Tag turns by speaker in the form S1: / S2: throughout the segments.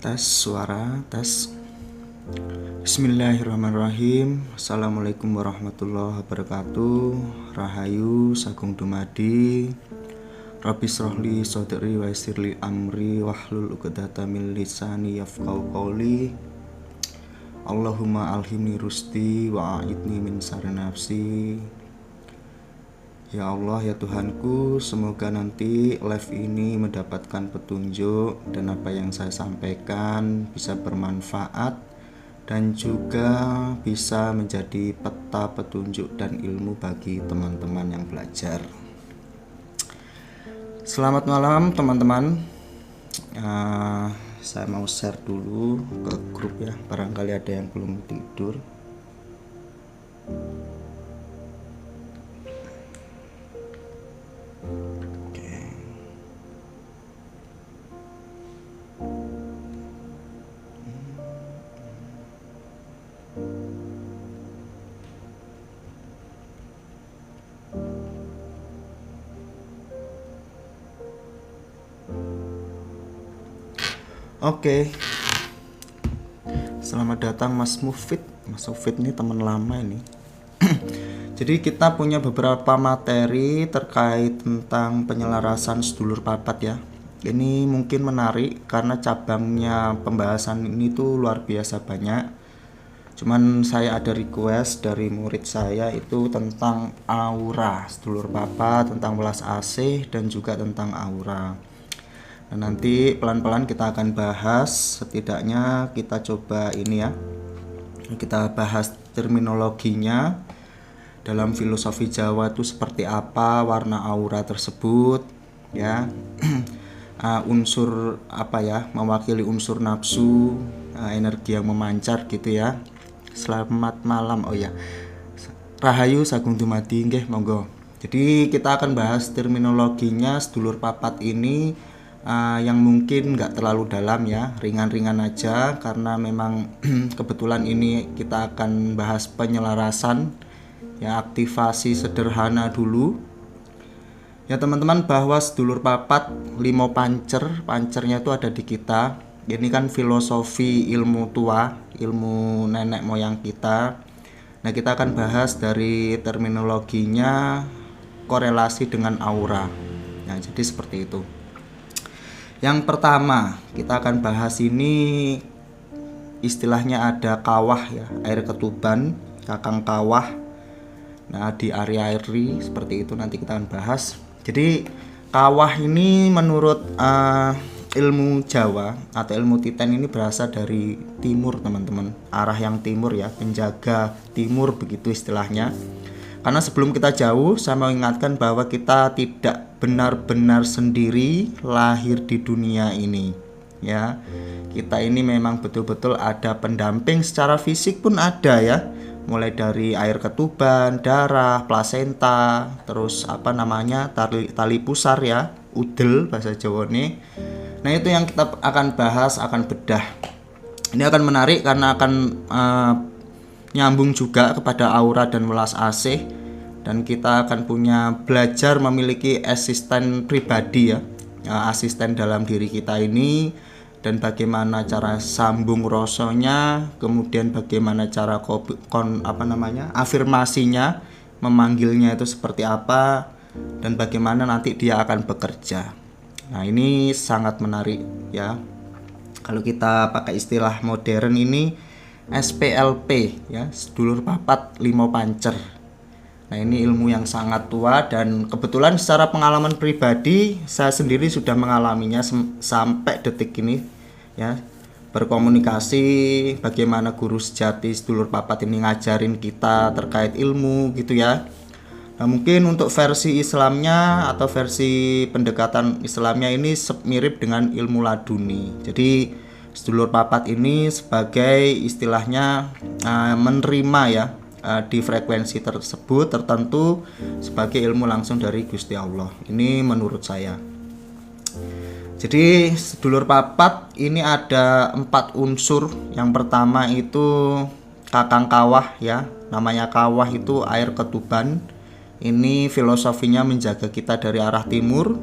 S1: Tes suara, tes. Bismillahirrahmanirrahim. Assalamualaikum warahmatullahi wabarakatuh. Rahayu sagung dumadi. Rabbi shrahli shodri wa yassirli amri wahlul 'uqdatam min lisani yafqahu qawli. Allahumma alhimni rusdi wa a'idni min syarri nafsi. Ya Allah, ya Tuhanku, semoga nanti live ini mendapatkan petunjuk dan apa yang saya sampaikan bisa bermanfaat dan juga bisa menjadi peta petunjuk dan ilmu bagi teman-teman yang belajar. Selamat malam teman-teman. Saya mau share dulu ke grup ya, barangkali ada yang belum tidur. Oke. Selamat datang Mas Mufid. Mas Mufid ini teman lama ini. Jadi kita punya beberapa materi terkait tentang penyelarasan sedulur papat ya. Ini mungkin menarik karena cabangnya pembahasan ini tuh luar biasa banyak. Cuman saya ada request dari murid saya itu tentang aura sedulur papat, tentang welas asih dan juga tentang aura. Nah, nanti pelan-pelan kita akan bahas, setidaknya kita coba ini ya. Kita bahas terminologinya dalam filosofi Jawa itu seperti apa warna aura tersebut ya. Unsur apa ya, mewakili unsur nafsu, energi yang memancar gitu ya. Selamat malam. Oh ya. Rahayu sagung dumadi nggih, monggo. Jadi kita akan bahas terminologinya sedulur papat ini yang mungkin nggak terlalu dalam ya, ringan-ringan aja karena memang kebetulan ini kita akan bahas penyelarasan ya, aktivasi sederhana dulu ya teman-teman, bahwa sedulur papat limo pancernya itu ada di kita. Ini kan filosofi ilmu tua, ilmu nenek moyang kita. Nah, kita akan bahas dari terminologinya, korelasi dengan aura. Nah, jadi seperti itu. Yang pertama kita akan bahas ini istilahnya ada kawah ya, air ketuban, kakang kawah. Nah, di area-area seperti itu nanti kita akan bahas. Jadi kawah ini menurut ilmu Jawa atau ilmu Titen ini berasal dari timur teman-teman, arah yang timur ya, penjaga timur begitu istilahnya. Karena sebelum kita jauh, saya mau ingatkan bahwa kita tidak benar-benar sendiri lahir di dunia ini ya. Kita ini memang betul-betul ada pendamping, secara fisik pun ada ya, mulai dari air ketuban, darah, plasenta, terus apa namanya, tali pusar ya, udel bahasa Jawa nih. Nah, itu yang kita akan bahas, akan bedah. Ini akan menarik karena akan nyambung juga kepada aura dan welas asih, dan kita akan punya belajar memiliki asisten pribadi ya, asisten dalam diri kita ini, dan bagaimana cara sambung rosonya, kemudian bagaimana cara afirmasinya, memanggilnya itu seperti apa, dan bagaimana nanti dia akan bekerja. Nah, ini sangat menarik ya. Kalau kita pakai istilah modern ini SPLP ya, sedulur papat limo pancer. Nah, ini ilmu yang sangat tua dan kebetulan secara pengalaman pribadi saya sendiri sudah mengalaminya sampai detik ini ya. Berkomunikasi, bagaimana guru sejati sedulur papat ini ngajarin kita terkait ilmu gitu ya. Nah, mungkin untuk versi Islamnya atau versi pendekatan Islamnya ini mirip dengan ilmu laduni. Jadi sedulur papat ini sebagai istilahnya menerima ya, di frekuensi tersebut tertentu sebagai ilmu langsung dari Gusti Allah. Ini menurut saya. Jadi sedulur papat ini ada 4 unsur. Yang pertama itu kakang kawah ya. Namanya kawah itu air ketuban. Ini filosofinya menjaga kita dari arah timur.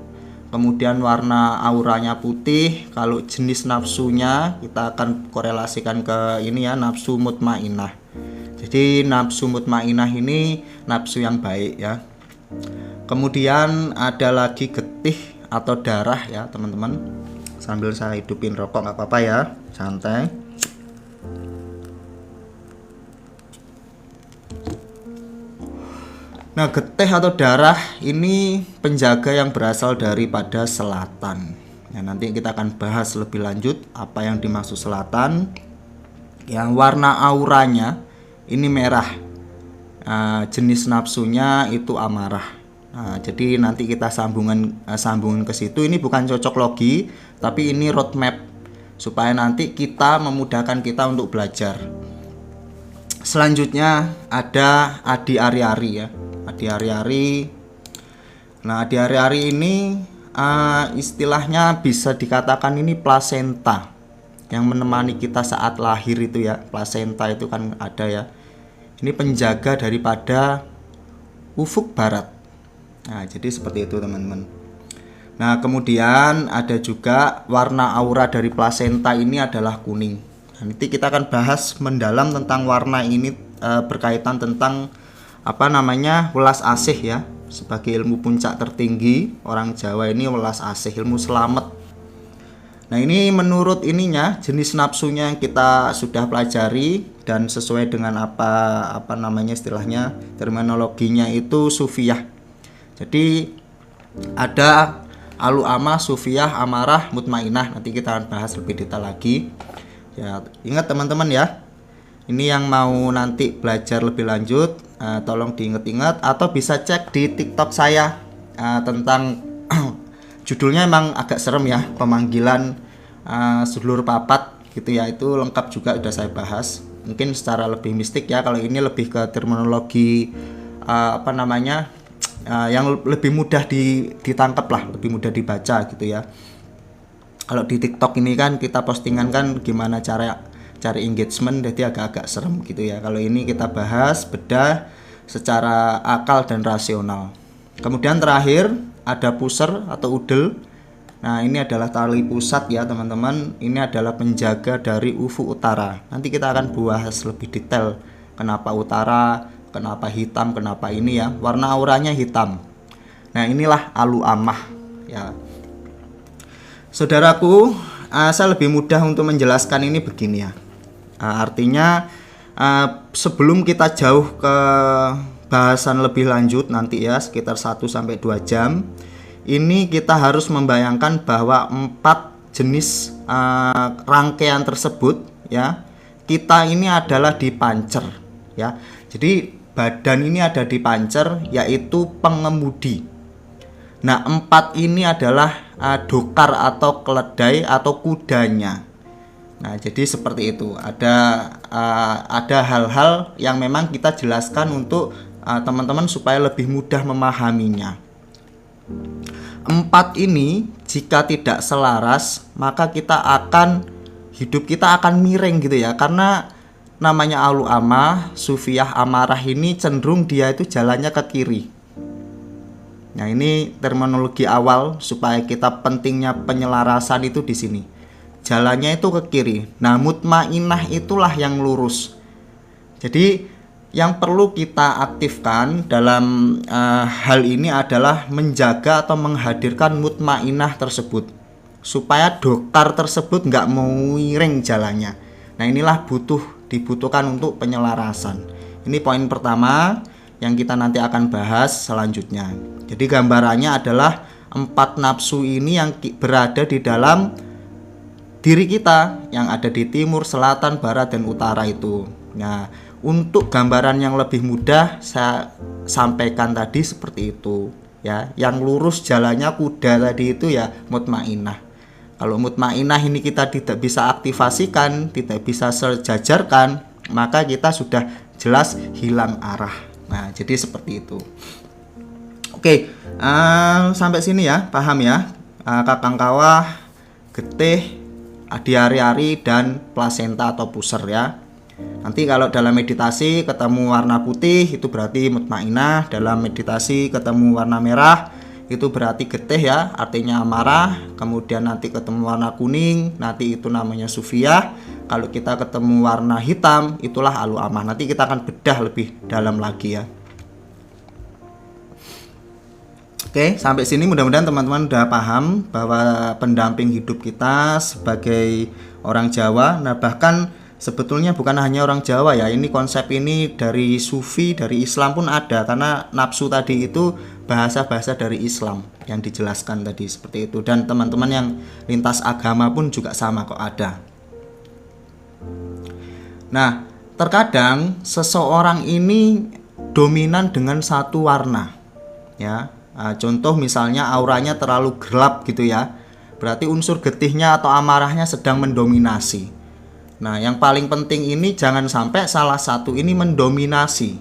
S1: kemudian warna auranya putih. Kalau jenis nafsunya kita akan korelasikan ke ini ya, nafsu mutmainah. Jadi nafsu mutmainah ini nafsu yang baik ya. Kemudian ada lagi getih atau darah ya teman-teman. Sambil saya hidupin rokok nggak apa-apa ya, santai. Nah, getih atau darah ini penjaga yang berasal daripada selatan. Ya, nanti kita akan bahas lebih lanjut apa yang dimaksud selatan. Yang warna auranya ini merah. Jenis nafsunya itu amarah. Nah, jadi nanti kita sambungin ke situ. Ini bukan cocok logi, tapi ini roadmap supaya nanti kita memudahkan kita untuk belajar. Selanjutnya ada Adi Ari-Ari ya. Adi Ari-Ari. Nah, Adi Ari-Ari ini istilahnya bisa dikatakan ini plasenta yang menemani kita saat lahir itu ya. Plasenta itu kan ada ya. Ini penjaga daripada ufuk barat. Nah, jadi seperti itu teman-teman. Nah, kemudian ada juga warna aura dari plasenta ini adalah kuning. Nanti kita akan bahas mendalam tentang warna ini berkaitan tentang welas asih ya. Sebagai ilmu puncak tertinggi orang Jawa ini welas asih, ilmu selamat. Nah, ini menurut ininya jenis nafsunya yang kita sudah pelajari dan sesuai dengan istilahnya terminologinya itu sufiyah. Jadi ada alu amah, sufiyah, amarah, mutmainah. Nanti kita akan bahas lebih detail lagi. Ya, ingat teman-teman ya. Ini yang mau nanti belajar lebih lanjut, tolong diingat-ingat atau bisa cek di TikTok saya tentang judulnya emang agak serem ya, pemanggilan sedulur papat gitu ya. Itu lengkap juga udah saya bahas. Mungkin secara lebih mistik ya, kalau ini lebih ke terminologi yang lebih mudah ditangkap lah, lebih mudah dibaca gitu ya. Kalau di TikTok ini kan kita postingan kan gimana cari engagement, jadi agak-agak serem gitu ya. Kalau ini kita bahas bedah secara akal dan rasional. Kemudian terakhir ada puser atau udel. Nah, ini adalah tali pusat ya teman-teman. Ini adalah penjaga dari ufuk utara. Nanti kita akan bahas lebih detail kenapa utara, kenapa hitam, kenapa ini ya. Warna auranya hitam. Nah, inilah alu amah ya. Saudaraku, saya lebih mudah untuk menjelaskan ini begini ya. Artinya sebelum kita jauh ke bahasan lebih lanjut nanti ya, sekitar 1-2 jam, ini kita harus membayangkan bahwa 4 jenis rangkaian tersebut ya, kita ini adalah dipancer ya. Jadi badan ini ada di pancer, yaitu pengemudi. Nah, 4 ini adalah dokar atau keledai atau kudanya. Nah, jadi seperti itu. Ada hal-hal yang memang kita jelaskan untuk teman-teman supaya lebih mudah memahaminya. 4 ini jika tidak selaras, maka hidup kita akan miring gitu ya. Karena namanya alu amah, sufiyah, amarah ini cenderung dia itu jalannya ke kiri. Nah, ini terminologi awal supaya kita pentingnya penyelarasan itu di sini. Jalannya itu ke kiri. Nah, mutmainah itulah yang lurus. Jadi yang perlu kita aktifkan dalam hal ini adalah menjaga atau menghadirkan mutmainah tersebut supaya dokar tersebut nggak miring jalannya. Nah, inilah dibutuhkan untuk penyelarasan. Ini poin pertama yang kita nanti akan bahas selanjutnya. Jadi gambarannya adalah 4 nafsu ini yang berada di dalam diri kita yang ada di timur, selatan, barat, dan utara itu. Nah, untuk gambaran yang lebih mudah saya sampaikan tadi seperti itu ya. Yang lurus jalannya kuda tadi itu ya mutmainah. Kalau mutmainah ini kita tidak bisa aktifasikan, tidak bisa sejajarkan, maka kita sudah jelas hilang arah. Nah, jadi seperti itu. Oke, sampai sini ya, paham ya? Kakang kawah, getih, adi ari-ari, dan plasenta atau puser ya. Nanti kalau dalam meditasi ketemu warna putih itu berarti mutmainah, dalam meditasi ketemu warna merah itu berarti getih ya, artinya amarah. Kemudian nanti ketemu warna kuning, nanti itu namanya sufiyah. Kalau kita ketemu warna hitam, itulah alu amah. Nanti kita akan bedah lebih dalam lagi ya. Oke, sampai sini mudah-mudahan teman-teman udah paham bahwa pendamping hidup kita sebagai orang Jawa. Nah, bahkan sebetulnya bukan hanya orang Jawa ya, ini konsep ini dari Sufi, dari Islam pun ada, karena nafsu tadi itu bahasa-bahasa dari Islam yang dijelaskan tadi seperti itu. Dan teman-teman yang lintas agama pun juga sama kok ada. Nah, terkadang seseorang ini dominan dengan satu warna ya. Contoh misalnya auranya terlalu gelap gitu ya, berarti unsur getihnya atau amarahnya sedang mendominasi. Nah, yang paling penting ini jangan sampai salah satu ini mendominasi.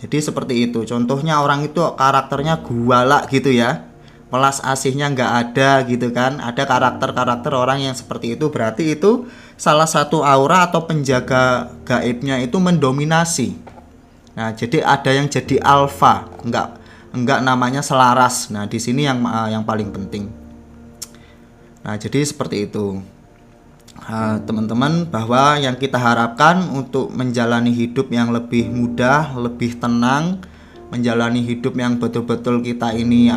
S1: Jadi seperti itu. Contohnya orang itu karakternya gualak gitu ya, welas asihnya nggak ada gitu kan. Ada karakter-karakter orang yang seperti itu, berarti itu salah satu aura atau penjaga gaibnya itu mendominasi. Nah, jadi ada yang jadi alfa, enggak namanya selaras. Nah, di sini yang paling penting. Nah, jadi seperti itu. Teman-teman, bahwa yang kita harapkan untuk menjalani hidup yang lebih mudah, lebih tenang, menjalani hidup yang betul-betul kita ini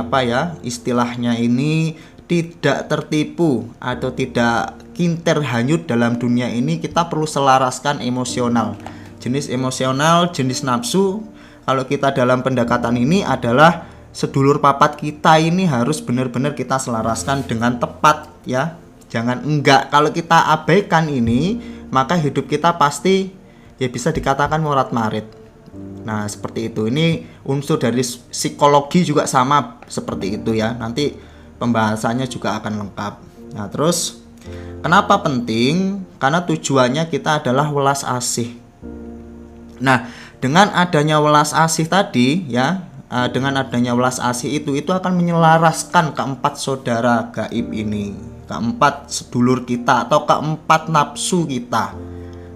S1: istilahnya ini tidak tertipu atau tidak kinter hanyut dalam dunia ini, kita perlu selaraskan emosional. Jenis emosional, jenis nafsu, kalau kita dalam pendekatan ini adalah sedulur papat kita ini harus benar-benar kita selaraskan dengan tepat ya. Jangan enggak, kalau kita abaikan ini, maka hidup kita pasti ya bisa dikatakan morat-marit. Nah, seperti itu. Ini unsur dari psikologi juga sama seperti itu ya. Nanti pembahasannya juga akan lengkap. Nah, terus kenapa penting? Karena tujuannya kita adalah welas asih. Nah, dengan adanya welas asih tadi ya, dengan adanya welas asih itu akan menyelaraskan keempat saudara gaib ini, keempat sedulur kita atau keempat nafsu kita.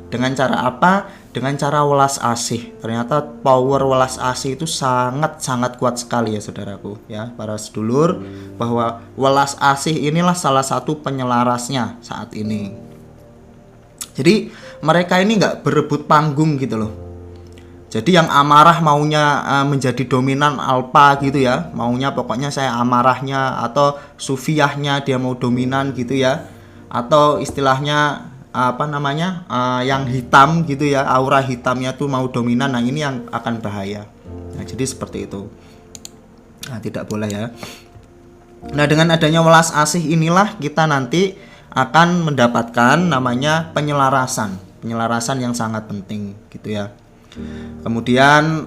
S1: Dengan cara apa? Dengan cara welas asih. Ternyata power welas asih itu sangat-sangat kuat sekali ya saudaraku ya, para sedulur, bahwa welas asih inilah salah satu penyelarasnya saat ini. Jadi mereka ini nggak berebut panggung gitu loh. Jadi yang amarah maunya menjadi dominan alfa gitu ya, maunya pokoknya saya amarahnya, atau sufiyahnya dia mau dominan gitu ya, atau istilahnya yang hitam gitu ya, aura hitamnya tuh mau dominan. Nah, ini yang akan bahaya. Nah, jadi seperti itu. Nah, tidak boleh ya. Nah, dengan adanya welas asih inilah kita nanti akan mendapatkan namanya penyelarasan yang sangat penting gitu ya. Kemudian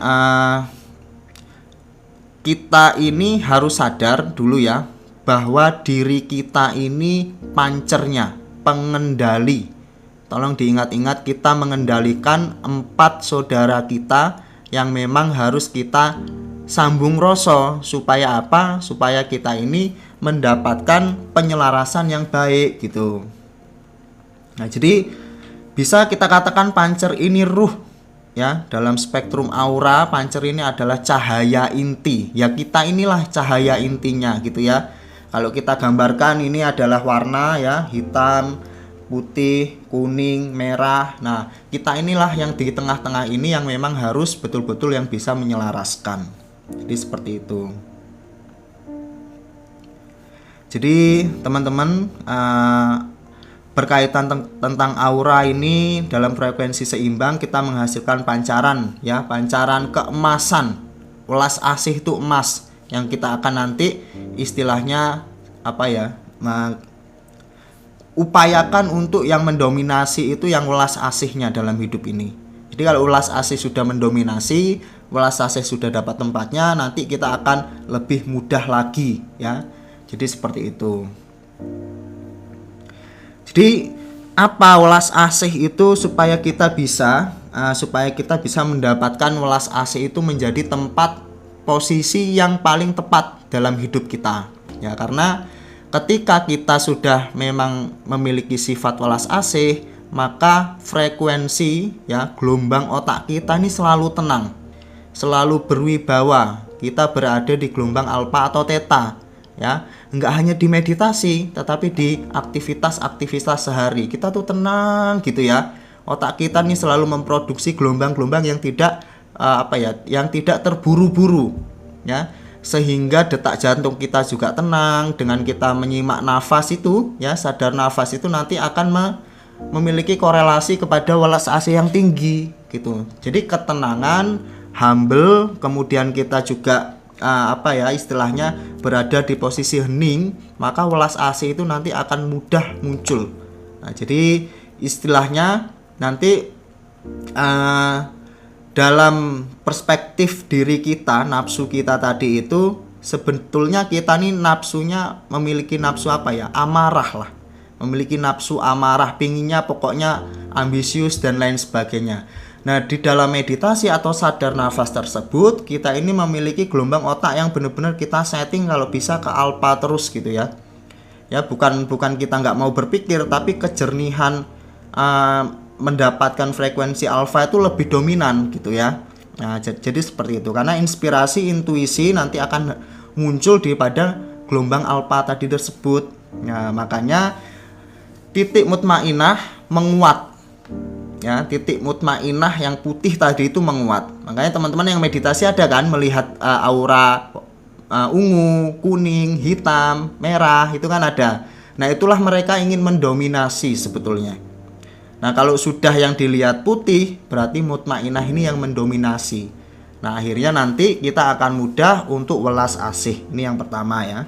S1: kita ini harus sadar dulu ya, bahwa diri kita ini pancernya, pengendali. Tolong diingat-ingat, kita mengendalikan 4 saudara kita yang memang harus kita sambung rasa. Supaya apa? Supaya kita ini mendapatkan penyelarasan yang baik gitu. Nah, jadi bisa kita katakan pancer ini ruh ya. Dalam spektrum aura, pancer ini adalah cahaya inti ya, kita inilah cahaya intinya gitu ya. Kalau kita gambarkan ini adalah warna ya, hitam, putih, kuning, merah. Nah, kita inilah yang di tengah-tengah ini yang memang harus betul-betul yang bisa menyelaraskan. Jadi seperti itu. Jadi teman-teman, berkaitan tentang aura ini, dalam frekuensi seimbang kita menghasilkan pancaran ya, pancaran keemasan. Welas asih itu emas yang kita akan nanti istilahnya upayakan untuk yang mendominasi itu yang welas asihnya dalam hidup ini. Jadi kalau welas asih sudah mendominasi, welas asih sudah dapat tempatnya, nanti kita akan lebih mudah lagi ya. Jadi seperti itu. Jadi apa welas asih itu? Supaya kita bisa mendapatkan welas asih itu menjadi tempat posisi yang paling tepat dalam hidup kita ya. Karena ketika kita sudah memang memiliki sifat welas asih, maka frekuensi ya, gelombang otak kita ini selalu tenang, selalu berwibawa, kita berada di gelombang alfa atau theta, ya. Enggak hanya di meditasi, tetapi di aktivitas-aktivitas sehari. Kita tuh tenang gitu ya. Otak kita nih selalu memproduksi gelombang-gelombang yang tidak yang tidak terburu-buru, ya. Sehingga detak jantung kita juga tenang. Dengan kita menyimak nafas itu, ya, sadar nafas itu nanti akan memiliki korelasi kepada welas asih yang tinggi gitu. Jadi ketenangan, humble, kemudian kita juga istilahnya berada di posisi hening, maka welas asih itu nanti akan mudah muncul. Nah, jadi istilahnya nanti dalam perspektif diri kita, nafsu kita tadi itu sebetulnya kita nih nafsunya memiliki nafsu amarah lah, memiliki nafsu amarah, pinginnya pokoknya ambisius dan lain sebagainya. Nah, di dalam meditasi atau sadar nafas tersebut, kita ini memiliki gelombang otak yang benar-benar kita setting kalau bisa ke alfa terus gitu ya. Ya, bukan kita nggak mau berpikir, tapi kejernihan mendapatkan frekuensi alfa itu lebih dominan gitu ya. Nah, jadi seperti itu. Karena inspirasi, intuisi nanti akan muncul di pada gelombang alfa tadi tersebut. Nah, makanya titik mutmainah menguat. Ya, titik mutmainah yang putih tadi itu menguat. Makanya teman-teman yang meditasi ada kan melihat aura ungu, kuning, hitam, merah, itu kan ada. Nah, itulah mereka ingin mendominasi sebetulnya. Nah, kalau sudah yang dilihat putih, berarti mutmainah ini yang mendominasi. Nah, akhirnya nanti kita akan mudah untuk welas asih. Ini yang pertama ya.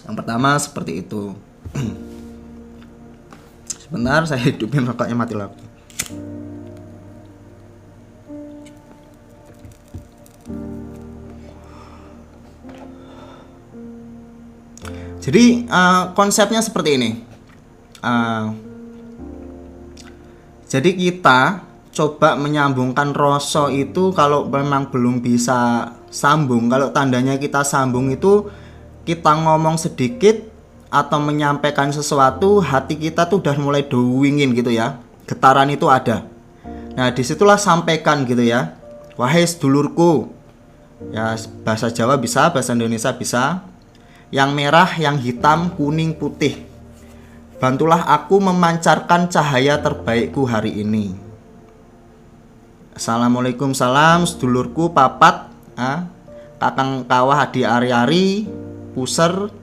S1: Yang pertama seperti itu. Sebentar, saya hidupin rokoknya mati lagi. Jadi konsepnya seperti ini. Jadi kita coba menyambungkan rasa itu. Kalau memang belum bisa sambung, kalau tandanya kita sambung itu kita ngomong sedikit atau menyampaikan sesuatu, hati kita tuh udah mulai dowingin gitu ya, getaran itu ada. Nah, disitulah sampaikan gitu ya, wahai sedulurku, ya, bahasa Jawa bisa, bahasa Indonesia bisa, yang merah, yang hitam, kuning, putih, bantulah aku memancarkan cahaya terbaikku hari ini. Assalamualaikum, salam sedulurku papat, kakang kawah adi ari-ari, puser,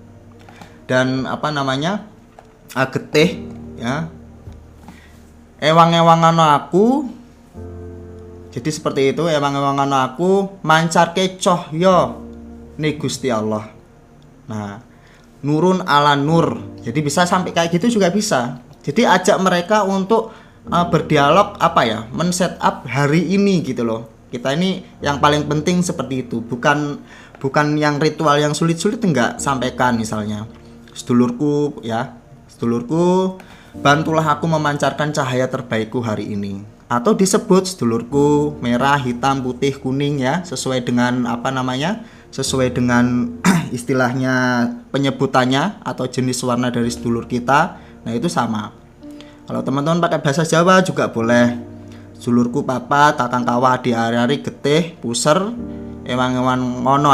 S1: dan getih ya, ewang-ewangan aku. Jadi seperti itu, ewang-ewangan aku mancarke cahya ni Gusti Allah. Nah, nurun ala nur. Jadi bisa sampai kayak gitu juga bisa. Jadi ajak mereka untuk berdialog men-set up hari ini gitu loh. Kita ini yang paling penting seperti itu. Bukan yang ritual yang sulit-sulit, enggak. Sampaikan misalnya, sedulurku, bantulah aku memancarkan cahaya terbaikku hari ini. Atau disebut sedulurku merah, hitam, putih, kuning ya, sesuai dengan sesuai dengan istilahnya penyebutannya atau jenis warna dari sedulur kita. Nah, itu sama. Kalau teman-teman pakai bahasa Jawa juga boleh. Sedulurku papat, kakang kawah di ari-ari, getih, puser, ewang-ewang ngono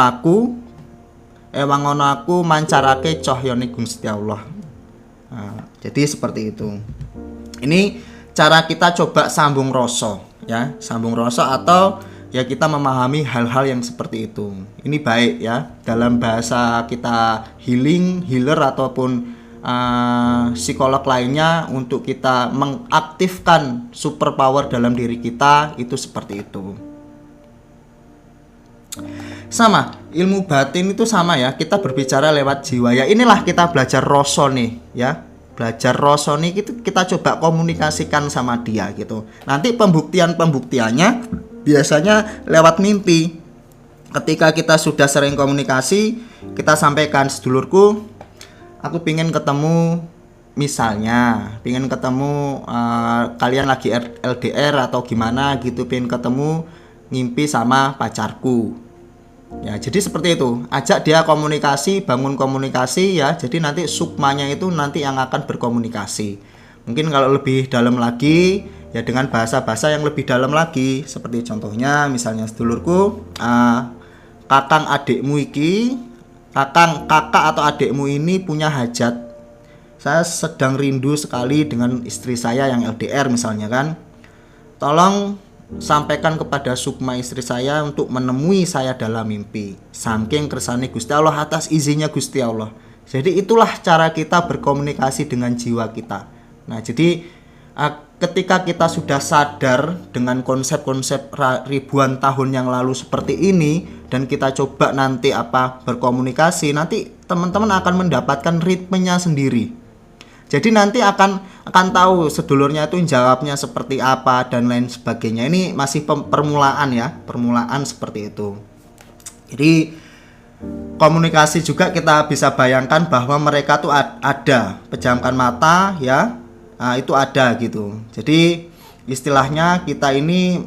S1: aku mancarake cahyane Gusti Allah. Nah, jadi seperti itu. Ini cara kita coba sambung rasa ya, sambung rasa atau ya kita memahami hal-hal yang seperti itu. Ini baik ya dalam bahasa kita healer ataupun psikolog lainnya, untuk kita mengaktifkan superpower dalam diri kita, itu seperti itu. Sama, ilmu batin itu sama ya, kita berbicara lewat jiwa ya. Inilah kita belajar rasa nih ya. Belajar rasa nih kita coba komunikasikan sama dia gitu. Nanti pembuktiannya biasanya lewat mimpi. Ketika kita sudah sering komunikasi, kita sampaikan, sedulurku, aku pengen ketemu, misalnya pengen ketemu kalian lagi LDR atau gimana gitu, pengen ketemu, ngimpi sama pacarku. Ya, jadi seperti itu. Ajak dia komunikasi, bangun komunikasi ya. Jadi nanti sukmanya itu nanti yang akan berkomunikasi. Mungkin kalau lebih dalam lagi ya dengan bahasa-bahasa yang lebih dalam lagi. Seperti contohnya misalnya, sedulurku, kakang adikmu iki, kakak atau adikmu ini punya hajat. Saya sedang rindu sekali dengan istri saya yang LDR misalnya kan. Tolong sampaikan kepada Sukma istri saya untuk menemui saya dalam mimpi. Saking kersane Gusti Allah atas izinnya Gusti Allah. Jadi itulah cara kita berkomunikasi dengan jiwa kita. Nah, jadi ketika kita sudah sadar dengan konsep-konsep ribuan tahun yang lalu seperti ini dan kita coba nanti berkomunikasi, nanti teman-teman akan mendapatkan ritmenya sendiri. Jadi nanti akan tahu sedulurnya itu jawabnya seperti apa dan lain sebagainya. Ini masih permulaan ya, permulaan seperti itu. Jadi komunikasi juga kita bisa bayangkan bahwa mereka tuh ada, pejamkan mata ya, itu ada gitu. Jadi istilahnya kita ini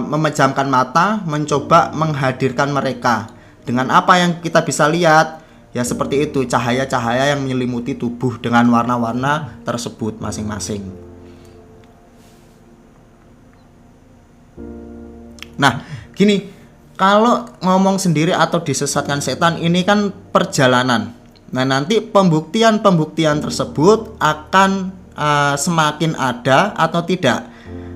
S1: memejamkan mata, mencoba menghadirkan mereka dengan apa yang kita bisa lihat. Ya seperti itu, cahaya-cahaya yang menyelimuti tubuh dengan warna-warna tersebut masing-masing. Nah, gini, kalau ngomong sendiri atau disesatkan setan ini kan perjalanan. Nah, nanti pembuktian-pembuktian tersebut akan semakin ada atau tidak.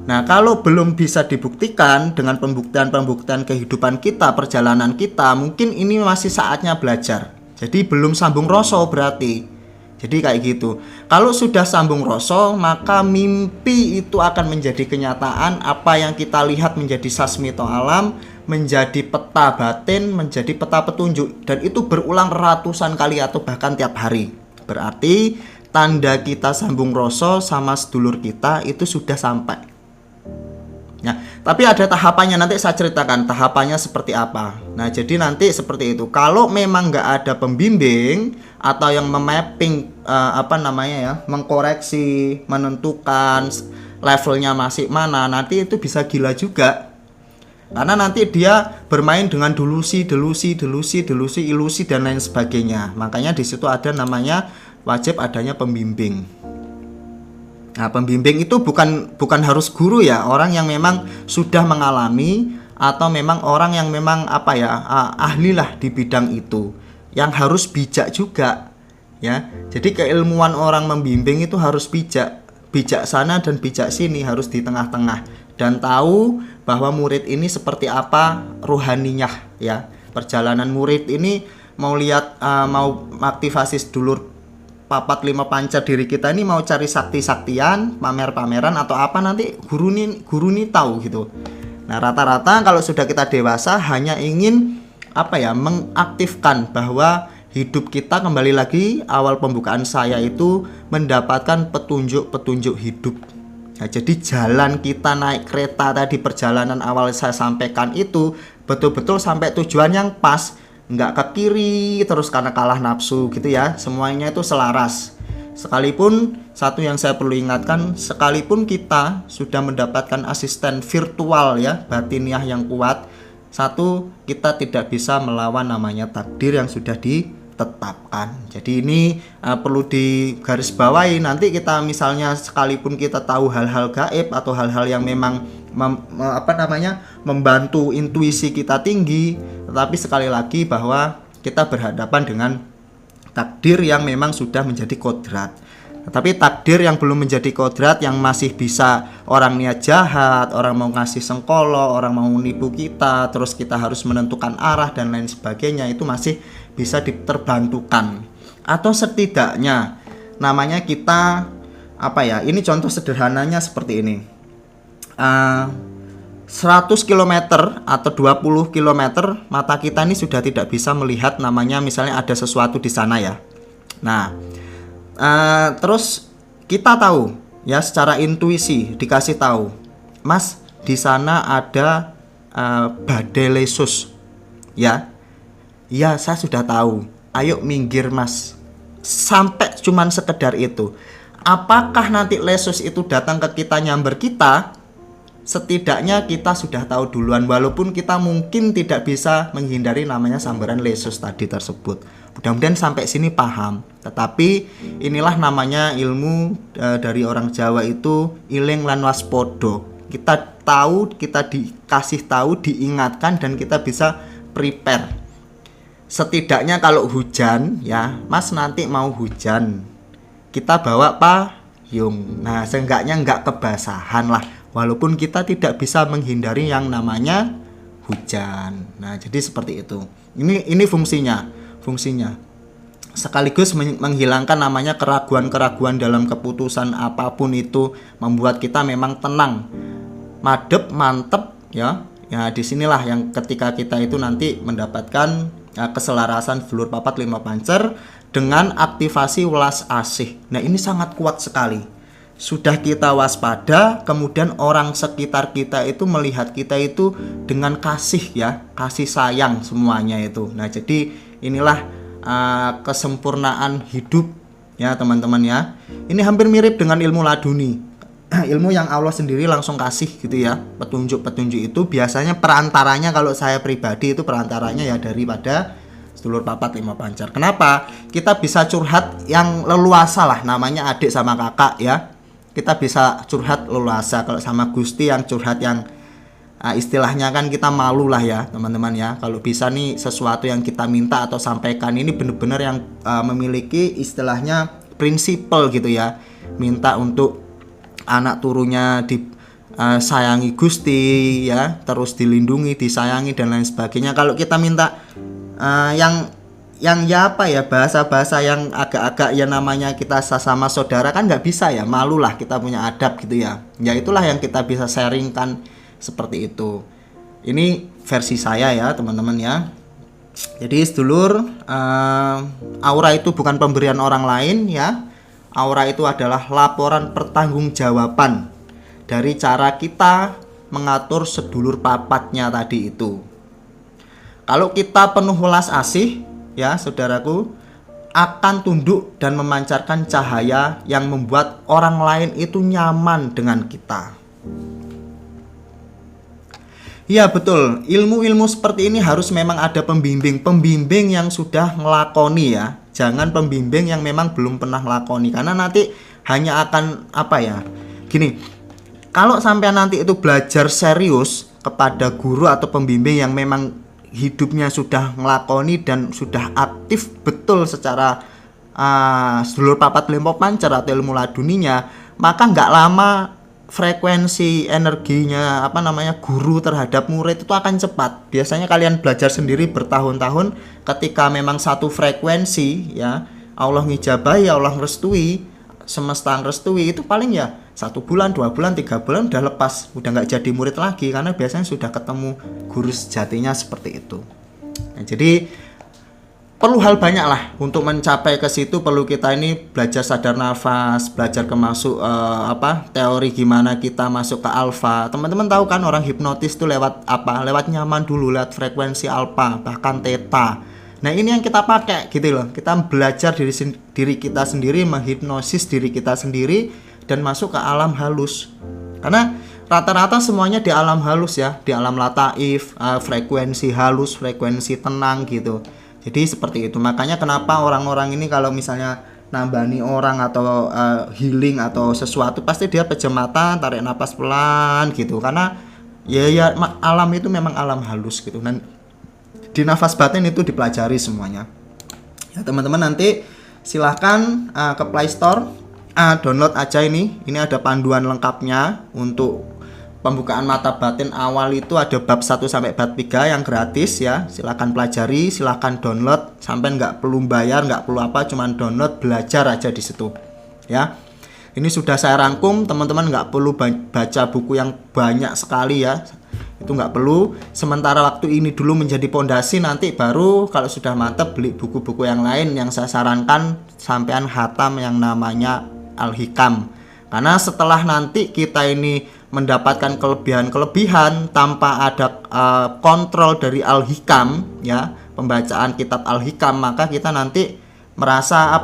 S1: Nah, kalau belum bisa dibuktikan dengan pembuktian-pembuktian kehidupan kita, perjalanan kita, mungkin ini masih saatnya belajar. Jadi belum sambung rasa berarti. Jadi kayak gitu. Kalau sudah sambung rasa, maka mimpi itu akan menjadi kenyataan. Apa yang kita lihat menjadi sasmito alam, menjadi peta batin, menjadi peta petunjuk. Dan itu berulang ratusan kali atau bahkan tiap hari. Berarti tanda kita sambung rasa sama sedulur kita itu sudah sampai. Nah, tapi ada tahapannya, nanti saya ceritakan tahapannya seperti apa. Nah, jadi nanti seperti itu. Kalau memang nggak ada pembimbing atau yang memapping mengkoreksi, menentukan levelnya masih mana, nanti itu bisa gila juga. Karena nanti dia bermain dengan delusi, ilusi dan lain sebagainya. Makanya di situ ada namanya wajib adanya pembimbing. Nah, pembimbing itu bukan harus guru ya, orang yang memang sudah mengalami atau memang orang yang memang ahli lah di bidang itu, yang harus bijak juga ya. Jadi keilmuan orang membimbing itu harus bijaksana dan bijak sini, harus di tengah-tengah dan tahu bahwa murid ini seperti apa rohaninya ya. Perjalanan murid ini mau lihat mau aktivasi sedulur papat lima panca diri kita ini, mau cari sakti-saktian, pamer-pameran atau apa, nanti guru ini tahu gitu. Nah, rata-rata kalau sudah kita dewasa hanya ingin mengaktifkan bahwa hidup kita, kembali lagi awal pembukaan saya itu mendapatkan petunjuk hidup. Nah, jadi jalan kita naik kereta tadi, perjalanan awal saya sampaikan itu betul-betul sampai tujuan yang pas. Nggak ke kiri terus karena kalah nafsu gitu ya, semuanya itu selaras. Sekalipun satu yang saya perlu ingatkan, sekalipun kita sudah mendapatkan asisten virtual ya, batiniah yang kuat, satu, kita tidak bisa melawan namanya takdir yang sudah ditetapkan. Jadi ini perlu digarisbawahi. Nanti kita misalnya sekalipun kita tahu hal-hal gaib atau hal-hal yang memang membantu intuisi kita tinggi, tetapi sekali lagi bahwa kita berhadapan dengan takdir yang memang sudah menjadi kodrat. Tapi takdir yang belum menjadi kodrat, yang masih bisa orang niat jahat, orang mau ngasih sengkolo, orang mau nipu kita, terus kita harus menentukan arah dan lain sebagainya, itu masih bisa diterbantukan. Atau setidaknya namanya kita ini contoh sederhananya seperti ini. 100 km atau 20 km mata kita ini sudah tidak bisa melihat namanya misalnya ada sesuatu di sana ya. Nah, terus kita tahu ya, secara intuisi dikasih tahu, Mas, di sana ada badai lesus ya. Ya, saya sudah tahu. Ayo minggir, Mas. Sampai cuman sekedar itu. Apakah nanti lesus itu datang ke kita, nyamber kita? Setidaknya kita sudah tahu duluan, walaupun kita mungkin tidak bisa menghindari namanya sambaran lesus tadi tersebut. Mudah-mudahan sampai sini paham. Tetapi inilah namanya ilmu dari orang Jawa itu iling lan waspodo. Kita tahu, kita dikasih tahu, diingatkan, dan kita bisa prepare. Setidaknya kalau hujan ya, Mas nanti mau hujan, kita bawa payung. Nah, seenggaknya nggak kebasahan lah, walaupun kita tidak bisa menghindari yang namanya hujan. Nah, jadi seperti itu. Ini fungsinya. Sekaligus menghilangkan namanya keraguan-keraguan dalam keputusan apapun itu, membuat kita memang tenang, madep, mantep ya. Ya, disinilah yang ketika kita itu nanti mendapatkan keselarasan sedulur papat lima pancer dengan aktivasi welas asih. Nah, ini sangat kuat sekali. Sudah kita waspada, kemudian orang sekitar kita itu melihat kita itu dengan kasih ya, kasih sayang semuanya itu. Nah, jadi inilah kesempurnaan hidup ya teman-teman ya. Ini hampir mirip dengan ilmu laduni. Ilmu yang Allah sendiri langsung kasih gitu ya. Petunjuk-petunjuk itu biasanya perantaranya, kalau saya pribadi itu perantaranya ya daripada sedulur papat lima pancar. Kenapa? Kita bisa curhat yang leluasa lah, namanya adik sama kakak ya. Kita bisa curhat leluasa. Kalau sama Gusti yang curhat yang istilahnya kan kita malu lah ya teman-teman ya. Kalau bisa nih sesuatu yang kita minta atau sampaikan ini benar-benar yang memiliki istilahnya prinsipal gitu ya. Minta untuk anak turunnya disayangi Gusti ya, terus dilindungi, disayangi dan lain sebagainya. Kalau kita minta yang ya apa ya, bahasa-bahasa yang agak-agak ya namanya kita sesama saudara kan nggak bisa ya, malu lah, kita punya adab gitu ya. Ya itulah yang kita bisa sharingkan seperti itu. Ini versi saya ya teman-teman ya. Jadi sedulur, aura itu bukan pemberian orang lain ya. Aura itu adalah laporan pertanggungjawaban dari cara kita mengatur sedulur papatnya tadi itu. Kalau kita penuh welas asih ya saudaraku, akan tunduk dan memancarkan cahaya yang membuat orang lain itu nyaman dengan kita. Ya betul, ilmu-ilmu seperti ini harus memang ada pembimbing yang sudah ngelakoni ya. Jangan pembimbing yang memang belum pernah ngelakoni, karena nanti hanya akan apa ya, gini, kalau sampai nanti itu belajar serius kepada guru atau pembimbing yang memang hidupnya sudah ngelakoni dan sudah aktif betul secara sedulur papat lima pancar atau ilmu laduninya, maka nggak lama frekuensi energinya guru terhadap murid itu akan cepat. Biasanya kalian belajar sendiri bertahun-tahun, ketika memang satu frekuensi ya, Allah ngijabahi, Allah ngerestui, semesta ngerestui, itu paling ya 1 bulan, 2 bulan, 3 bulan udah lepas, udah nggak jadi murid lagi, karena biasanya sudah ketemu guru sejatinya seperti itu. Nah, jadi perlu hal banyak lah untuk mencapai ke situ. Perlu kita ini belajar sadar nafas, belajar teori gimana kita masuk ke alfa. Teman-teman tahu kan orang hipnotis itu lewat apa? Lewat nyaman dulu, lewat frekuensi alfa, bahkan theta. Nah, ini yang kita pakai gitu loh. Kita belajar diri kita sendiri, menghipnosis diri kita sendiri dan masuk ke alam halus. Karena rata-rata semuanya di alam halus ya, di alam lataif, frekuensi halus, frekuensi tenang gitu. Jadi seperti itu. Makanya kenapa orang-orang ini kalau misalnya nambani orang atau healing atau sesuatu, pasti dia pejam mata, tarik napas pelan gitu. Karena ya alam itu memang alam halus gitu. Dan di nafas batin itu dipelajari semuanya. Ya teman-teman, nanti silahkan ke Play Store, download aja ini. Ini ada panduan lengkapnya untuk pembukaan mata batin awal, itu ada bab 1 sampai bab 3 yang gratis ya. Silahkan pelajari, silahkan download, sampai nggak perlu bayar, nggak perlu apa, cuman download, belajar aja di situ ya. Ini sudah saya rangkum, teman-teman nggak perlu baca buku yang banyak sekali ya, itu nggak perlu. Sementara waktu ini dulu menjadi pondasi, nanti baru kalau sudah mantap beli buku-buku yang lain. Yang saya sarankan sampean hatam yang namanya Al-Hikam, karena setelah nanti kita ini mendapatkan kelebihan-kelebihan tanpa ada kontrol dari Al-Hikam ya, pembacaan kitab Al-Hikam, maka kita nanti merasa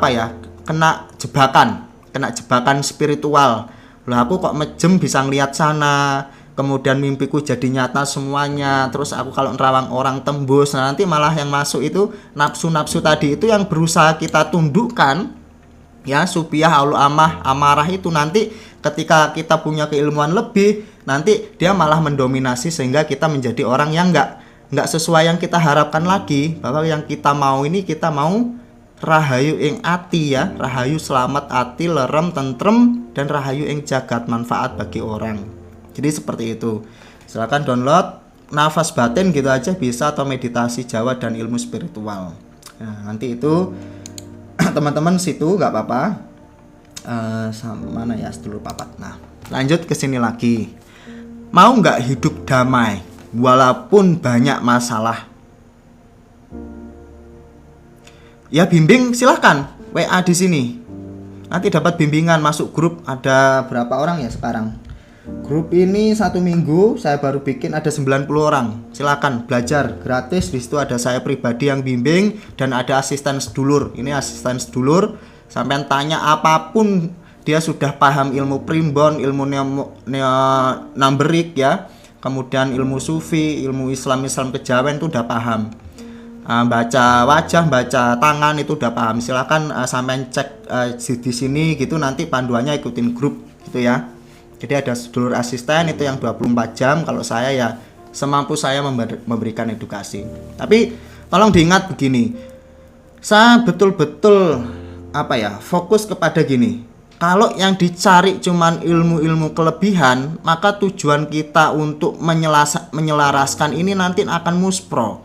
S1: kena jebakan spiritual. Lah aku kok mejem bisa ngelihat sana, kemudian mimpiku jadi nyata semuanya, terus aku kalau nerawang orang tembus. Nah, nanti malah yang masuk itu nafsu-nafsu tadi itu yang berusaha kita tundukkan ya, supiah, alu amah, amarah itu. Nanti ketika kita punya keilmuan lebih, nanti dia malah mendominasi sehingga kita menjadi orang yang nggak sesuai yang kita harapkan lagi. Bahwa yang kita mau ini, kita mau rahayu ing ati ya, rahayu selamat ati, lerem, tentrem, dan rahayu ing jagat, manfaat bagi orang. Jadi seperti itu. Silahkan download nafas batin gitu aja bisa, atau meditasi Jawa dan ilmu spiritual. Nah, nanti itu teman-teman situ nggak apa-apa. Mana ya sedulur papat. Nah, lanjut ke sini lagi. Mau nggak hidup damai walaupun banyak masalah? Ya bimbing silahkan, WA di sini. Nanti dapat bimbingan, masuk grup. Ada berapa orang ya sekarang? Grup ini 1 minggu saya baru bikin ada 90 orang. Silahkan belajar gratis. Di situ ada saya pribadi yang bimbing dan ada asisten sedulur. Ini asisten sedulur. Sampai tanya apapun, dia sudah paham ilmu primbon, ilmu numberik ya. Kemudian ilmu sufi, ilmu Islam kejawen itu udah paham. Baca wajah, baca tangan itu udah paham. Silakan sampai cek di sini gitu, nanti panduannya ikutin grup gitu ya. Jadi ada sedulur asisten itu yang 24 jam. Kalau saya ya semampu saya memberikan edukasi. Tapi tolong diingat begini. Saya betul-betul fokus kepada gini. Kalau yang dicari cuman ilmu-ilmu kelebihan, maka tujuan kita untuk menyelaraskan ini nanti akan muspro.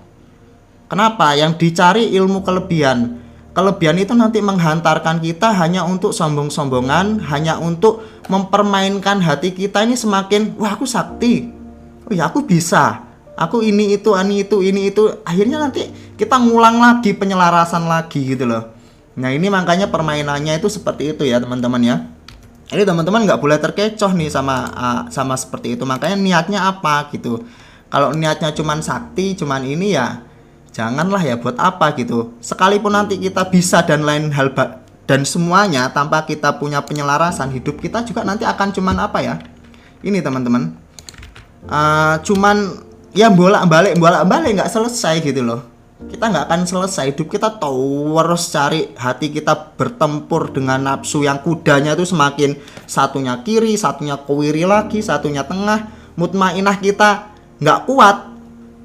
S1: Kenapa? Yang dicari ilmu kelebihan. Kelebihan itu nanti menghantarkan kita hanya untuk sombong-sombongan, hanya untuk mempermainkan hati kita ini semakin, wah aku sakti, oh ya aku bisa, aku ini itu. Akhirnya nanti kita ngulang lagi, penyelarasan lagi gitu loh. Nah ini makanya permainannya itu seperti itu ya teman-teman ya. Jadi teman-teman nggak boleh terkecoh nih sama seperti itu. Makanya niatnya apa gitu. Kalau niatnya cuman sakti, cuman ini ya janganlah ya, buat apa gitu. Sekalipun nanti kita bisa dan lain hal dan semuanya tanpa kita punya penyelarasan, hidup kita juga nanti akan cuman ini teman-teman, cuman ya bolak-balik nggak selesai gitu loh. Kita nggak akan selesai, hidup kita terus cari, hati kita bertempur dengan nafsu yang kudanya itu semakin satunya kiri, satunya kewiri lagi, satunya tengah. Mutmainah kita nggak kuat,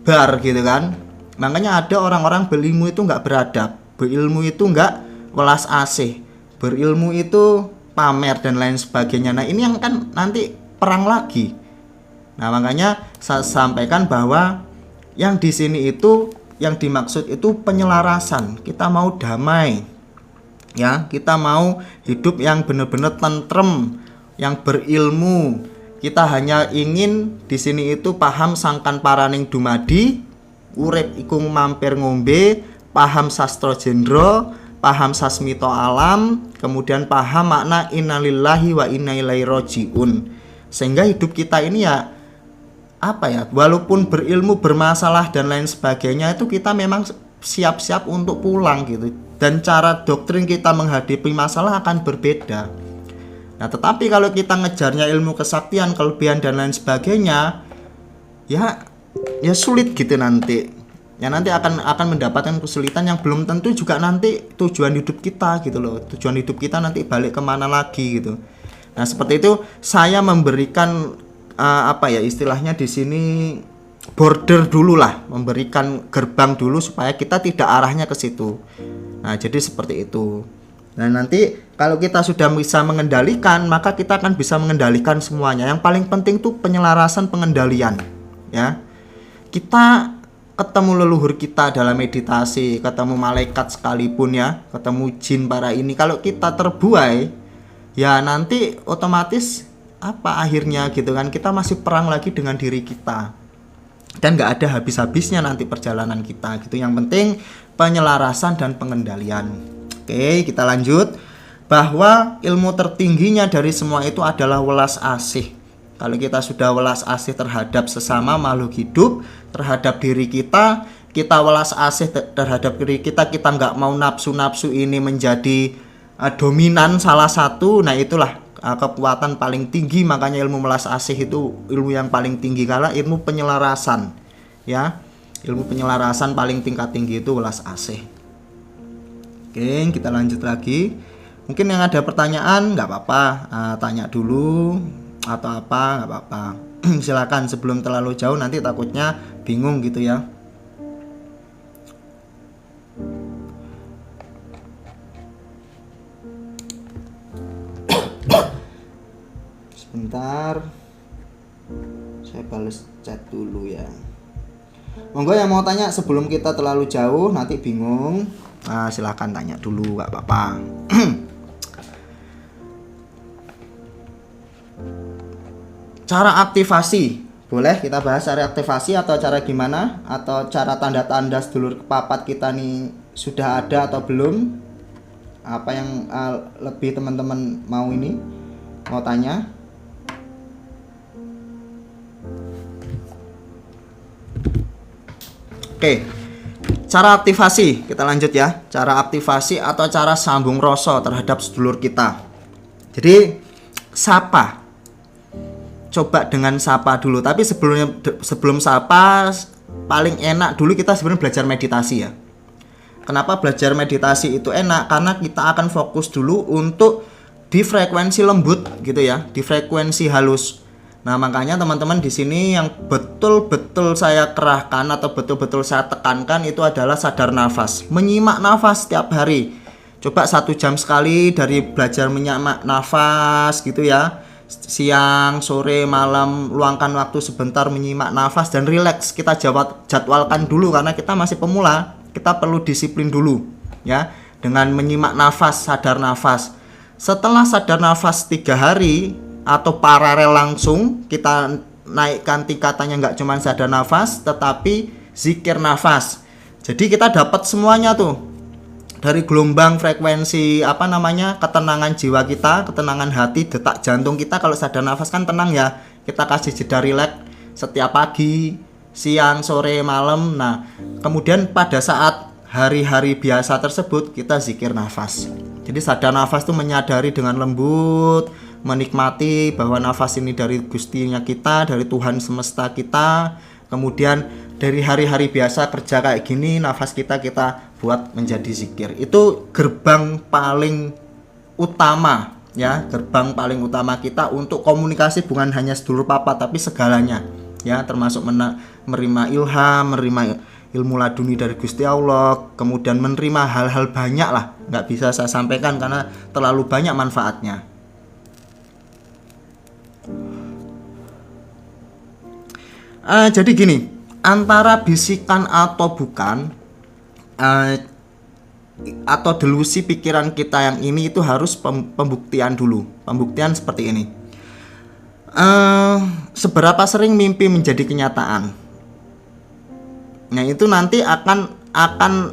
S1: bar gitu kan. Makanya ada orang-orang berilmu itu nggak beradab, berilmu itu nggak welas asih, berilmu itu pamer dan lain sebagainya. Nah ini yang kan nanti perang lagi. Nah makanya saya sampaikan bahwa yang di sini itu yang dimaksud itu penyelarasan. Kita mau damai, ya kita mau hidup yang benar-benar tentrem, yang berilmu. Kita hanya ingin di sini itu paham sangkan paraning dumadi, urip iku mampir ngombe, paham sastra jendra, paham sasmito alam, kemudian paham makna innalillahi wa inna ilaihi rajiun. Sehingga hidup kita ini ya walaupun berilmu, bermasalah dan lain sebagainya, itu kita memang siap-siap untuk pulang gitu. Dan cara doktrin kita menghadapi masalah akan berbeda. Nah, tetapi kalau kita ngejarnya ilmu kesaktian, kelebihan dan lain sebagainya, ya sulit gitu nanti. Ya nanti akan mendapatkan kesulitan yang belum tentu juga nanti tujuan hidup kita gitu loh. Tujuan hidup kita nanti balik kemana lagi gitu. Nah, seperti itu saya memberikan istilahnya di sini border dulu lah, memberikan gerbang dulu supaya kita tidak arahnya ke situ. Nah, jadi seperti itu. Nah, nanti kalau kita sudah bisa mengendalikan, maka kita akan bisa mengendalikan semuanya. Yang paling penting tuh penyelarasan pengendalian, ya. Kita ketemu leluhur kita dalam meditasi, ketemu malaikat sekalipun ya, ketemu jin para ini, kalau kita terbuai, ya nanti otomatis akhirnya gitu kan, kita masih perang lagi dengan diri kita dan nggak ada habis-habisnya nanti perjalanan kita gitu. Yang penting penyelarasan dan pengendalian. Oke, kita lanjut bahwa ilmu tertingginya dari semua itu adalah welas asih. Kalau kita sudah welas asih terhadap sesama makhluk hidup, terhadap diri kita welas asih terhadap diri kita nggak mau nafsu ini menjadi dominan salah satu. Nah itulah kekuatan paling tinggi. Makanya ilmu welas asih itu ilmu yang paling tinggi, karena ilmu penyelarasan ya, ilmu penyelarasan paling tingkat tinggi itu welas asih. Oke, kita lanjut lagi. Mungkin yang ada pertanyaan nggak apa-apa, tanya dulu atau nggak apa-apa. Silakan sebelum terlalu jauh, nanti takutnya bingung gitu ya. Sebentar, saya balas chat dulu ya. Monggo yang mau tanya sebelum kita terlalu jauh nanti bingung, nah silakan tanya dulu, gak apa-apa. Cara aktivasi, boleh kita bahas cara aktivasi atau cara gimana, atau cara tanda-tanda sedulur kepapat kita nih sudah ada atau belum? Apa yang lebih teman-teman mau tanya? Oke, cara aktivasi kita lanjut ya. Cara aktivasi atau cara sambung rasa terhadap sedulur kita. Jadi sapa. Coba dengan sapa dulu. Tapi sebelum sapa, paling enak dulu kita sebenarnya belajar meditasi ya. Kenapa belajar meditasi itu enak? Karena kita akan fokus dulu untuk di frekuensi lembut gitu ya, di frekuensi halus. Nah, makanya teman-teman di sini yang betul-betul saya kerahkan atau betul-betul saya tekankan itu adalah sadar nafas. Menyimak nafas setiap hari. Coba 1 jam sekali dari belajar menyimak nafas gitu ya. Siang, sore, malam, luangkan waktu sebentar menyimak nafas dan rileks. Kita jadwalkan dulu karena kita masih pemula. Kita perlu disiplin dulu ya dengan menyimak nafas, sadar nafas. Setelah sadar nafas 3 hari atau paralel langsung, kita naikkan tingkatannya, nggak cuma sadar nafas tetapi zikir nafas. Jadi kita dapat semuanya tuh. Dari gelombang frekuensi ketenangan jiwa kita, ketenangan hati, detak jantung kita. Kalau sadar nafas kan tenang ya. Kita kasih jeda rileks setiap pagi, siang, sore, malam. Nah, kemudian pada saat hari-hari biasa tersebut kita zikir nafas. Jadi sadar nafas itu menyadari dengan lembut, menikmati bahwa nafas ini dari Gustinya kita, dari Tuhan semesta kita. Kemudian dari hari-hari biasa kerja kayak gini, nafas kita buat menjadi zikir. Itu gerbang paling utama ya, gerbang paling utama kita untuk komunikasi, bukan hanya sedulur papa tapi segalanya ya, termasuk menerima ilham, menerima ilmu laduni dari Gusti Allah, kemudian menerima hal-hal banyak lah, nggak bisa saya sampaikan karena terlalu banyak manfaatnya. Jadi gini, antara bisikan atau bukan, atau delusi pikiran kita yang ini itu harus pembuktian dulu. Pembuktian seperti ini. Seberapa sering mimpi menjadi kenyataan? Nah, itu nanti akan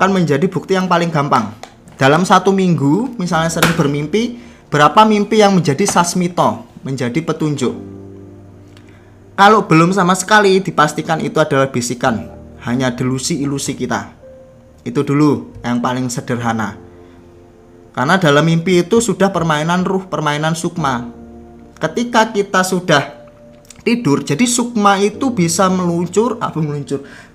S1: menjadi bukti yang paling gampang. Dalam 1 minggu, misalnya sering bermimpi, berapa mimpi yang menjadi sasmito, menjadi petunjuk? Kalau belum sama sekali, dipastikan itu adalah bisikan, hanya delusi ilusi kita. Itu dulu yang paling sederhana. Karena dalam mimpi itu sudah permainan ruh, permainan sukma. Ketika kita sudah tidur, jadi sukma itu bisa meluncur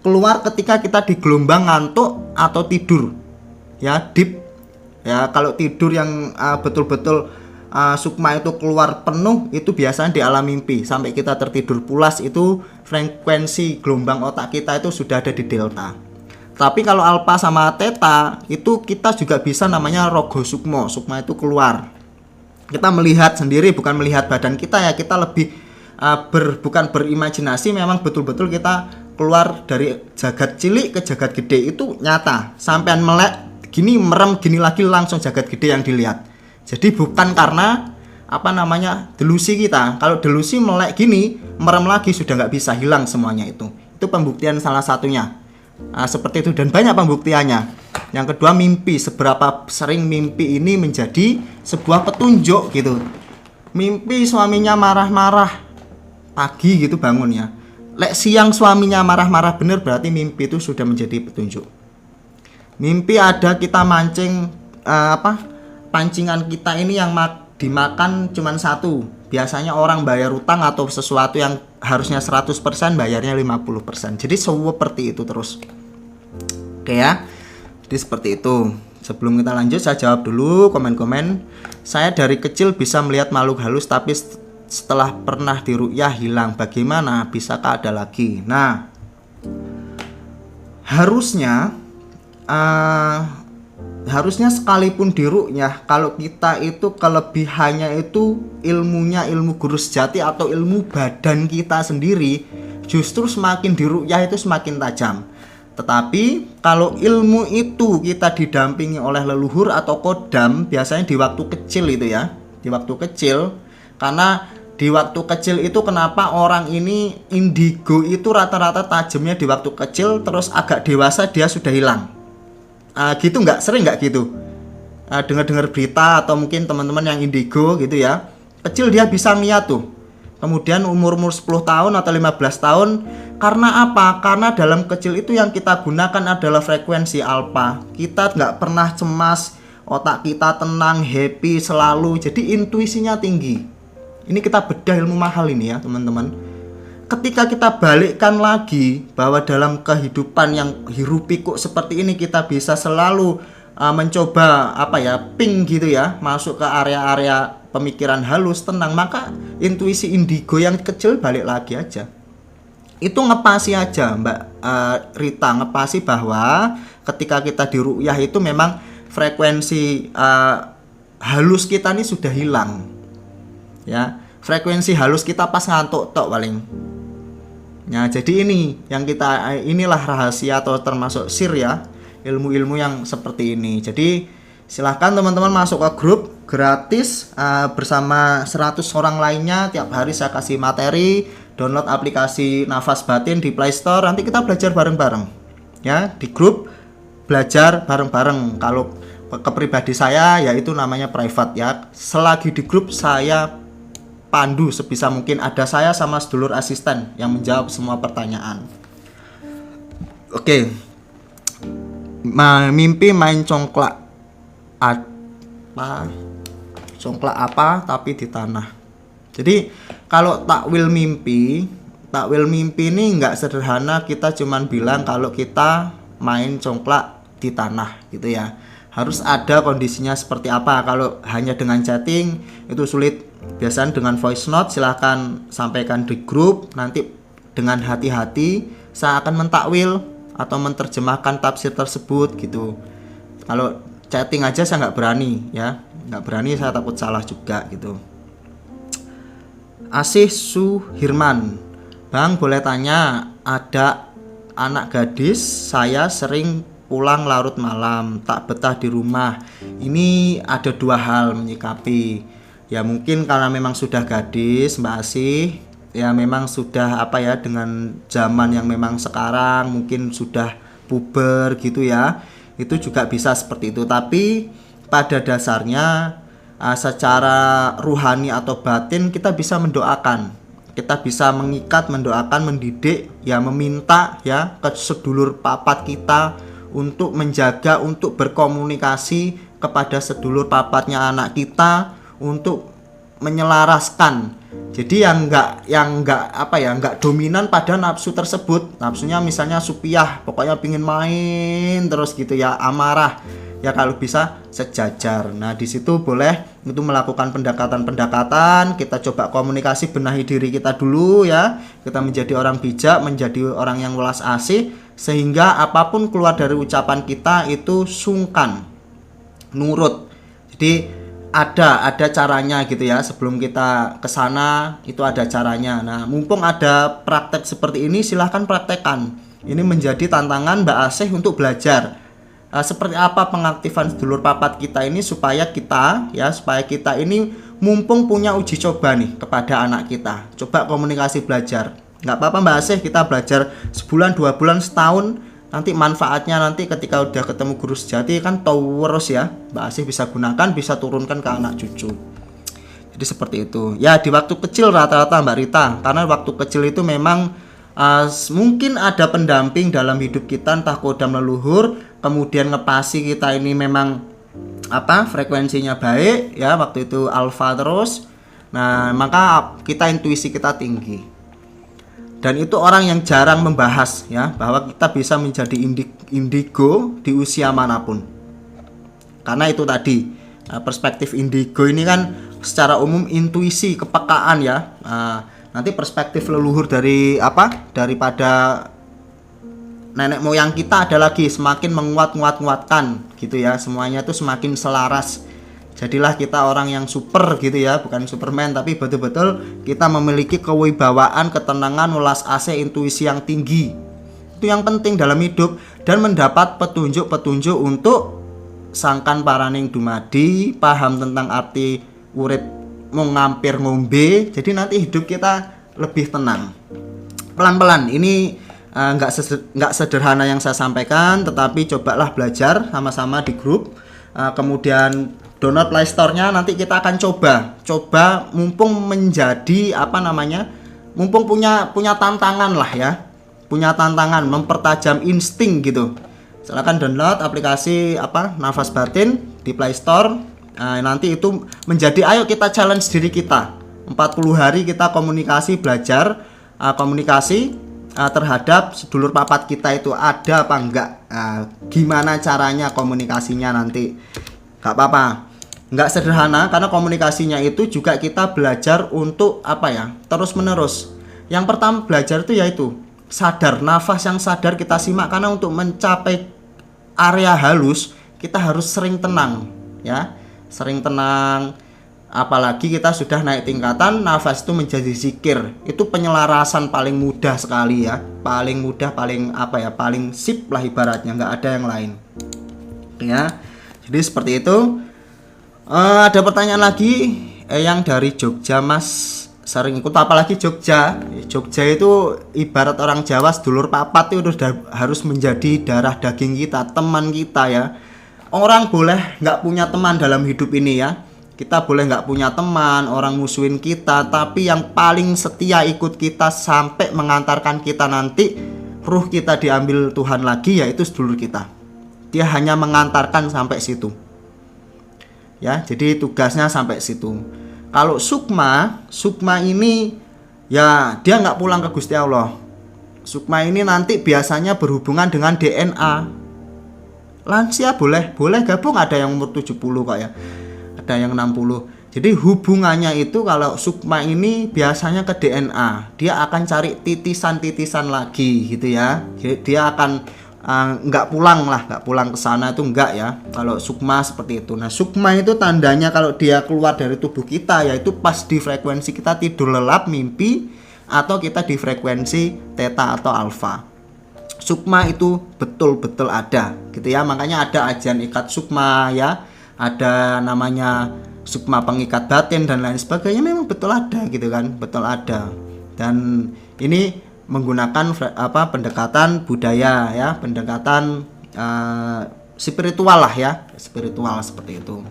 S1: keluar ketika kita di gelombang ngantuk atau tidur. Ya, deep. Ya, kalau tidur yang betul-betul sukma itu keluar penuh, itu biasanya di alam mimpi. Sampai kita tertidur pulas, itu frekuensi gelombang otak kita itu sudah ada di delta. Tapi kalau alpha sama theta, itu kita juga bisa namanya rogo sukmo. Sukma itu keluar. Kita melihat sendiri, bukan melihat badan kita ya. Kita lebih bukan berimajinasi, memang betul-betul kita keluar dari jagat cilik ke jagat gede. Itu nyata. Sampean melek gini, merem gini lagi, langsung jagat gede yang dilihat. Jadi bukan karena delusi kita. Kalau delusi melek gini, merem lagi, sudah nggak bisa, hilang semuanya itu. Itu pembuktian salah satunya. Seperti itu, dan banyak pembuktiannya. Yang kedua, mimpi. Seberapa sering mimpi ini menjadi sebuah petunjuk gitu. Mimpi suaminya marah-marah pagi gitu bangun ya. Lek siang suaminya marah-marah bener, berarti mimpi itu sudah menjadi petunjuk. Mimpi ada kita mancing pancingan kita ini yang dimakan cuma 1. Biasanya orang bayar utang atau sesuatu yang harusnya 100% bayarnya 50%. Jadi seperti itu terus. Oke ya. Jadi seperti itu. Sebelum kita lanjut, saya jawab dulu komen-komen. Saya dari kecil bisa melihat makhluk halus, tapi setelah pernah diruqyah hilang, bagaimana? Bisakah ada lagi? Nah, harusnya sekalipun diruqyah, kalau kita itu kelebihannya itu ilmu guru sejati atau ilmu badan kita sendiri, justru semakin diruqyah itu semakin tajam. Tetapi kalau ilmu itu kita didampingi oleh leluhur atau kodam, biasanya di waktu kecil itu ya, di waktu kecil, karena di waktu kecil itu kenapa orang ini indigo itu rata-rata tajamnya di waktu kecil, terus agak dewasa dia sudah hilang. Gitu nggak? Sering nggak gitu? Dengar-dengar berita atau mungkin teman-teman yang indigo gitu ya, kecil dia bisa ngeliat tuh, kemudian umur 10 tahun atau 15 tahun. Karena apa? Karena dalam kecil itu yang kita gunakan adalah frekuensi alfa. Kita nggak pernah cemas, otak kita tenang, happy selalu, jadi intuisinya tinggi. Ini kita bedah ilmu mahal ini ya teman-teman. Ketika kita balikkan lagi bahwa dalam kehidupan yang hiruk pikuk seperti ini kita bisa selalu mencoba ping gitu ya, masuk ke area-area pemikiran halus, tenang, maka intuisi indigo yang kecil balik lagi aja. Itu ngepasi aja Mbak Rita, ngepasi bahwa ketika kita diruqyah itu memang frekuensi halus kita ini sudah hilang ya, frekuensi halus kita pas ngantuk tok paling. Nah, jadi inilah rahasia atau termasuk sir ya, ilmu-ilmu yang seperti ini. Jadi silahkan teman-teman masuk ke grup gratis bersama 100 orang lainnya. Tiap hari saya kasih materi, download aplikasi Nafas Batin di Play Store, nanti kita belajar bareng-bareng ya, di grup belajar bareng-bareng. Kalau ke pribadi saya ya itu namanya private ya. Selagi di grup saya pandu sebisa mungkin, ada saya sama sedulur asisten yang menjawab semua pertanyaan. Oke. Mimpi main congklak apa tapi di tanah. Jadi kalau takwil mimpi ini nggak sederhana kita cuman bilang kalau kita main congklak di tanah gitu ya. Harus ada kondisinya seperti apa. Kalau hanya dengan chatting itu sulit. Biasanya dengan voice note silahkan sampaikan di grup. Nanti dengan hati-hati saya akan mentakwil atau menerjemahkan tafsir tersebut gitu. Kalau chatting aja saya nggak berani ya, nggak berani, saya takut salah juga gitu. Asih Suhirman, Bang boleh tanya, ada anak gadis, saya sering pulang larut malam, tak betah di rumah. Ini ada dua hal menyikapi. Ya mungkin karena memang sudah gadis Mbak Asih, ya memang sudah dengan zaman yang memang sekarang mungkin sudah puber gitu ya. Itu juga bisa seperti itu. Tapi pada dasarnya secara ruhani atau batin kita bisa mendoakan. Kita bisa mengikat, mendoakan, mendidik, ya meminta ya ke sedulur papat kita untuk menjaga, untuk berkomunikasi kepada sedulur papatnya anak kita untuk menyelaraskan. Jadi yang enggak dominan pada nafsu tersebut. Nafsunya misalnya supiah, pokoknya pingin main terus gitu ya, amarah. Ya kalau bisa sejajar. Nah, di situ boleh itu melakukan pendekatan-pendekatan, kita coba komunikasi, benahi diri kita dulu ya. Kita menjadi orang bijak, menjadi orang yang welas asih sehingga apapun keluar dari ucapan kita itu sungkan, nurut. Jadi ada caranya gitu ya, sebelum kita ke sana itu ada caranya. Nah, mumpung ada praktek seperti ini, silahkan praktekkan. Ini menjadi tantangan Mbak Asih untuk belajar seperti apa pengaktifan sedulur papat kita ini supaya kita ini mumpung punya uji coba nih kepada anak kita. Coba komunikasi, belajar. Nggak apa-apa Mbak Asih, kita belajar sebulan, 2 bulan, setahun. Nanti manfaatnya nanti ketika udah ketemu guru sejati kan tahu terus ya, Mbak Asih bisa gunakan, bisa turunkan ke anak cucu. Jadi seperti itu ya. Di waktu kecil rata-rata Mbak Rita, karena waktu kecil itu memang mungkin ada pendamping dalam hidup kita, entah kodam leluhur, kemudian ngepasi kita ini memang frekuensinya baik ya, waktu itu alfa terus. Nah, maka intuisi kita tinggi. Dan itu orang yang jarang membahas ya, bahwa kita bisa menjadi indigo di usia manapun. Karena itu tadi perspektif indigo ini kan secara umum intuisi, kepekaan ya. Nanti perspektif leluhur dari daripada nenek moyang kita ada lagi, semakin menguatkan gitu ya. Semuanya tuh semakin selaras. Jadilah kita orang yang super gitu ya, bukan Superman, tapi betul-betul kita memiliki kewibawaan, ketenangan, welas asih, intuisi yang tinggi. Itu yang penting dalam hidup, dan mendapat petunjuk-petunjuk untuk sangkan paraning dumadi, paham tentang arti urip mau ngampir ngombe. Jadi nanti hidup kita lebih tenang. Pelan-pelan, ini nggak sederhana yang saya sampaikan, tetapi cobalah belajar sama-sama di grup. Kemudian download Play Store-nya, nanti kita akan coba mumpung menjadi mumpung punya tantangan lah ya, punya tantangan mempertajam insting gitu. Silakan download aplikasi Nafas Batin di Play Store. Nanti itu menjadi, ayo kita challenge diri kita 40 hari kita komunikasi, belajar komunikasi terhadap sedulur papat kita itu ada apa enggak, gimana caranya komunikasinya nanti. Gak apa-apa, nggak sederhana, karena komunikasinya itu juga kita belajar untuk terus menerus. Yang pertama belajar itu yaitu sadar, nafas yang sadar kita simak, karena untuk mencapai area halus kita harus sering tenang ya, sering tenang. Apalagi kita sudah naik tingkatan, nafas itu menjadi zikir. Itu penyelarasan paling mudah sekali ya, paling mudah, paling paling sip lah ibaratnya, nggak ada yang lain ya. Jadi seperti itu. Ada pertanyaan lagi yang dari Jogja, Mas sering ikut apalagi Jogja. Jogja itu ibarat orang Jawa, sedulur papat itu udah harus menjadi darah daging kita, teman kita ya. Orang boleh nggak punya teman dalam hidup ini ya, kita boleh nggak punya teman, orang musuhin kita, tapi yang paling setia ikut kita sampai mengantarkan kita nanti ruh kita diambil Tuhan lagi, yaitu sedulur kita. Dia hanya mengantarkan sampai situ ya, jadi tugasnya sampai situ. Kalau sukma ini ya dia nggak pulang ke Gusti Allah. Sukma ini nanti biasanya berhubungan dengan DNA. Lansia boleh gabung, ada yang umur 70 kok ya, ada yang 60. Jadi hubungannya itu kalau sukma ini biasanya ke DNA. Dia akan cari titisan-titisan lagi gitu ya. Dia akan nggak pulang ke sana, itu enggak ya kalau sukma seperti itu. Nah, sukma itu tandanya kalau dia keluar dari tubuh kita, yaitu pas di frekuensi kita tidur lelap, mimpi, atau kita di frekuensi theta atau alfa. Sukma itu betul-betul ada gitu ya. Makanya ada ajian ikat sukma ya, ada namanya sukma pengikat batin dan lain sebagainya. Memang betul ada gitu kan, betul ada. Dan ini menggunakan pendekatan budaya ya, pendekatan spiritual lah ya, spiritual seperti itu.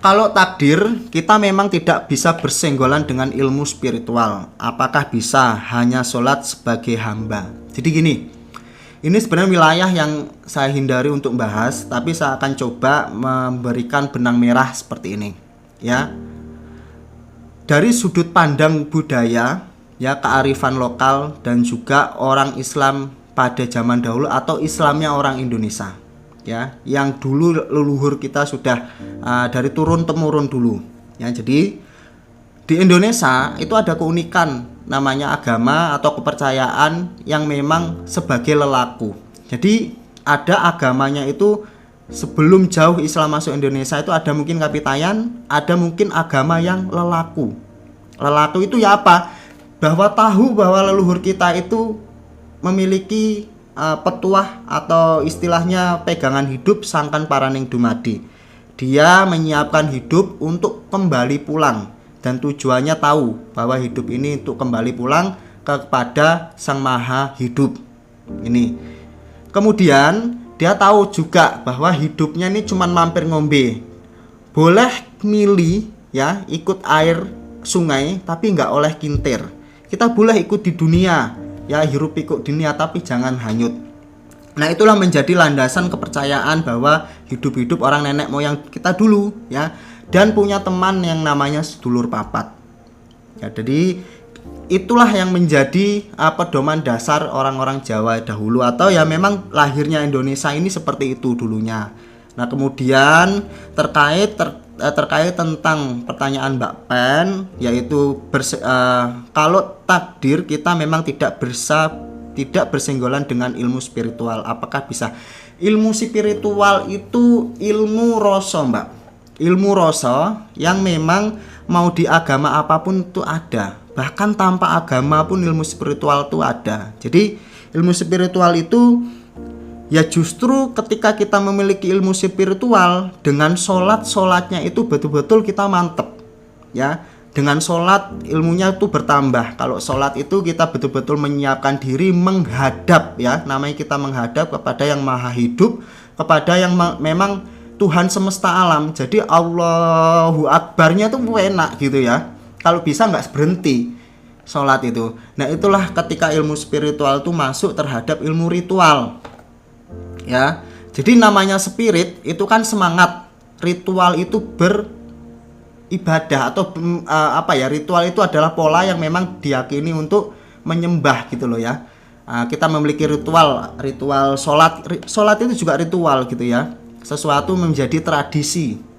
S1: Kalau takdir, kita memang tidak bisa bersenggolan dengan ilmu spiritual. Apakah bisa hanya sholat sebagai hamba? Jadi gini, ini sebenarnya wilayah yang saya hindari untuk bahas, tapi saya akan coba memberikan benang merah seperti ini ya. Dari sudut pandang budaya ya, kearifan lokal, dan juga orang Islam pada zaman dahulu atau Islamnya orang Indonesia ya, yang dulu leluhur kita sudah dari turun temurun dulu ya. Jadi di Indonesia itu ada keunikan namanya agama atau kepercayaan yang memang sebagai lelaku. Jadi ada agamanya itu sebelum jauh Islam masuk Indonesia, itu ada mungkin Kapitayan, ada mungkin agama yang lelaku. Lelaku itu ya apa? Bahwa tahu bahwa leluhur kita itu memiliki petuah atau istilahnya pegangan hidup sangkan paraning dumadi. Dia menyiapkan hidup untuk kembali pulang, dan tujuannya tahu bahwa hidup ini untuk kembali pulang kepada Sang Maha Hidup. Ini. Kemudian dia tahu juga bahwa hidupnya ini cuma mampir ngombe. Boleh milih ya, ikut air sungai tapi nggak oleh kintir. Kita boleh ikut di dunia ya, hirup pikuk dunia, tapi jangan hanyut. Nah, itulah menjadi landasan kepercayaan bahwa hidup-hidup orang nenek moyang kita dulu ya, dan punya teman yang namanya sedulur papat ya. Jadi itulah yang menjadi pedoman dasar orang-orang Jawa dahulu, atau ya memang lahirnya Indonesia ini seperti itu dulunya. Nah, kemudian terkait tentang pertanyaan Mbak Pen, yaitu kalau takdir kita memang tidak bersenggolan dengan ilmu spiritual, apakah bisa? Ilmu spiritual itu ilmu rasa, Mbak. Ilmu rasa yang memang mau di agama apapun itu ada. Bahkan tanpa agama pun ilmu spiritual itu ada. Jadi ilmu spiritual itu ya justru ketika kita memiliki ilmu spiritual, dengan sholatnya itu betul-betul kita mantep ya. Dengan sholat ilmunya itu bertambah. Kalau sholat itu kita betul-betul menyiapkan diri menghadap ya, namanya kita menghadap kepada yang maha hidup, kepada yang memang Tuhan semesta alam. Jadi Allahu Akbarnya tuh enak gitu ya. Kalau bisa nggak berhenti sholat itu. Nah, itulah ketika ilmu spiritual itu masuk terhadap ilmu ritual ya. Jadi namanya spirit itu kan semangat, ritual itu beribadah atau ritual itu adalah pola yang memang diyakini untuk menyembah gitu loh ya. Kita memiliki ritual sholat itu juga ritual gitu ya, sesuatu menjadi tradisi.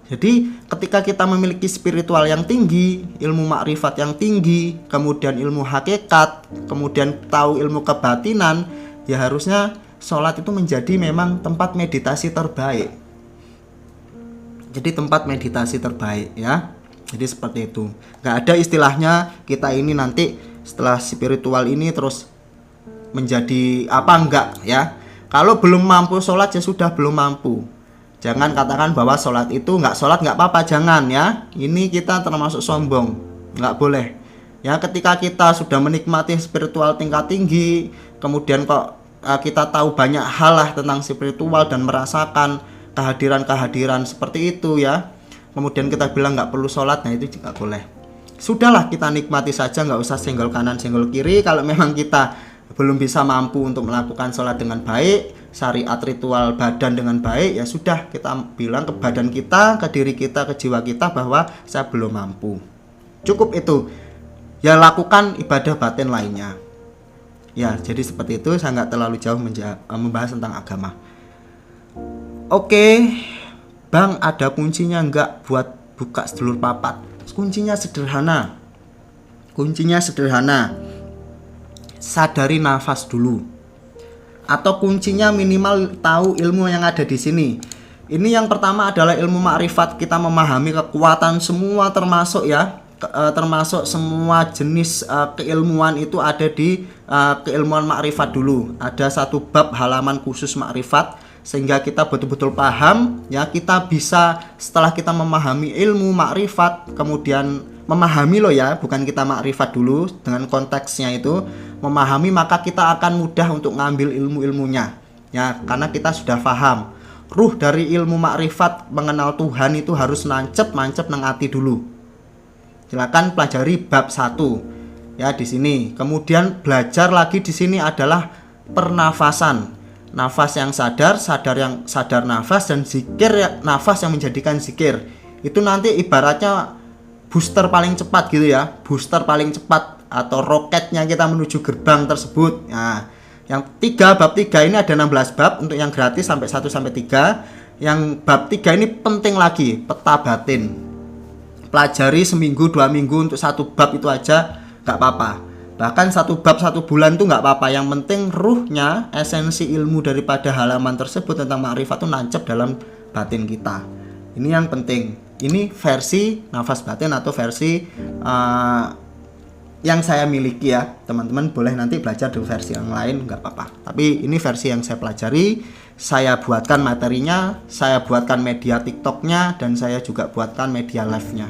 S1: Jadi ketika kita memiliki spiritual yang tinggi, ilmu makrifat yang tinggi, kemudian ilmu hakikat, kemudian tahu ilmu kebatinan, ya harusnya sholat itu menjadi memang tempat meditasi terbaik. Jadi tempat meditasi terbaik ya. Jadi seperti itu. Gak ada istilahnya kita ini nanti setelah spiritual ini terus menjadi apa, enggak ya. Kalau belum mampu sholat ya sudah belum mampu. Jangan katakan bahwa sholat itu nggak apa-apa, jangan ya. Ini kita termasuk sombong, nggak boleh. Ya, ketika kita sudah menikmati spiritual tingkat tinggi, kemudian kok kita tahu banyak hal lah tentang spiritual dan merasakan kehadiran seperti itu ya. Kemudian kita bilang nggak perlu sholat, nah itu juga boleh. Sudahlah, kita nikmati saja, nggak usah senggol kanan senggol kiri. Kalau memang kita belum bisa mampu untuk melakukan sholat dengan baik, syariat ritual badan dengan baik, ya sudah, kita bilang ke badan kita, ke diri kita, ke jiwa kita bahwa saya belum mampu. Cukup itu. Ya, lakukan ibadah batin lainnya. Ya, jadi seperti itu. Saya nggak terlalu jauh membahas tentang agama. Oke, Bang, ada kuncinya nggak buat buka sedulur papat? Kuncinya sederhana. Sadari nafas dulu. Atau kuncinya minimal tahu ilmu yang ada di sini. Ini yang pertama adalah ilmu makrifat. Kita memahami kekuatan semua, termasuk semua jenis keilmuan itu ada di keilmuan makrifat dulu. Ada satu bab halaman khusus makrifat, sehingga kita betul-betul paham ya. Kita bisa, setelah kita memahami ilmu makrifat, kemudian memahami loh ya, bukan kita makrifat dulu dengan konteksnya itu, memahami, maka kita akan mudah untuk ngambil ilmu-ilmunya ya, karena kita sudah paham. Ruh dari ilmu makrifat mengenal Tuhan itu harus nancep nang ati dulu. Silakan pelajari bab 1 ya di sini. Kemudian belajar lagi di sini adalah pernafasan. Nafas yang sadar yang sadar nafas, dan zikir ya, nafas yang menjadikan zikir. Itu nanti ibaratnya booster paling cepat gitu ya. Booster paling cepat atau roketnya kita menuju gerbang tersebut. Nah, yang bab 3 ini ada 16 bab untuk yang gratis sampai 1 sampai 3. Yang bab 3 ini penting lagi, peta batin. Pelajari seminggu 2 minggu untuk satu bab itu aja gak apa-apa. Bahkan satu bab 1 bulan itu gak apa-apa. Yang penting ruhnya, esensi ilmu daripada halaman tersebut tentang makrifat itu nancep dalam batin kita. Ini yang penting. Ini versi nafas batin atau versi yang saya miliki ya. Teman-teman boleh nanti belajar di versi yang lain, nggak apa-apa. Tapi ini versi yang saya pelajari. Saya buatkan materinya, saya buatkan media TikToknya, dan saya juga buatkan media live-nya.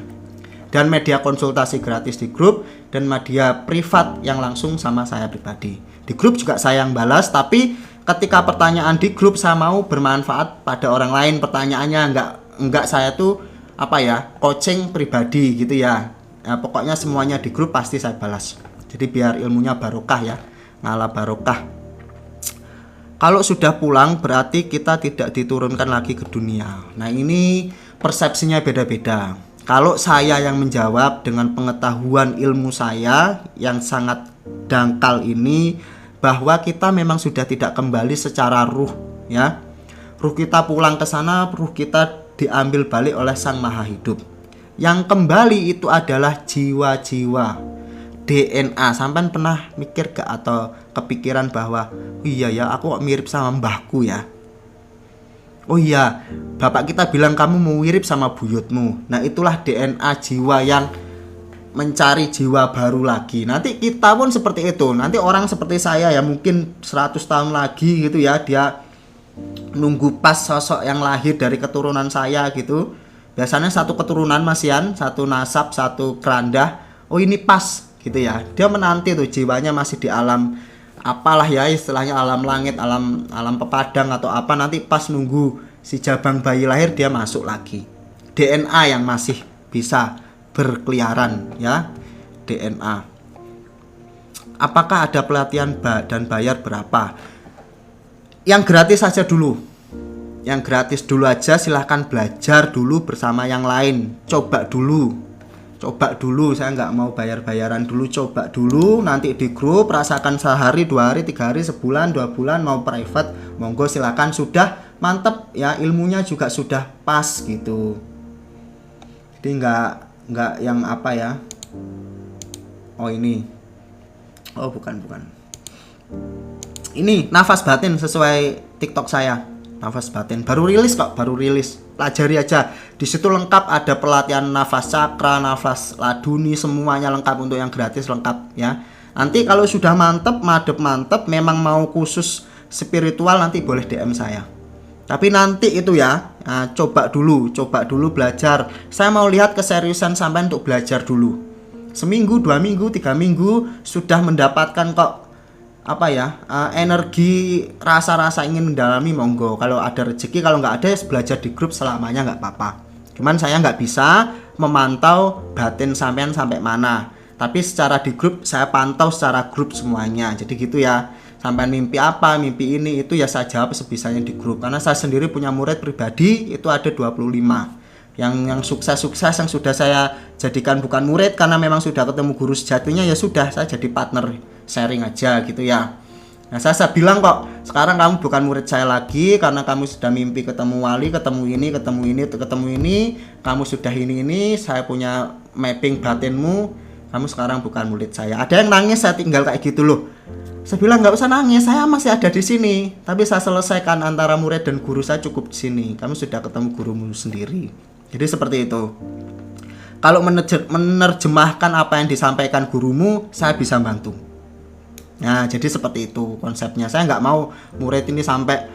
S1: Dan media konsultasi gratis di grup, dan media privat yang langsung sama saya pribadi. Di grup juga saya yang balas, tapi ketika pertanyaan di grup saya mau bermanfaat pada orang lain, pertanyaannya enggak saya tuh coaching pribadi gitu ya. Pokoknya semuanya di grup pasti saya balas. Jadi biar ilmunya barokah ya, ngalah barokah. Kalau sudah pulang berarti kita tidak diturunkan lagi ke dunia. Nah, ini persepsinya beda-beda. Kalau saya yang menjawab dengan pengetahuan ilmu saya yang sangat dangkal ini, bahwa kita memang sudah tidak kembali secara ruh ya. Ruh kita pulang ke sana, ruh kita diambil balik oleh Sang Maha Hidup. Yang kembali itu adalah jiwa-jiwa, DNA. Sampai pernah mikir gak atau kepikiran bahwa iya ya, aku kok mirip sama mbahku ya? Oh iya, bapak kita bilang kamu mau mirip sama buyutmu. Nah itulah DNA jiwa yang mencari jiwa baru lagi. Nanti kita pun seperti itu. Nanti orang seperti saya ya, mungkin 100 tahun lagi gitu ya, dia nunggu pas sosok yang lahir dari keturunan saya gitu. Biasanya satu keturunan masian, satu nasab, satu keranda. Oh ini pas gitu ya. Dia menanti tuh, jiwanya masih di alam apalah ya istilahnya, alam langit, alam pepadang atau apa. Nanti pas nunggu si jabang bayi lahir, dia masuk lagi. DNA yang masih bisa berkeliaran ya, DNA. Apakah ada pelatihan dan bayar berapa? Yang gratis saja dulu. Yang gratis dulu aja, silahkan belajar dulu bersama yang lain. Coba dulu, saya nggak mau bayar-bayaran dulu, coba dulu, nanti di grup, rasakan sehari, 2 hari, 3 hari, sebulan, 2 bulan, mau private, monggo silakan, sudah mantep ya, ilmunya juga sudah pas gitu. Jadi nggak yang apa ya, oh ini, oh bukan, ini nafas batin sesuai TikTok saya. Nafas batin baru rilis kok, pelajari aja. Di situ lengkap, ada pelatihan nafas cakra, nafas laduni, semuanya lengkap. Untuk yang gratis lengkap ya. Nanti kalau sudah mantep, mantep, memang mau khusus spiritual, nanti boleh DM saya. Tapi nanti itu ya, nah, coba dulu belajar. Saya mau lihat keseriusan sampai untuk belajar dulu. Seminggu, 2 minggu, 3 minggu sudah mendapatkan kok apa ya, energi, rasa ingin mendalami, monggo. Kalau ada rezeki, kalau nggak ada belajar di grup selamanya nggak apa-apa. Cuman saya nggak bisa memantau batin sampean sampai mana, tapi secara di grup saya pantau secara grup semuanya. Jadi gitu ya, sampai mimpi apa, mimpi ini, itu ya saya jawab sebisanya di grup. Karena saya sendiri punya murid pribadi itu ada 25 yang sukses yang sudah saya jadikan bukan murid, karena memang sudah ketemu guru sejatinya, ya sudah saya jadi partner sharing aja gitu ya. Nah saya bilang kok, sekarang kamu bukan murid saya lagi karena kamu sudah mimpi ketemu wali, ketemu ini, kamu sudah ini, saya punya mapping batinmu, kamu sekarang bukan murid saya. Ada yang nangis, saya tinggal kayak gitu loh. Saya bilang nggak usah nangis, saya masih ada di sini, tapi saya selesaikan antara murid dan guru saya cukup di sini. Kamu sudah ketemu gurumu sendiri. Jadi seperti itu. Kalau menerjemahkan apa yang disampaikan gurumu, saya bisa bantu. Nah jadi seperti itu konsepnya. Saya nggak mau murid ini sampai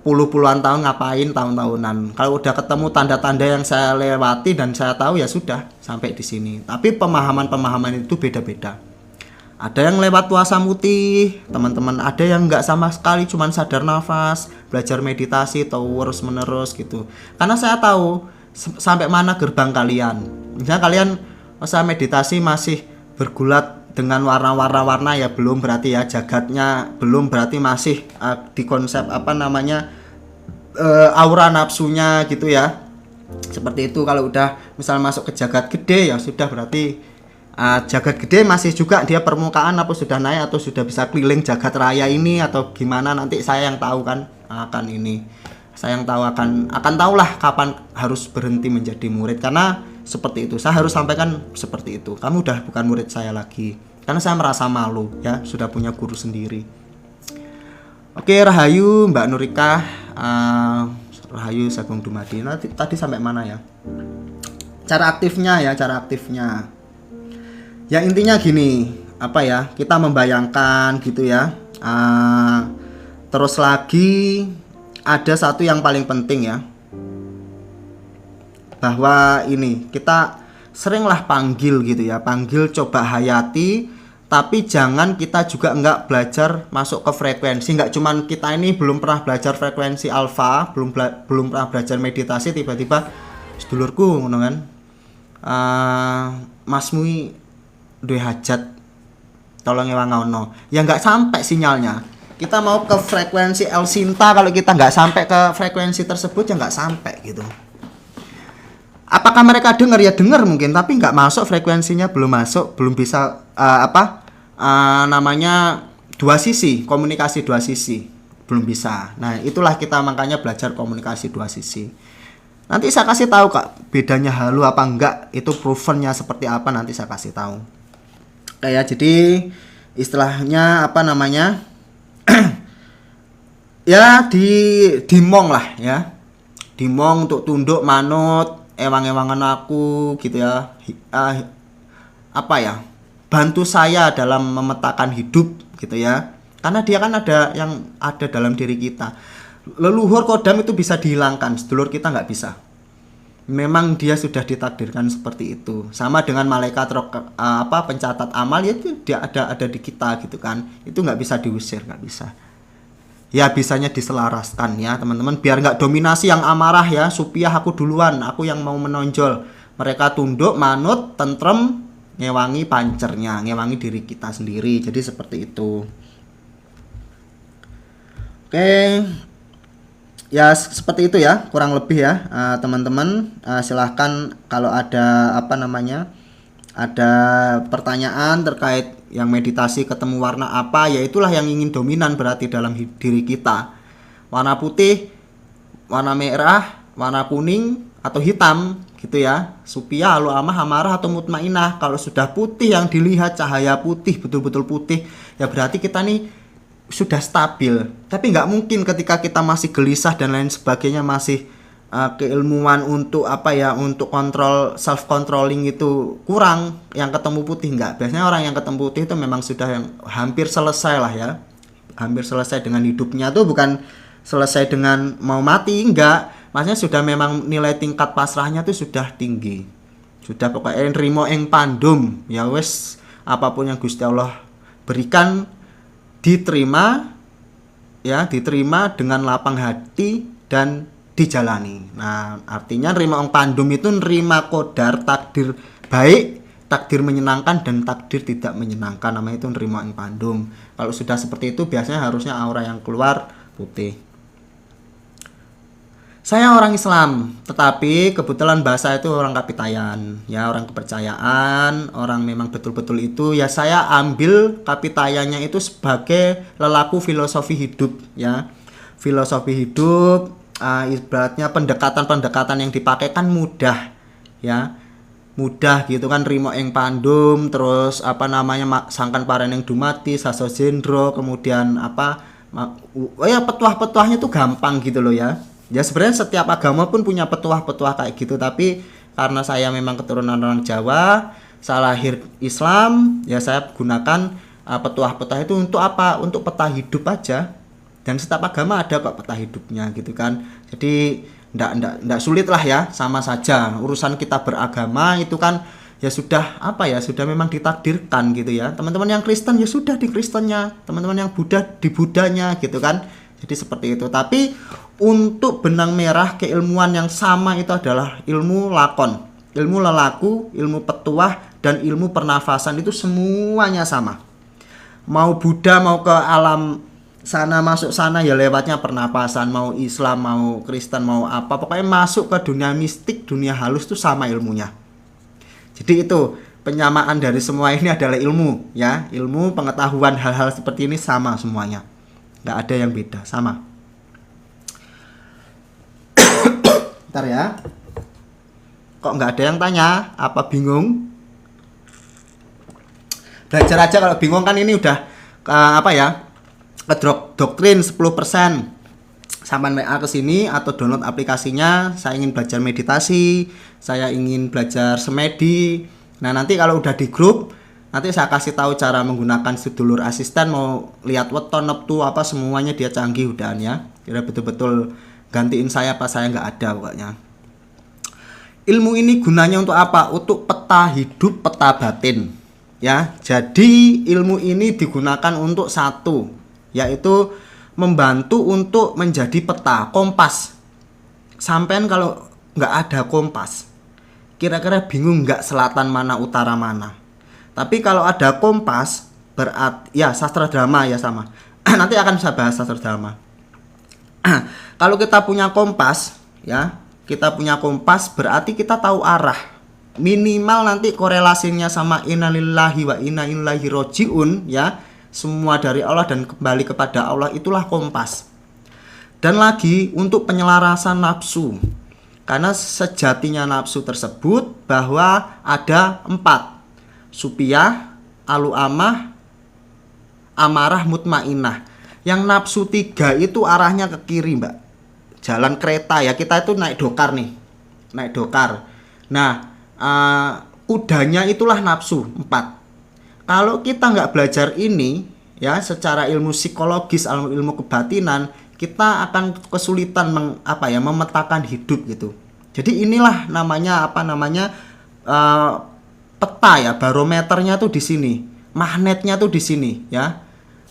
S1: puluhan tahun ngapain, tahun-tahunan. Kalau udah ketemu tanda-tanda yang saya lewati dan saya tahu, ya sudah sampai di sini. Tapi pemahaman itu beda-beda. Ada yang lewat puasa mutih, teman-teman. Ada yang nggak sama sekali, cuman sadar nafas, belajar meditasi terus menerus gitu. Karena saya tahu sampai mana gerbang kalian. Misalnya kalian masa meditasi masih bergulat dengan warna-warna, ya belum, berarti ya jagatnya belum, berarti masih di konsep apa namanya, aura nafsunya gitu ya. Seperti itu. Kalau udah misal masuk ke jagat gede, ya sudah, berarti jagat gede masih juga dia permukaan, apa sudah naik atau sudah bisa keliling jagat raya ini atau gimana, nanti saya yang tahu kan. Akan ini saya yang tahu, akan tahulah kapan harus berhenti menjadi murid. Karena seperti itu, saya harus sampaikan seperti itu. Kamu udah bukan murid saya lagi, karena saya merasa malu ya, sudah punya guru sendiri. Oke, Rahayu Mbak Nurika, Rahayu Sagung Dumadi. Nah, tadi sampai mana ya? Cara aktifnya. Ya intinya gini, apa ya, kita membayangkan gitu ya. Terus lagi ada satu yang paling penting ya, bahwa ini kita seringlah panggil gitu ya, coba hayati, tapi jangan kita juga nggak belajar masuk ke frekuensi. Nggak cuman kita ini belum pernah belajar frekuensi alfa, belum pernah belajar meditasi, tiba-tiba sedulurku ngono kan, masmu duwe hajat tolong ewangono, ya nggak sampai sinyalnya. Kita mau ke frekuensi El Sinta, kalau kita nggak sampai ke frekuensi tersebut, ya nggak sampai gitu. Apakah mereka dengar? Ya dengar mungkin, tapi nggak masuk frekuensinya, belum masuk, belum bisa namanya dua sisi, komunikasi dua sisi. belum bisa. Nah, itulah kita makanya belajar komunikasi dua sisi. Nanti saya kasih tahu Kak, bedanya halu apa enggak, itu provennya seperti apa nanti saya kasih tahu. Kayak jadi istilahnya apa namanya? Ya dimong lah ya. Dimong untuk tunduk manut, ewang-ewangan aku gitu ya. Apa ya? Bantu saya dalam memetakan hidup gitu ya. Karena dia kan ada yang ada dalam diri kita. Leluhur kodam itu bisa dihilangkan, sedulur kita nggak bisa. Memang dia sudah ditakdirkan seperti itu. Sama dengan malaikat pencatat amal ya, itu dia ada di kita gitu kan. Itu nggak bisa diusir, nggak bisa. Ya bisanya diselaraskan ya teman-teman, biar nggak dominasi yang amarah ya. Supiah aku duluan, aku yang mau menonjol. Mereka tunduk, manut, tentrem, ngewangi pancernya, ngewangi diri kita sendiri. Jadi seperti itu. Oke, ya seperti itu ya kurang lebih ya teman-teman. Silahkan kalau ada ada pertanyaan terkait yang meditasi ketemu warna apa, ya itulah yang ingin dominan berarti dalam diri kita. Warna putih, warna merah, warna kuning atau hitam gitu ya. Supia, alu amah, amarah atau mutmainah. Kalau sudah putih yang dilihat, cahaya putih, betul-betul putih, ya berarti kita nih sudah stabil. Tapi nggak mungkin ketika kita masih gelisah dan lain sebagainya, masih keilmuan untuk untuk kontrol, self controlling itu kurang, yang ketemu putih nggak. Biasanya orang yang ketemu putih itu memang sudah yang hampir selesai lah ya, hampir selesai dengan hidupnya. Tuh bukan selesai dengan mau mati, enggak, maksudnya sudah memang nilai tingkat pasrahnya tuh sudah tinggi, sudah pokoknya nrimo ing pandum ya wes, apapun yang Gusti Allah berikan diterima ya, diterima dengan lapang hati dan dijalani. Nah, artinya nerima ong pandum itu nerima kodar, takdir baik, takdir menyenangkan dan takdir tidak menyenangkan. Namanya itu nerima ong pandum. Kalau sudah seperti itu biasanya harusnya aura yang keluar putih. Saya orang Islam, tetapi kebetulan bahasa itu orang Kapitayan, ya orang kepercayaan, orang memang betul-betul itu. Ya saya ambil Kapitayannya itu sebagai lelaku filosofi hidup, ya filosofi hidup. Ibaratnya pendekatan-pendekatan yang dipakai kan mudah, ya mudah gitu kan. Rimo ing pandum, terus sangkan pareneng dumati, saso jendro, kemudian petuah-petuahnya tuh gampang gitu loh ya. Ya sebenarnya setiap agama pun punya petuah-petuah kayak gitu, tapi karena saya memang keturunan orang Jawa, saya lahir Islam, ya saya gunakan petuah-petuah itu untuk apa? Untuk peta hidup aja. Dan setiap agama ada kok peta hidupnya gitu kan. Jadi ndak sulit lah ya, sama saja. Urusan kita beragama itu kan ya sudah sudah memang ditakdirkan gitu ya. Teman-teman yang Kristen ya sudah di Kristennya, teman-teman yang Buddha di Buddhanya gitu kan. Jadi seperti itu. Tapi untuk benang merah keilmuan yang sama itu adalah ilmu lakon, ilmu lelaku, ilmu petuah, dan ilmu pernafasan. Itu semuanya sama. Mau Buddha mau ke alam sana, masuk sana ya lewatnya pernapasan. Mau Islam, mau Kristen, mau apa, pokoknya masuk ke dunia mistik, dunia halus itu sama ilmunya. Jadi itu penyamaan dari semua ini adalah ilmu ya. Ilmu pengetahuan hal-hal seperti ini sama semuanya, nggak ada yang beda, sama. Bentar ya, kok nggak ada yang tanya, apa bingung? Belajar aja kalau bingung kan. Ini udah ke doktrin 10%. Sampai WA ke sini atau download aplikasinya. Saya ingin belajar meditasi, saya ingin belajar semedi. Nah nanti kalau udah di grup, nanti saya kasih tahu cara menggunakan sedulur asisten. Mau lihat weton neptu apa semuanya dia canggih udahan ya. Kira betul-betul gantiin saya pas saya nggak ada pokoknya. Ilmu ini gunanya untuk apa? Untuk peta hidup, peta batin ya. Jadi ilmu ini digunakan untuk satu, yaitu membantu untuk menjadi peta, kompas. Sampean kalau nggak ada kompas, kira-kira bingung nggak selatan mana, utara mana. Tapi kalau ada kompas, berarti ya sastra drama ya sama. Nanti akan saya bahas sastra drama. Kalau kita punya kompas, ya, kita punya kompas berarti kita tahu arah. Minimal nanti korelasinya sama innalillahi wa inna ilaihi rojiun ya. Semua dari Allah dan kembali kepada Allah, itulah kompas. Dan lagi untuk penyelarasan nafsu. Karena sejatinya nafsu tersebut bahwa ada 4. Supiyah, alu'amah, amarah, mutmainah. Yang nafsu 3 itu arahnya ke kiri, Mbak. Jalan kereta ya, kita itu naik dokar nih. Naik dokar. Nah, kudanya itulah nafsu 4. Kalau kita nggak belajar ini ya secara ilmu psikologis, ilmu kebatinan, kita akan kesulitan memetakan hidup gitu. Jadi inilah namanya peta ya, barometernya tuh di sini, magnetnya tuh di sini ya.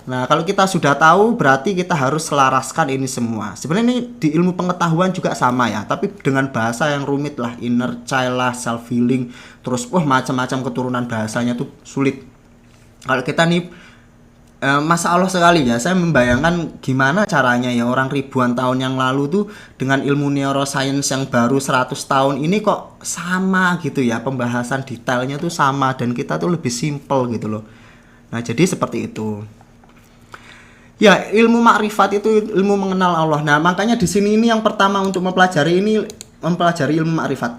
S1: Nah, kalau kita sudah tahu berarti kita harus selaraskan ini semua. Sebenarnya ini di ilmu pengetahuan juga sama ya, tapi dengan bahasa yang rumit lah, inner child lah, self healing, terus macam-macam keturunan bahasanya tuh sulit. Kalau kita nih Masya Allah sekali ya, saya membayangkan gimana caranya ya orang ribuan tahun yang lalu tuh dengan ilmu neuroscience yang baru 100 tahun ini kok sama gitu ya, pembahasan detailnya tuh sama dan kita tuh lebih simple gitu loh. Nah, jadi seperti itu. Ya, ilmu makrifat itu ilmu mengenal Allah. Nah, makanya di sini ini yang pertama untuk mempelajari ilmu makrifat.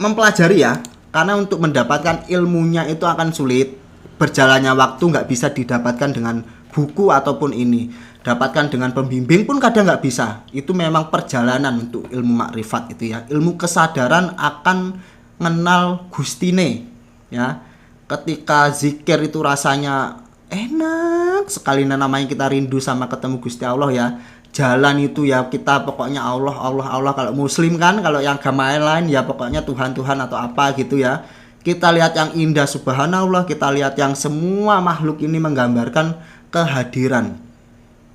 S1: Mempelajari ya, karena untuk mendapatkan ilmunya itu akan sulit. Berjalannya waktu nggak bisa didapatkan dengan buku ataupun ini. Dapatkan dengan pembimbing pun kadang nggak bisa. Itu memang perjalanan untuk ilmu makrifat itu ya. Ilmu kesadaran akan mengenal Gustine ya. Ketika zikir itu rasanya enak sekali, namanya kita rindu sama ketemu Gusti Allah ya. Jalan itu ya kita pokoknya Allah Allah Allah. Kalau muslim kan, kalau yang agama lain ya pokoknya Tuhan Tuhan atau apa gitu ya. Kita lihat yang indah subhanallah, kita lihat yang semua makhluk ini menggambarkan kehadiran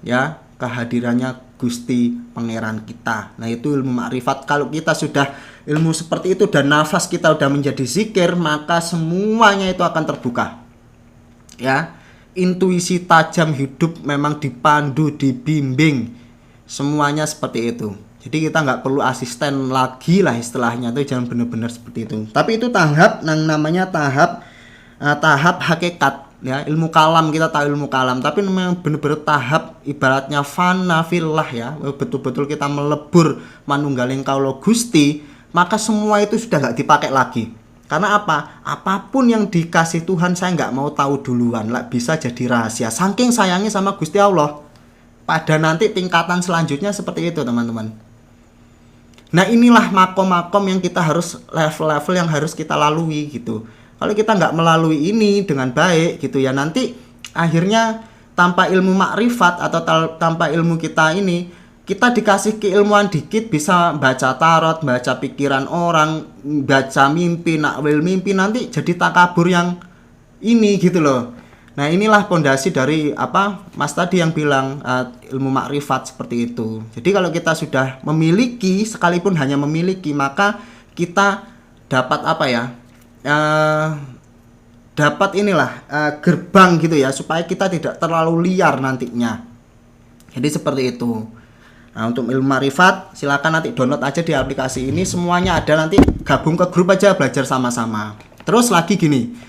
S1: ya, kehadirannya Gusti Pangeran kita. Nah, itu ilmu makrifat. Kalau kita sudah ilmu seperti itu dan nafas kita udah menjadi zikir, maka semuanya itu akan terbuka ya. Intuisi tajam hidup memang dipandu, dibimbing, semuanya seperti itu. Jadi kita nggak perlu asisten lagi lah istilahnya, itu jangan benar-benar seperti itu. Tapi itu tahap yang namanya tahap hakikat ya. Ilmu kalam, kita tahu ilmu kalam, tapi memang benar-benar tahap ibaratnya fana fillah ya, betul-betul kita melebur manunggaling kaula Gusti, maka semua itu sudah nggak dipakai lagi. Karena apa? Apapun yang dikasih Tuhan saya nggak mau tahu duluan lah, bisa jadi rahasia. Saking sayangnya sama Gusti Allah. Pada nanti tingkatan selanjutnya seperti itu teman-teman. Nah, inilah makom-makom yang kita harus, level-level yang harus kita lalui gitu. Kalau kita nggak melalui ini dengan baik gitu ya, nanti akhirnya tanpa ilmu makrifat atau tanpa ilmu kita ini, kita dikasih keilmuan dikit bisa baca tarot, baca pikiran orang, baca mimpi, nakwil mimpi, nanti jadi takabur yang ini gitu loh. Nah, inilah pondasi dari Mas tadi yang bilang ilmu makrifat seperti itu. Jadi kalau kita sudah memiliki, sekalipun hanya memiliki, maka kita dapat dapat gerbang gitu ya, supaya kita tidak terlalu liar nantinya. Jadi seperti itu. Nah, untuk ilmu makrifat silakan nanti download aja di aplikasi ini, semuanya ada, nanti gabung ke grup aja belajar sama-sama. Terus lagi gini,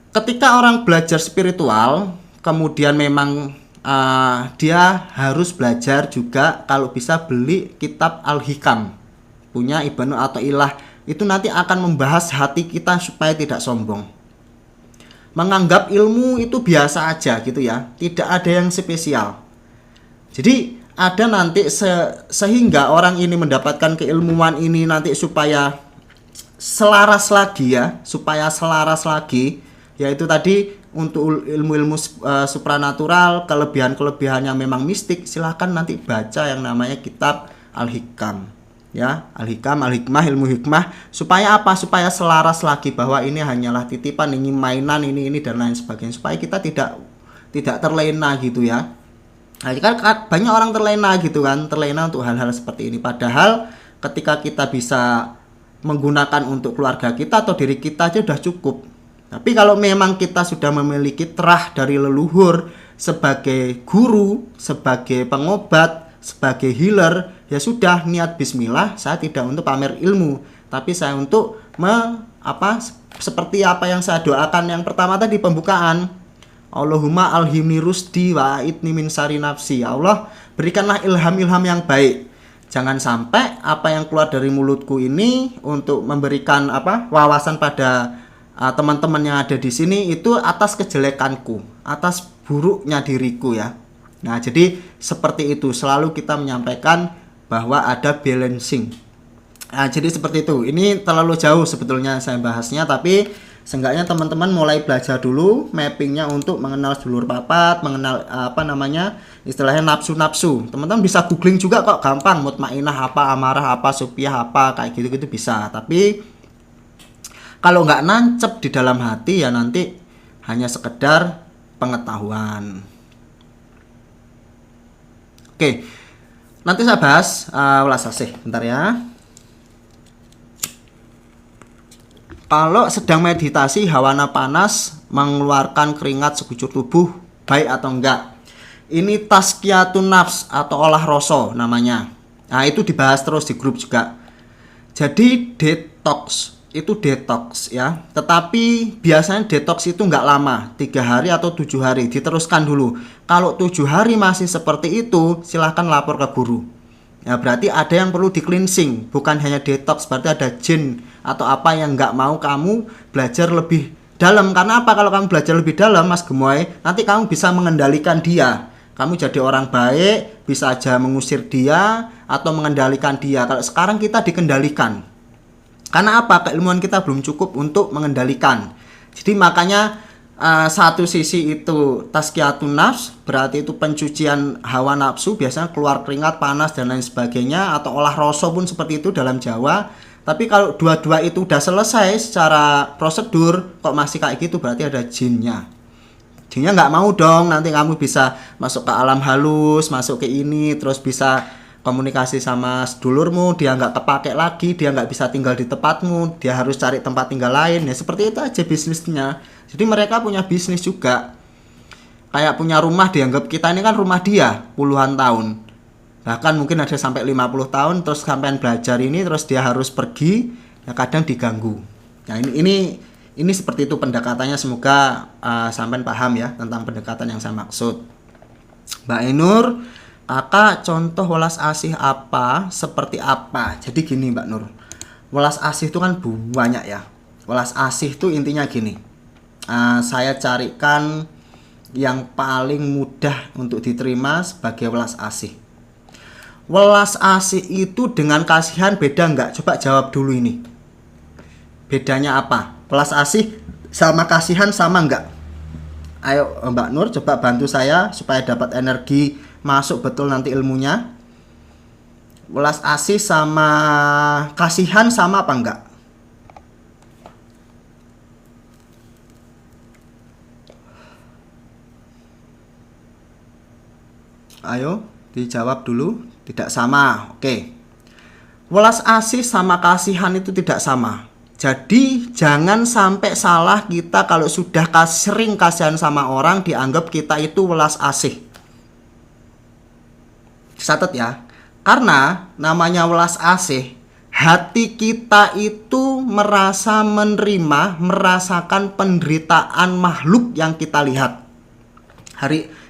S1: ketika orang belajar spiritual, kemudian memang dia harus belajar juga, kalau bisa beli kitab Al-Hikam punya Ibnu Athaillah. Itu nanti akan membahas hati kita supaya tidak sombong, menganggap ilmu itu biasa aja gitu ya, tidak ada yang spesial. Jadi ada nanti sehingga orang ini mendapatkan keilmuan ini nanti supaya selaras lagi ya, yaitu tadi untuk ilmu-ilmu supranatural, kelebihan-kelebihan yang memang mistik, silahkan nanti baca yang namanya kitab Al-Hikam ya. Al-Hikam, Al-Hikmah, ilmu hikmah, supaya apa? Supaya selaras lagi bahwa ini hanyalah titipan, ini mainan, ini dan lain sebagainya, supaya kita tidak terlena gitu ya. Nah, kan banyak orang terlena gitu kan, terlena untuk hal-hal seperti ini. Padahal ketika kita bisa menggunakan untuk keluarga kita atau diri kita aja udah cukup. Tapi kalau memang kita sudah memiliki terah dari leluhur sebagai guru, sebagai pengobat, sebagai healer, ya sudah, niat bismillah, saya tidak untuk pamer ilmu, tapi saya untuk seperti apa yang saya doakan yang pertama tadi, pembukaan. Allahumma alhimni rusdi wa aidni min sari nafsi. Ya Allah, berikanlah ilham-ilham yang baik. Jangan sampai apa yang keluar dari mulutku ini untuk memberikan wawasan pada teman-teman yang ada di sini itu atas kejelekanku, atas buruknya diriku ya. Nah, jadi seperti itu, selalu kita menyampaikan bahwa ada balancing. Nah, jadi seperti itu. Ini terlalu jauh sebetulnya saya bahasnya, tapi seenggaknya teman-teman mulai belajar dulu mappingnya untuk mengenal sedulur papat, mengenal istilahnya nafsu-nafsu. Teman-teman bisa googling juga kok, gampang. Mutmainah apa, amarah apa, supiah apa, kayak gitu-gitu bisa. Tapi kalau nggak nancep di dalam hati ya nanti hanya sekedar pengetahuan. Oke, nanti saya bahas welas asih. Bentar ya. Kalau sedang meditasi hawana panas mengeluarkan keringat sekujur tubuh, baik atau enggak? Ini tazkiyatun nafs atau olah rasa namanya. Nah, itu dibahas terus di grup juga. Jadi detox, itu detox ya. Tetapi biasanya detox itu enggak lama, 3 hari atau 7 hari. Diteruskan dulu. Kalau 7 hari masih seperti itu, silahkan lapor ke guru. Ya, berarti ada yang perlu di cleansing, bukan hanya detox. Berarti ada jin atau apa yang nggak mau kamu belajar lebih dalam. Karena apa? Kalau kamu belajar lebih dalam, Mas Gemoy, nanti kamu bisa mengendalikan dia. Kamu jadi orang baik, bisa aja mengusir dia atau mengendalikan dia. Kalau sekarang kita dikendalikan. Karena apa? Keilmuan kita belum cukup untuk mengendalikan. Jadi makanya satu sisi itu tazkiyatun nafs, berarti itu pencucian hawa nafsu, biasanya keluar keringat, panas dan lain sebagainya, atau olah rasa pun seperti itu dalam Jawa. Tapi kalau dua-dua itu udah selesai secara prosedur kok masih kayak gitu, berarti ada jinnya. Jinnya nggak mau dong, nanti kamu bisa masuk ke alam halus, masuk ke ini, terus bisa komunikasi sama sedulurmu, dia nggak kepake lagi, dia nggak bisa tinggal di tempatmu, dia harus cari tempat tinggal lain. Ya seperti itu aja bisnisnya. Jadi mereka punya bisnis juga. Kayak punya rumah, dianggap kita ini kan rumah dia puluhan tahun. Bahkan mungkin ada sampai 50 tahun, terus sampean belajar ini, terus dia harus pergi, ya kadang diganggu. Nah ini seperti itu pendekatannya, semoga sampean paham ya tentang pendekatan yang saya maksud. Mbak Ainur, kakak contoh welas asih apa, seperti apa? Jadi gini Mbak Nur, welas asih itu kan banyak ya. Welas asih itu intinya gini, saya carikan yang paling mudah untuk diterima sebagai welas asih. Welas asih itu dengan kasihan beda nggak? Coba jawab dulu ini. Bedanya apa? Welas asih sama kasihan sama nggak? Ayo Mbak Nur coba bantu saya supaya dapat energi masuk betul nanti ilmunya. Welas asih sama kasihan sama apa enggak? Ayo dijawab dulu. Tidak sama. Oke. Welas asih sama kasihan itu tidak sama. Jadi jangan sampai salah kita kalau sudah sering kasihan sama orang dianggap kita itu welas asih. Catat ya. Karena namanya welas asih, hati kita itu merasa menerima, merasakan penderitaan makhluk yang kita lihat.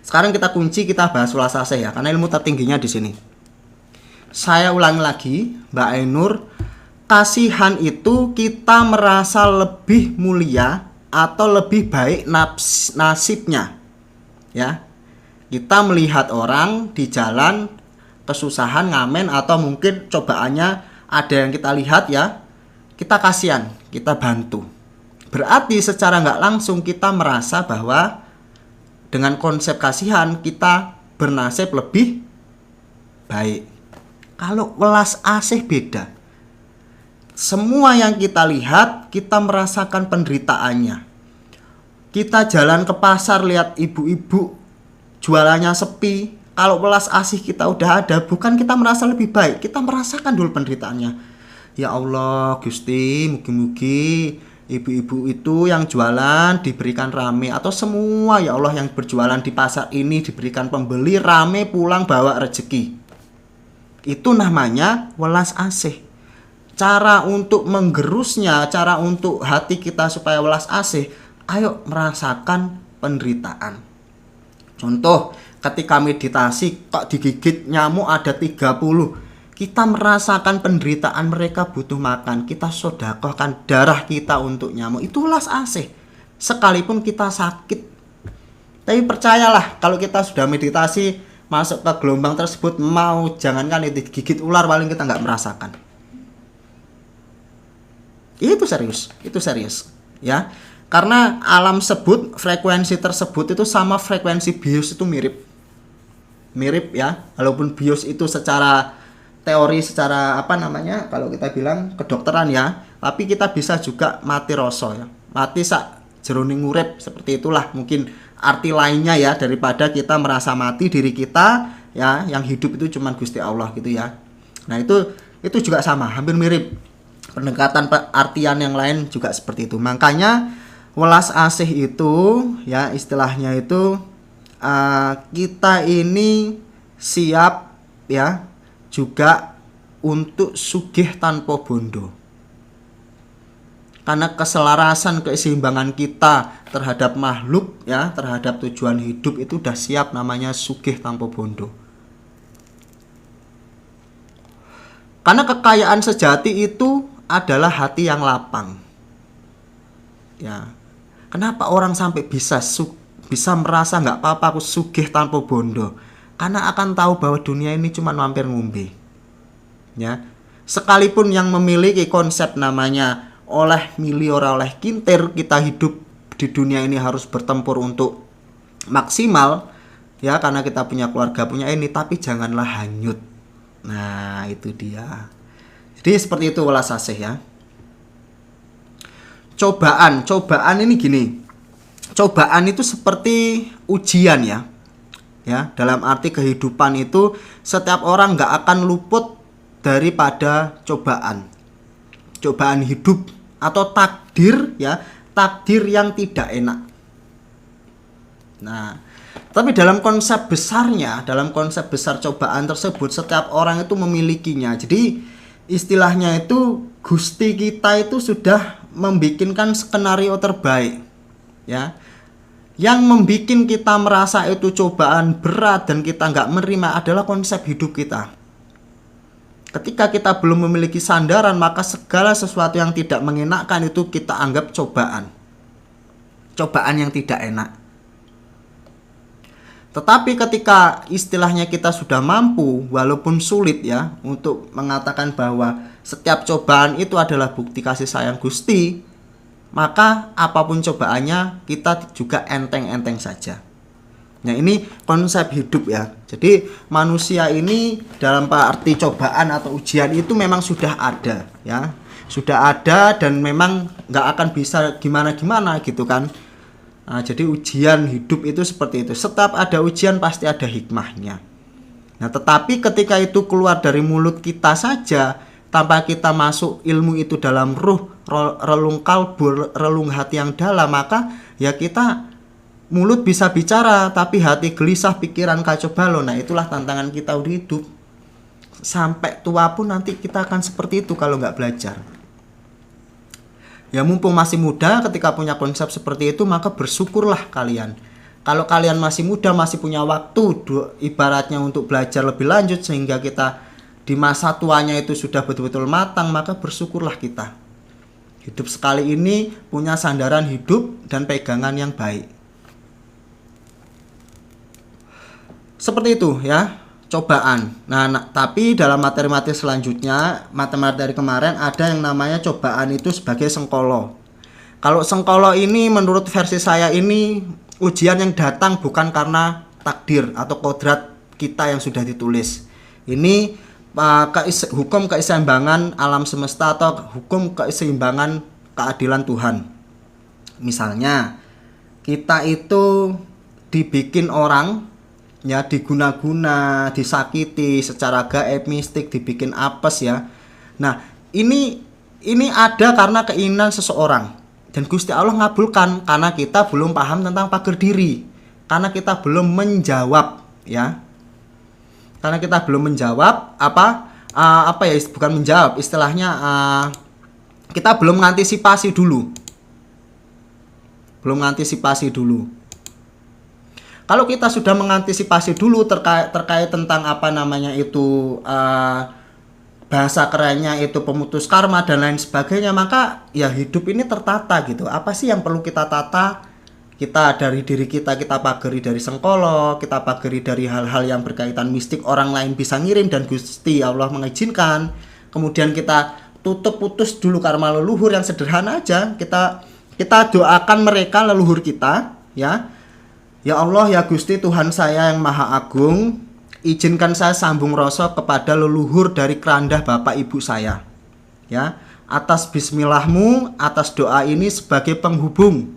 S1: Sekarang kita kunci, kita bahas welas asih ya, karena ilmu tertingginya di sini. Saya ulangi lagi, Mbak Ainur, kasihan itu kita merasa lebih mulia atau lebih baik nasibnya. Ya. Kita melihat orang di jalan kesusahan, ngamen, atau mungkin cobaannya ada yang kita lihat ya, kita kasihan, kita bantu. Berarti secara nggak langsung kita merasa bahwa dengan konsep kasihan kita bernasib lebih baik. Kalau welas asih beda. Semua yang kita lihat, kita merasakan penderitaannya. Kita jalan ke pasar, lihat ibu-ibu jualannya sepi. Kalau welas asih kita udah ada, bukan kita merasa lebih baik, kita merasakan dulu penderitaannya. Ya Allah Gusti, mugi-mugi ibu-ibu itu yang jualan diberikan rame, atau semua ya Allah yang berjualan di pasar ini diberikan pembeli rame, pulang bawa rezeki. Itu namanya welas asih. Cara untuk menggerusnya, cara untuk hati kita supaya welas asih, ayo merasakan penderitaan. Contoh, ketika meditasi kok digigit nyamuk ada 30, kita merasakan penderitaan mereka butuh makan, kita sedekahkan darah kita untuk nyamuk, itu welas asih sekalipun kita sakit. Tapi percayalah, kalau kita sudah meditasi masuk ke gelombang tersebut, mau jangankan itu digigit ular paling kita nggak merasakan. Itu serius ya. Karena alam sebut, frekuensi tersebut itu sama frekuensi bios itu mirip ya. Walaupun bios itu secara teori, secara kalau kita bilang kedokteran ya, tapi kita bisa juga mati rasa ya, mati sak jeroning urip, seperti itulah mungkin arti lainnya ya, daripada kita merasa mati diri kita ya, yang hidup itu cuman Gusti Allah gitu ya. Nah itu juga sama, hampir mirip. Pendekatan artian yang lain juga seperti itu. Makanya welas asih itu ya, istilahnya itu kita ini siap ya juga untuk sugih tanpa bondo. Karena keselarasan, keseimbangan kita terhadap makhluk ya, terhadap tujuan hidup itu udah siap, namanya sugih tanpa bondo. Karena kekayaan sejati itu adalah hati yang lapang. Ya. Kenapa orang sampai bisa merasa nggak apa-apa aku sugih tanpa bondo? Karena akan tahu bahwa dunia ini cuma mampir ngombe. Ya. Sekalipun yang memiliki konsep namanya oleh mili ora oleh kintir, kita hidup di dunia ini harus bertempur untuk maksimal ya, karena kita punya keluarga, punya ini, tapi janganlah hanyut. Nah, itu dia. Jadi seperti itu welas asih ya. Cobaan ini gini. Cobaan itu seperti ujian ya. Ya, dalam arti kehidupan itu setiap orang nggak akan luput daripada cobaan. Cobaan hidup atau takdir ya, takdir yang tidak enak. Nah, tapi dalam konsep besarnya, dalam konsep besar cobaan tersebut, setiap orang itu memilikinya. Jadi istilahnya itu Gusti kita itu sudah membikinkan skenario terbaik ya, yang membikin kita merasa itu cobaan berat dan kita nggak menerima adalah konsep hidup kita. Ketika kita belum memiliki sandaran, maka segala sesuatu yang tidak mengenakkan itu kita anggap cobaan yang tidak enak. Tetapi ketika istilahnya kita sudah mampu, walaupun sulit ya, untuk mengatakan bahwa setiap cobaan itu adalah bukti kasih sayang Gusti, maka apapun cobaannya kita juga enteng-enteng saja. Nah, ini konsep hidup ya. Jadi manusia ini dalam arti cobaan atau ujian itu memang sudah ada ya. Sudah ada dan memang nggak akan bisa gimana-gimana gitu kan. Nah, jadi ujian hidup itu seperti itu. Setiap ada ujian pasti ada hikmahnya. Nah, tetapi ketika itu keluar dari mulut kita saja, tanpa kita masuk ilmu itu dalam ruh, relung kalbu, relung hati yang dalam, maka ya kita mulut bisa bicara, tapi hati gelisah, pikiran kacau balau. Nah, itulah tantangan kita di hidup. Sampai tua pun nanti kita akan seperti itu kalau nggak belajar. Ya mumpung masih muda, ketika punya konsep seperti itu, maka bersyukurlah kalian. Kalau kalian masih muda, masih punya waktu ibaratnya untuk belajar lebih lanjut, sehingga kita di masa tuanya itu sudah betul-betul matang, maka bersyukurlah kita. Hidup sekali ini punya sandaran hidup dan pegangan yang baik. Seperti itu ya, cobaan. Nah, tapi dalam materi-materi selanjutnya, materi kemarin ada yang namanya cobaan itu sebagai sengkolo. Kalau sengkolo ini menurut versi saya ini ujian yang datang bukan karena takdir atau kodrat kita yang sudah ditulis. Ini hukum keseimbangan alam semesta atau hukum keseimbangan keadilan Tuhan. Misalnya kita itu dibikin orang ya, diguna-guna, disakiti secara gaib, mistik, dibikin apes ya. Nah, ini ada karena keinginan seseorang, dan Gusti Allah ngabulkan karena kita belum paham tentang pagar diri, karena kita belum menjawab ya. Karena kita belum menjawab bukan menjawab, istilahnya kita belum mengantisipasi dulu. Kalau kita sudah mengantisipasi dulu terkait tentang apa namanya itu bahasa kerennya itu pemutus karma dan lain sebagainya, maka ya hidup ini tertata gitu. Apa sih yang perlu kita tata? Kita dari diri kita pagari dari sengkolo, kita pagari dari hal-hal yang berkaitan mistik orang lain bisa ngirim dan Gusti Allah mengizinkan. Kemudian kita tutup putus dulu karma leluhur yang sederhana aja. Kita doakan mereka leluhur kita, ya. Ya Allah, ya Gusti Tuhan saya yang Maha Agung, izinkan saya sambung rasa kepada leluhur dari kerandah Bapak Ibu saya. Ya, atas bismillahmu, atas doa ini sebagai penghubung.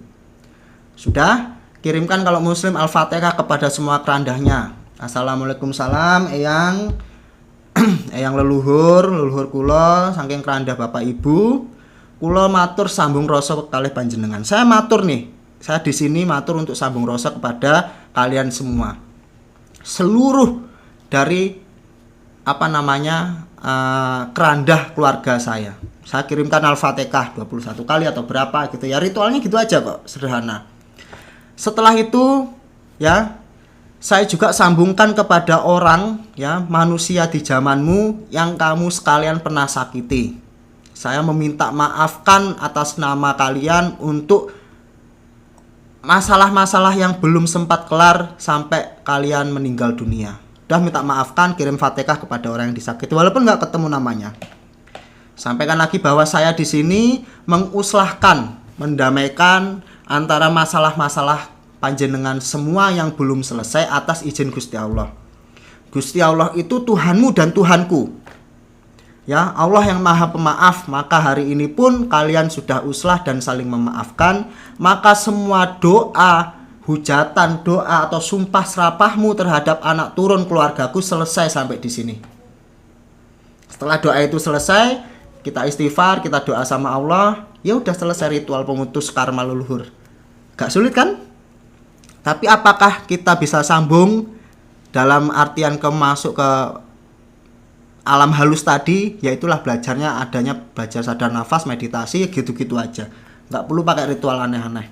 S1: Sudah, kirimkan kalau muslim Al-Fatihah kepada semua kerandahnya. Assalamualaikum salam, eyang eyang leluhur kula saking kerandah Bapak Ibu. Kula matur sambung rasa kalih panjenengan. Saya matur nih. Saya di sini matur untuk sambung rasa kepada kalian semua. Seluruh dari apa namanya kerandah keluarga saya. Saya kirimkan Al-Fatihah 21 kali atau berapa gitu ya. Ritualnya gitu aja kok, sederhana. Setelah itu ya, saya juga sambungkan kepada orang ya, manusia di zamanmu yang kamu sekalian pernah sakiti. Saya meminta maafkan atas nama kalian untuk masalah-masalah yang belum sempat kelar sampai kalian meninggal dunia. Udah minta maafkan, kirim Fatihah kepada orang yang disakiti walaupun nggak ketemu namanya. Sampaikan lagi bahwa saya di sini menguslahkan, mendamaikan antara masalah-masalah panjenengan semua yang belum selesai atas izin Gusti Allah. Gusti Allah itu Tuhanmu dan Tuhanku. Ya, Allah yang Maha Pemaaf, maka hari ini pun kalian sudah uslah dan saling memaafkan, maka semua doa, hujatan, doa atau sumpah serapahmu terhadap anak turun keluargaku selesai sampai di sini. Setelah doa itu selesai, kita istighfar, kita doa sama Allah, ya udah selesai ritual pemutus karma leluhur. Gak sulit kan? Tapi apakah kita bisa sambung dalam artian masuk ke alam halus tadi? Yaitulah belajarnya adanya belajar sadar nafas, meditasi, gitu-gitu aja. Nggak perlu pakai ritual aneh-aneh.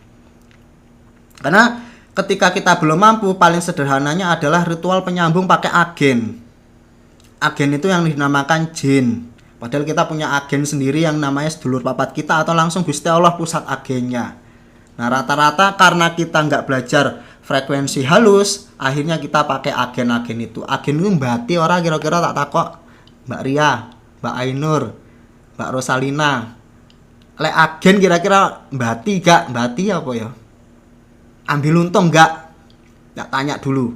S1: Karena ketika kita belum mampu, paling sederhananya adalah ritual penyambung pakai agen. Agen itu yang dinamakan jin. Padahal kita punya agen sendiri yang namanya sedulur papat kita atau langsung Gusti Allah pusat agennya. Nah, rata-rata karena kita nggak belajar frekuensi halus, akhirnya kita pakai agen-agen itu. Agen itu mbati orang kira-kira tak takok Mbak Ria, Mbak Ainur, Mbak Rosalina. Lek agen kira-kira mbati gak? Mbati apa ya? Ambil untung gak? Gak tanya dulu.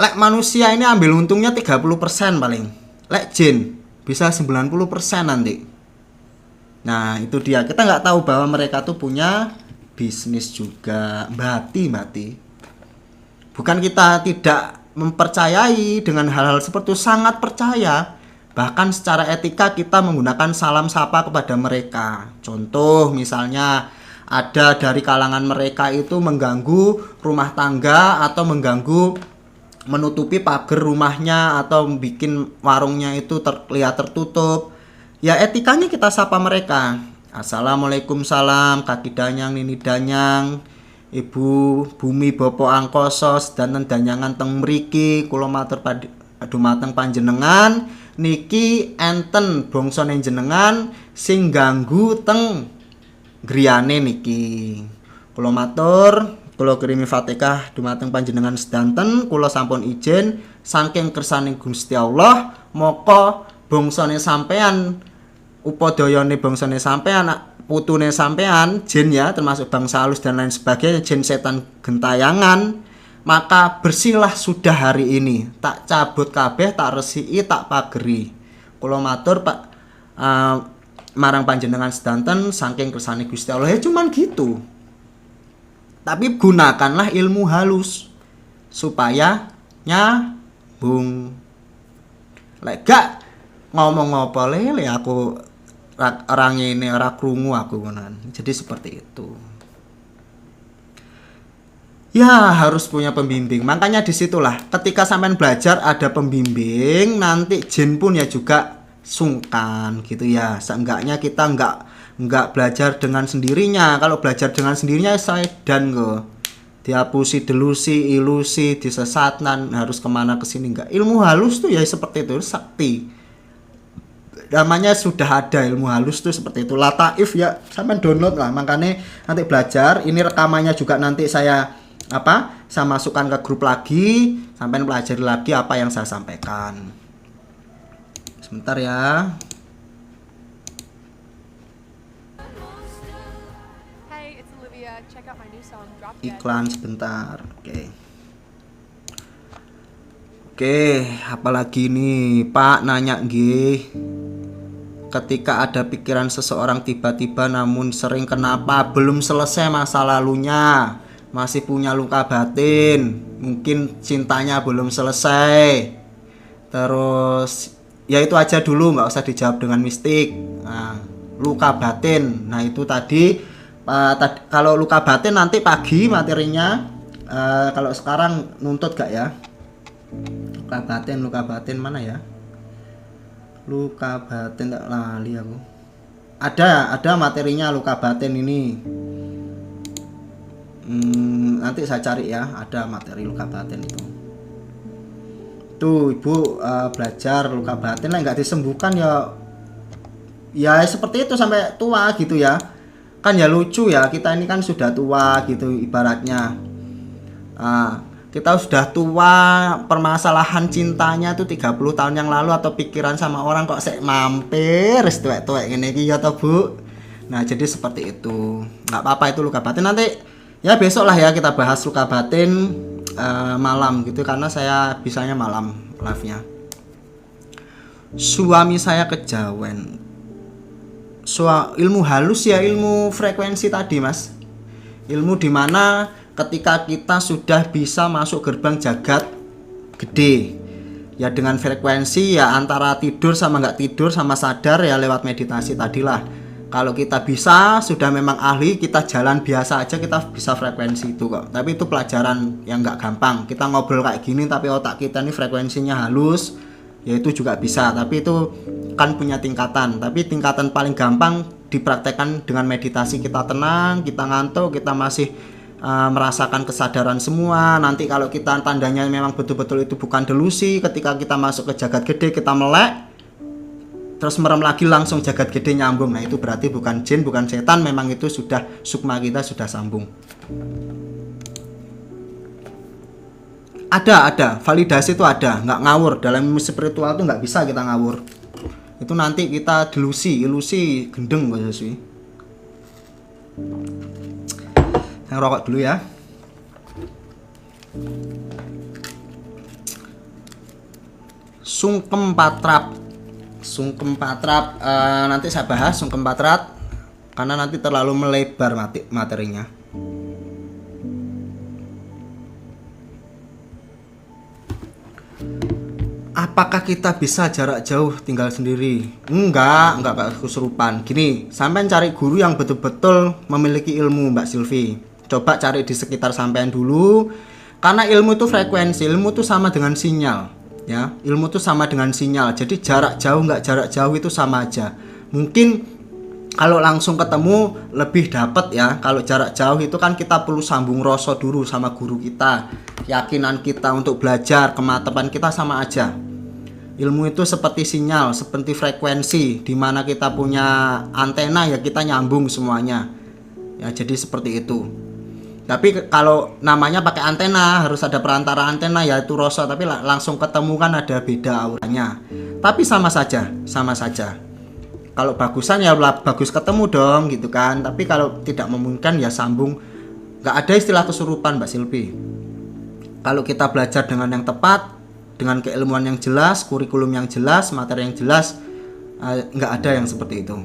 S1: Lek manusia ini ambil untungnya 30% paling. Lek jin bisa 90% nanti. Nah itu dia, kita nggak tahu bahwa mereka tuh punya bisnis juga. Mbati. Bukan kita tidak mempercayai dengan hal-hal seperti itu, sangat percaya. Bahkan secara etika kita menggunakan salam sapa kepada mereka. Contoh misalnya ada dari kalangan mereka itu mengganggu rumah tangga atau mengganggu menutupi pagar rumahnya atau bikin warungnya itu terlihat tertutup. Ya etikanya kita sapa mereka. Assalamualaikum salam, kaki danyang, nini danyang, ibu bumi bopo angkoso, sedanten danyangan teng mriki, kula matur dumateng panjenengan, niki enten bongsone jenengan sing ganggu teng griyane niki. Kula matur, kula kirimi Fatihah dumateng panjenengan sedanten, kula sampun izin saking kersaning Gusti Allah, moko bongsone sampean upadayane bangsane sampean, putune sampean, jin ya, termasuk bangsa halus dan lain sebagainya, jin setan gentayangan, maka bersihlah sudah hari ini. Tak cabut kabeh, tak resiki, tak pageri. Kula matur Pak marang panjenengan sedanten saking kersane Gusti Allah. Ya cuman gitu. Tapi gunakanlah ilmu halus supaya nyambung. Lek gak ngomong apa lele aku orang ini ora krungu aku ngonan. Jadi seperti itu. Ya harus punya pembimbing. Makanya disitulah ketika sampean belajar ada pembimbing, nanti jin pun ya juga sungkan gitu ya. Seenggaknya kita nggak belajar dengan sendirinya. Kalau belajar dengan sendirinya saya dan kok dihapusi delusi, ilusi, disesatkan harus kemana kesini enggak. Ilmu halus tuh ya seperti itu, sakti. Namanya sudah ada ilmu halus tuh seperti itu. Lataif ya, sampai download lah. Makanya nanti belajar. Ini rekamannya juga nanti saya saya masukkan ke grup lagi, sampai pelajari lagi apa yang saya sampaikan. Sebentar ya. Iklan sebentar. Oke, apalagi nih Pak nanya nggih. Ketika ada pikiran seseorang tiba-tiba namun sering kenapa belum selesai masa lalunya, masih punya luka batin, mungkin cintanya belum selesai. Terus ya itu aja dulu, nggak usah dijawab dengan mistik. Nah, luka batin, nah itu tadi kalau luka batin nanti pagi materinya. Kalau sekarang nuntut gak ya? Luka batin mana ya? Luka batin tak lali aku. Ada materinya luka batin ini. Nanti saya cari ya, ada materi luka batin itu. Tuh ibu belajar luka batin lah, nggak disembuhkan ya seperti itu sampai tua gitu ya. Kan ya lucu ya, kita ini kan sudah tua gitu ibaratnya. Kita sudah tua, permasalahan cintanya tuh 30 tahun yang lalu atau pikiran sama orang kok mampir tuwek-tuwek ngene iki ya toh Bu. Nah, jadi seperti itu. Nggak apa-apa itu luka batin, nanti ya besok lah ya kita bahas luka batin malam gitu, karena saya bisanya malam live-nya. Suami saya kejawen. Ilmu halus ya, ilmu frekuensi tadi Mas. Ilmu dimana ketika kita sudah bisa masuk gerbang jagat gede ya, dengan frekuensi ya antara tidur sama nggak tidur sama sadar ya, lewat meditasi tadilah. Kalau kita bisa sudah memang ahli, kita jalan biasa aja kita bisa frekuensi itu kok. Tapi itu pelajaran yang nggak gampang. Kita ngobrol kayak gini tapi otak kita ini frekuensinya halus, ya itu juga bisa. Tapi itu kan punya tingkatan. Tapi tingkatan paling gampang dipraktekkan dengan meditasi. Kita tenang, kita ngantuk, kita masih merasakan kesadaran semua. Nanti kalau kita tandanya memang betul-betul itu bukan delusi, ketika kita masuk ke jagat gede kita melek terus merem lagi langsung jagat gede nyambung. Nah itu berarti bukan jin, bukan setan, memang itu sudah sukma kita sudah sambung. Ada validasi itu ada, nggak ngawur. Dalam ilmu spiritual itu nggak bisa kita ngawur. Itu nanti kita delusi, ilusi, gendeng bahasa sih. Saya rokok dulu ya. Sungkem patrap. Nanti saya bahas sungkem patrap karena nanti terlalu melebar materinya. Apakah kita bisa jarak jauh tinggal sendiri? Enggak kesurupan. Gini, sampean cari guru yang betul-betul memiliki ilmu, Mbak Silvi. Coba cari di sekitar sampean dulu. Karena ilmu itu frekuensi, ilmu itu sama dengan sinyal, ya. Ilmu itu sama dengan sinyal. Jadi jarak jauh enggak jarak jauh itu sama aja. Mungkin kalau langsung ketemu lebih dapat ya. Kalau jarak jauh itu kan kita perlu sambung rasa dulu sama guru kita. Keyakinan kita untuk belajar, kemantapan kita sama aja. Ilmu itu seperti sinyal, seperti frekuensi, di mana kita punya antena ya kita nyambung semuanya. Ya jadi seperti itu. Tapi kalau namanya pakai antena harus ada perantara antena yaitu rasa, tapi langsung ketemu kan ada beda auranya. Tapi sama saja. Kalau bagusan ya bagus ketemu dong gitu kan. Tapi kalau tidak memungkinkan ya sambung. Gak ada istilah kesurupan Mbak Silvi. Kalau kita belajar dengan yang tepat, dengan keilmuan yang jelas, kurikulum yang jelas, materi yang jelas, nggak ada yang seperti itu.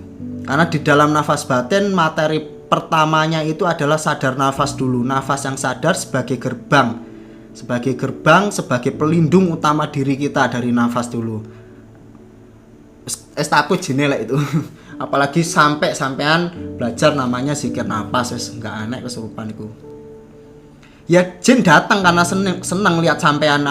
S1: Karena di dalam nafas batin, materi pertamanya itu adalah sadar nafas dulu. Nafas yang sadar sebagai gerbang, sebagai pelindung utama diri kita dari nafas dulu. Takut jenelek itu. Apalagi sampean belajar namanya zikir nafas, nggak aneh kesurupan itu. Ya jin datang karena seneng lihat sampean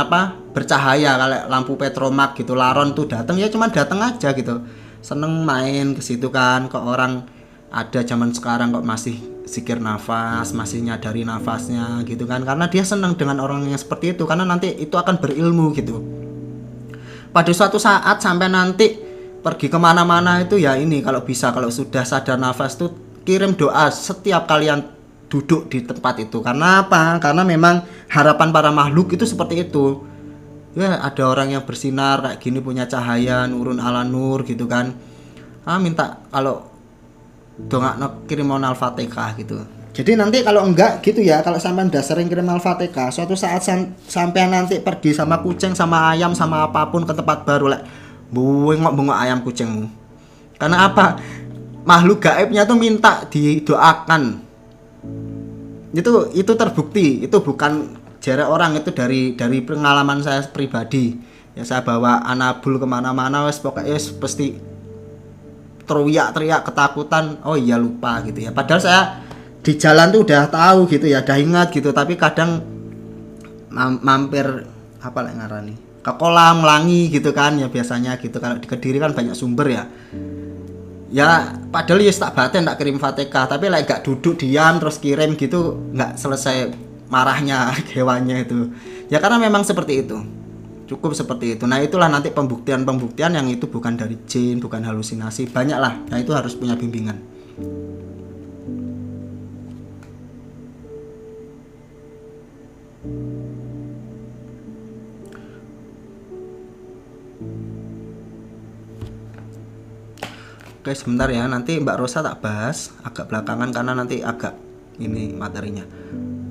S1: bercahaya. Kalau lampu petromak gitu, laron tuh datang ya cuman datang aja gitu, seneng main ke situ kan. Kok orang ada zaman sekarang kok masih zikir nafas, masih nyadari nafasnya gitu kan, karena dia senang dengan orang yang seperti itu, karena nanti itu akan berilmu gitu. Pada suatu saat sampai nanti pergi kemana-mana itu ya ini, kalau bisa, kalau sudah sadar nafas tuh kirim doa setiap kalian duduk di tempat itu. Karena apa? Karena memang harapan para makhluk itu seperti itu ya, ada orang yang bersinar kayak gini, punya cahaya, nurun ala nur gitu kan. Minta kalau dongakno kirim al-fatihah gitu. Jadi nanti kalau enggak gitu ya, kalau sampean udah sering kirim al-fatihah, suatu saat sampean nanti pergi sama kucing, sama ayam, sama apapun ke tempat baru, lek bengok ayam kucingmu. Karena apa? Makhluk gaibnya tuh minta didoakan. Itu terbukti, itu bukan jarak orang, itu dari pengalaman saya pribadi. Ya saya bawa Anabul kemana-mana, wes pokoknya pasti teriak ketakutan. Oh iya lupa gitu ya. Padahal saya di jalan tuh udah tahu gitu ya, udah ingat gitu. Tapi kadang mampir apa lah ngarani, ke kolam Langi gitu kan ya biasanya gitu. Kalau di Kediri kan banyak sumber ya. Ya padahal ya tak batin tak kirim Fatihah, tapi like gak duduk diam terus kirim gitu, nggak selesai marahnya hewannya itu. Ya karena memang seperti itu. Cukup seperti itu. Nah itulah nanti pembuktian yang itu bukan dari jin, bukan halusinasi, banyak lah. Nah itu harus punya bimbingan. Oke sebentar ya, nanti Mbak Rosa tak bahas agak belakangan karena nanti agak ini materinya.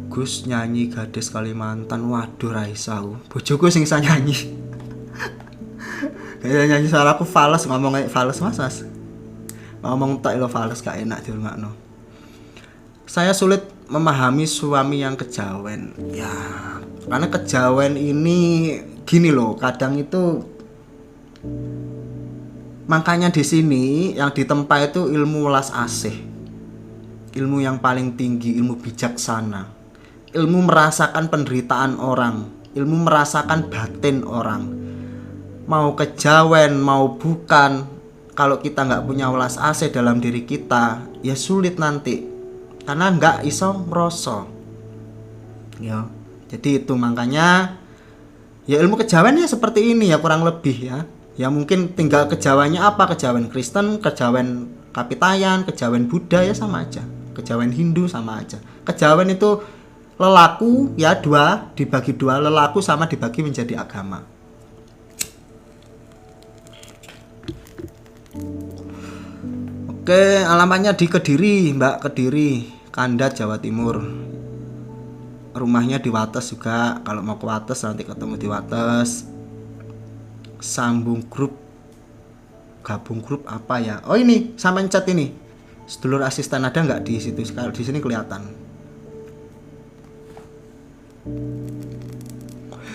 S1: Gus nyanyi gadis Kalimantan, waduh Raisau, bojoku sing bisa nyanyi. Kayak nyanyi suaraku fals, ngomong kayak fals mas. Ngomong tak lo fals gak enak dirungokno. Saya sulit memahami suami yang kejawen. Ya, karena kejawen ini gini loh, kadang itu makanya di sini yang ditempa itu ilmu welas asih, ilmu yang paling tinggi, ilmu bijaksana, ilmu merasakan penderitaan orang, ilmu merasakan batin orang. Mau kejawen mau bukan, kalau kita nggak punya welas asih dalam diri kita, ya sulit nanti, karena nggak iso ngerasa. Ya, jadi itu makanya ya ilmu kejawen ya seperti ini ya kurang lebih ya. Ya mungkin tinggal kejawennya apa, kejawen Kristen, kejawen Kapitayan, kejawen Buddha ya sama aja, kejawen Hindu sama aja. Kejawen itu lelaku ya dibagi dua, lelaku sama dibagi menjadi agama. Oke, alamatnya di Kediri, Mbak, Kediri, Kandat, Jawa Timur. Rumahnya di Wates juga, kalau mau ke Wates nanti ketemu di Wates. Sambung grup, gabung grup apa ya? Oh ini, sampai chat ini. Sedulur asisten ada nggak di situ? Kalau di sini kelihatan.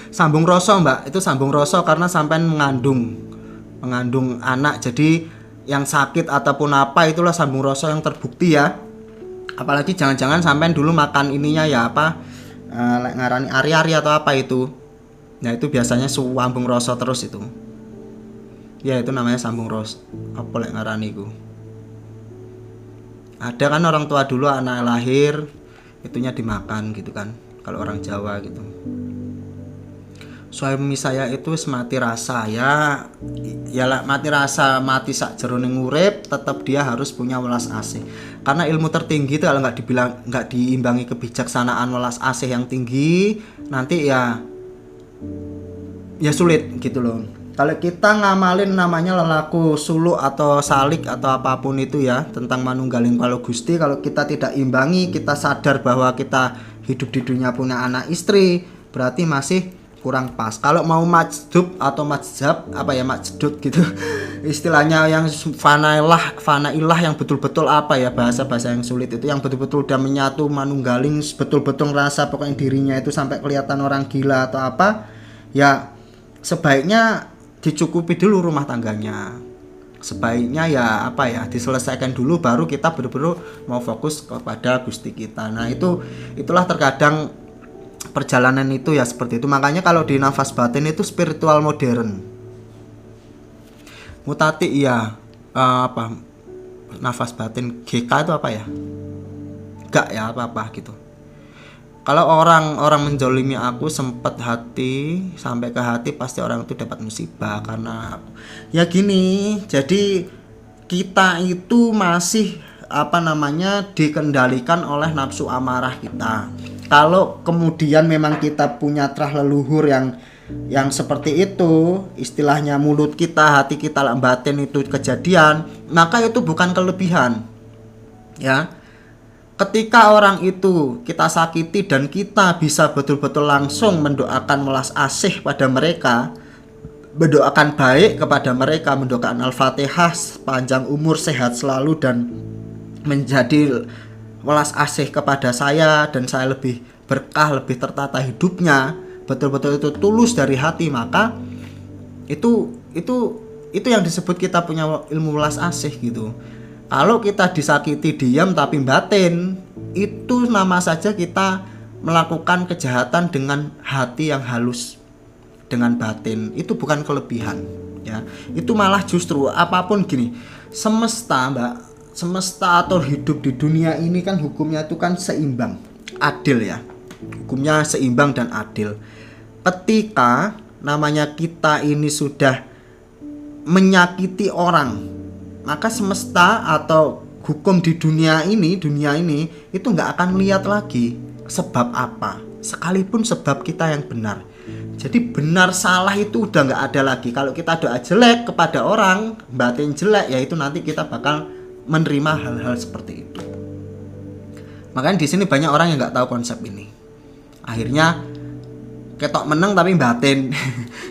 S1: Sambung rasa Mbak, itu sambung rasa karena sampai mengandung anak. Jadi yang sakit ataupun apa itulah sambung rasa yang terbukti ya. Apalagi jangan-jangan sampai dulu makan ininya ya apa? Ngarani ari-ari atau apa itu. Nah itu biasanya sambung rasa terus itu. Ya itu namanya sambung rasa. Apa lek ngarani iku? Ada kan orang tua dulu anak lahir itunya dimakan gitu kan. Kalau orang Jawa gitu. Suami saya itu mati rasa ya mati rasa, mati sak jeroning urip, tetap dia harus punya welas asih. Karena ilmu tertinggi itu kalau nggak diimbangi kebijaksanaan welas asih yang tinggi, nanti ya sulit gitu loh. Kalau kita ngamalin namanya lelaku, suluk atau salik atau apapun itu ya tentang manunggaling kalau Gusti, kalau kita tidak imbangi, kita sadar bahwa kita hidup di dunia punya anak istri, berarti masih kurang pas. Kalau mau majdub atau majzab apa ya majdud gitu istilahnya yang fanailah yang betul-betul apa ya bahasa-bahasa yang sulit itu, yang betul-betul udah menyatu manunggaling, betul-betul ngerasa pokoknya dirinya itu sampai kelihatan orang gila atau apa ya, sebaiknya dicukupi dulu rumah tangganya, sebaiknya ya apa ya diselesaikan dulu baru kita benar-benar mau fokus kepada Gusti kita. Nah itulah terkadang perjalanan itu ya seperti itu. Makanya kalau di nafas batin itu spiritual modern. Mutati iya, apa nafas batin GK itu apa ya? Gak ya apa-apa gitu. Kalau orang menjolimi aku sempet hati sampai ke hati, pasti orang itu dapat musibah karena ya gini. Jadi kita itu masih dikendalikan oleh nafsu amarah kita. Kalau kemudian memang kita punya terah leluhur yang seperti itu, istilahnya mulut kita, hati kita, batin itu kejadian, maka itu bukan kelebihan. Ya. Ketika orang itu kita sakiti dan kita bisa betul-betul langsung mendoakan welas asih pada mereka, mendoakan baik kepada mereka, mendoakan Al-Fatihah panjang umur, sehat selalu dan menjadi welas asih kepada saya dan saya lebih berkah, lebih tertata hidupnya, betul-betul itu tulus dari hati, maka itu yang disebut kita punya ilmu welas asih gitu. Kalau kita disakiti diam tapi batin, itu nama saja kita melakukan kejahatan dengan hati yang halus, dengan batin. Itu bukan kelebihan ya. Itu malah justru apapun gini, semesta atau hidup di dunia ini kan hukumnya itu kan seimbang, adil ya. Hukumnya seimbang dan adil. Ketika namanya kita ini sudah menyakiti orang, maka semesta atau hukum di dunia ini itu nggak akan lihat lagi sebab apa, sekalipun sebab kita yang benar. Jadi benar salah itu udah nggak ada lagi. Kalau kita doa jelek kepada orang, batin jelek, ya itu nanti kita bakal menerima hal-hal seperti itu. Makanya di sini banyak orang yang nggak tahu konsep ini. Akhirnya ketok menang tapi batin.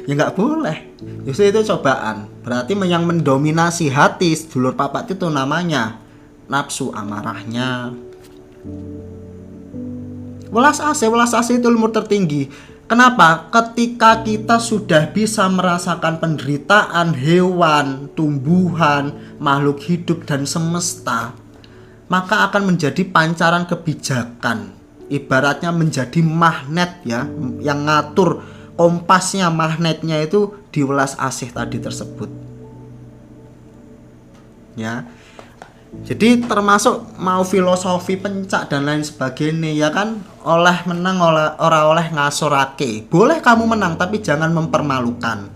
S1: Ya nggak boleh. Justru itu cobaan. Berarti yang mendominasi hati sedulur papat itu namanya nafsu amarahnya. Welas asih itu ilmu tertinggi. Kenapa? Ketika kita sudah bisa merasakan penderitaan hewan, tumbuhan, makhluk hidup dan semesta, maka akan menjadi pancaran kebijakan. Ibaratnya menjadi magnet ya, yang ngatur kompasnya, magnetnya itu di welas asih tadi tersebut. Ya. Jadi termasuk mau filosofi pencak dan lain sebagainya ya kan, oleh menang oleh ngasorake. Boleh kamu menang tapi jangan mempermalukan.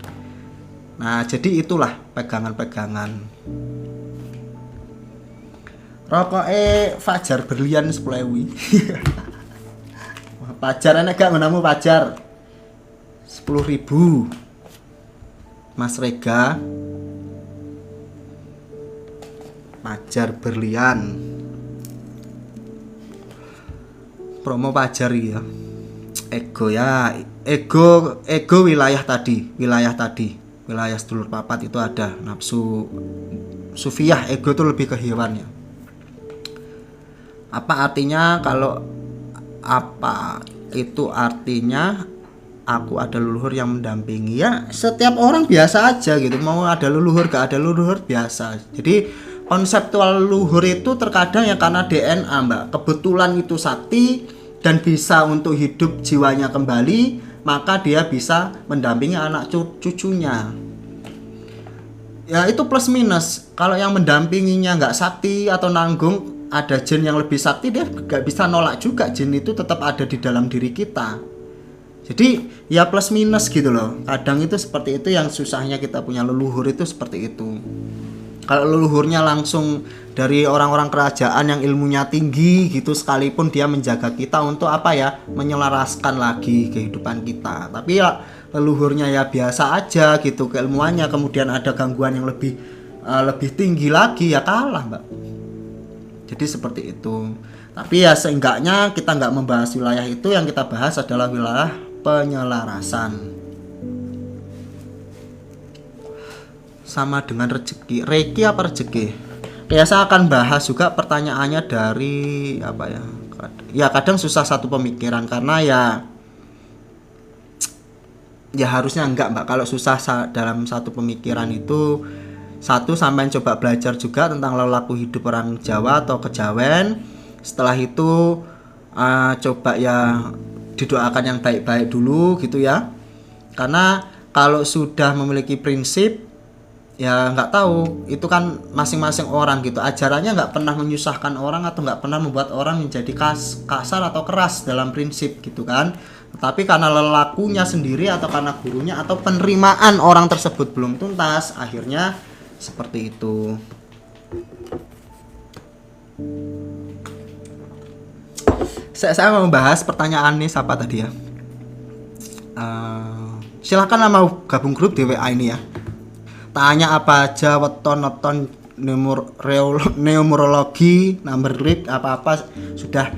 S1: Nah, jadi itulah pegangan-pegangan. Rokoke Fajar berlian 10.000. Pajar enak gak menamu pajar 10.000 Mas Rega. Pajar berlian promo pajar ya. Ego wilayah tadi wilayah sedulur papat itu ada nafsu sufiah. Ego itu lebih ke hewan ya. Apa artinya? Kalau apa itu artinya aku ada leluhur yang mendampingi, ya setiap orang biasa aja gitu, mau ada leluhur gak ada leluhur biasa. Jadi konseptual leluhur itu terkadang ya karena DNA mbak, kebetulan itu sakti dan bisa untuk hidup jiwanya kembali, maka dia bisa mendampingi anak cucunya. Ya itu plus minus. Kalau yang mendampinginya nggak sakti atau nanggung, ada jin yang lebih sakti, dia gak bisa nolak juga. Jin itu tetap ada di dalam diri kita. Jadi ya plus minus gitu loh. Kadang itu seperti itu, yang susahnya kita punya leluhur itu seperti itu. Kalau leluhurnya langsung dari orang-orang kerajaan yang ilmunya tinggi gitu, sekalipun dia menjaga kita untuk apa ya, menyelaraskan lagi kehidupan kita. Tapi ya leluhurnya ya biasa aja gitu keilmuannya, kemudian ada gangguan yang lebih tinggi lagi, ya kalah mbak. Jadi seperti itu. Tapi ya seenggaknya kita nggak membahas wilayah itu, yang kita bahas adalah wilayah penyelarasan. Sama dengan rezeki. Reiki apa rezeki? Ya saya akan bahas juga pertanyaannya dari apa ya. Ya kadang susah satu pemikiran karena ya harusnya enggak mbak. Kalau susah dalam satu pemikiran itu, satu sampai coba belajar juga tentang laku hidup orang Jawa atau Kejawen. Setelah itu coba ya didoakan yang baik-baik dulu gitu ya. Karena kalau sudah memiliki prinsip ya nggak tahu, itu kan masing-masing orang gitu. Ajarannya nggak pernah menyusahkan orang atau nggak pernah membuat orang menjadi kasar atau keras dalam prinsip gitu kan. Tapi karena lelakunya sendiri atau karena gurunya atau penerimaan orang tersebut belum tuntas, akhirnya seperti itu. Saya mau membahas pertanyaan nih, siapa tadi ya? Silakan mau gabung grup di WA ini ya. Tanya apa aja, weton neumorologi, number read, apa-apa sudah.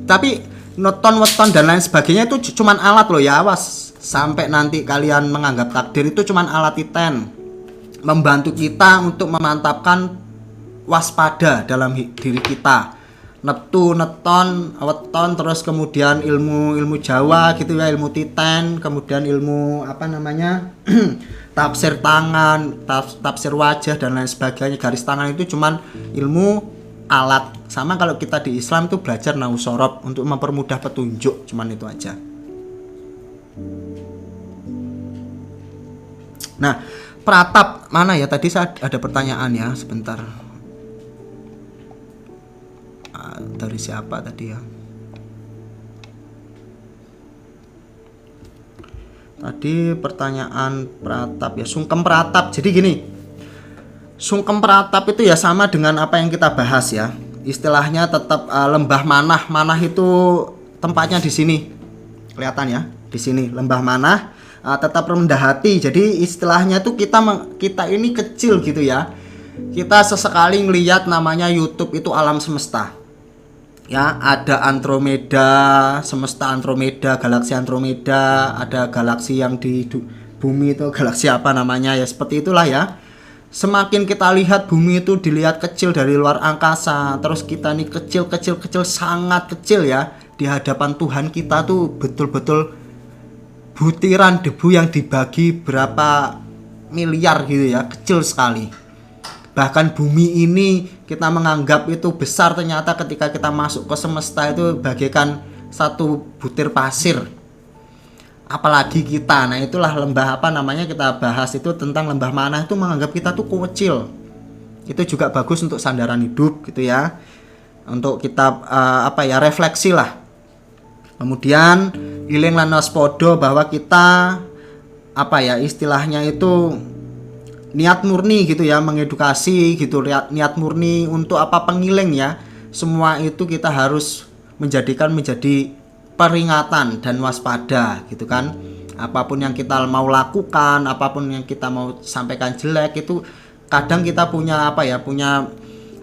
S1: Tapi weton dan lain sebagainya itu cuman alat loh ya, awas. Sampai nanti kalian menganggap takdir itu cuman alat titen. Membantu kita untuk memantapkan waspada dalam diri kita. Neton, weton, terus kemudian ilmu Jawa gitu ya, ilmu titen, kemudian ilmu apa namanya? Tafsir tangan, tafsir wajah dan lain sebagainya. Garis tangan itu cuman ilmu alat. Sama kalau kita di Islam itu belajar nahwu sorob untuk mempermudah petunjuk, cuman itu aja. Nah, Pratap mana ya? Tadi saya ada pertanyaan ya, sebentar. Dari siapa tadi ya? Tadi pertanyaan Pratap ya, Sungkem Pratap. Jadi gini, Sungkem Pratap itu ya sama dengan apa yang kita bahas ya. Istilahnya tetap lembah manah. Manah itu tempatnya di sini. Kelihatan ya, di sini lembah manah, tetap rendah hati. Jadi istilahnya tuh kita ini kecil gitu ya. Kita sesekali ngelihat namanya YouTube itu alam semesta. Ya, ada Andromeda, semesta Andromeda, galaksi Andromeda, ada galaksi yang di bumi itu galaksi apa namanya ya, seperti itulah ya. Semakin kita lihat bumi itu dilihat kecil dari luar angkasa, terus kita nih kecil, sangat kecil ya. Di hadapan Tuhan kita tuh betul-betul butiran debu yang dibagi berapa miliar gitu ya, kecil sekali. Bahkan bumi ini kita menganggap itu besar, ternyata ketika kita masuk ke semesta itu bagaikan satu butir pasir. Apalagi kita, nah itulah lembah apa namanya, kita bahas itu tentang lembah manah itu menganggap kita tuh kecil. Itu juga bagus untuk sandaran hidup gitu ya, untuk kita refleksi lah. Kemudian iling lan waspada bahwa kita istilahnya itu niat murni gitu ya, mengedukasi gitu, niat murni untuk pengiling ya. Semua itu kita harus menjadi peringatan dan waspada gitu kan. Apapun yang kita mau lakukan, apapun yang kita mau sampaikan jelek itu kadang kita punya punya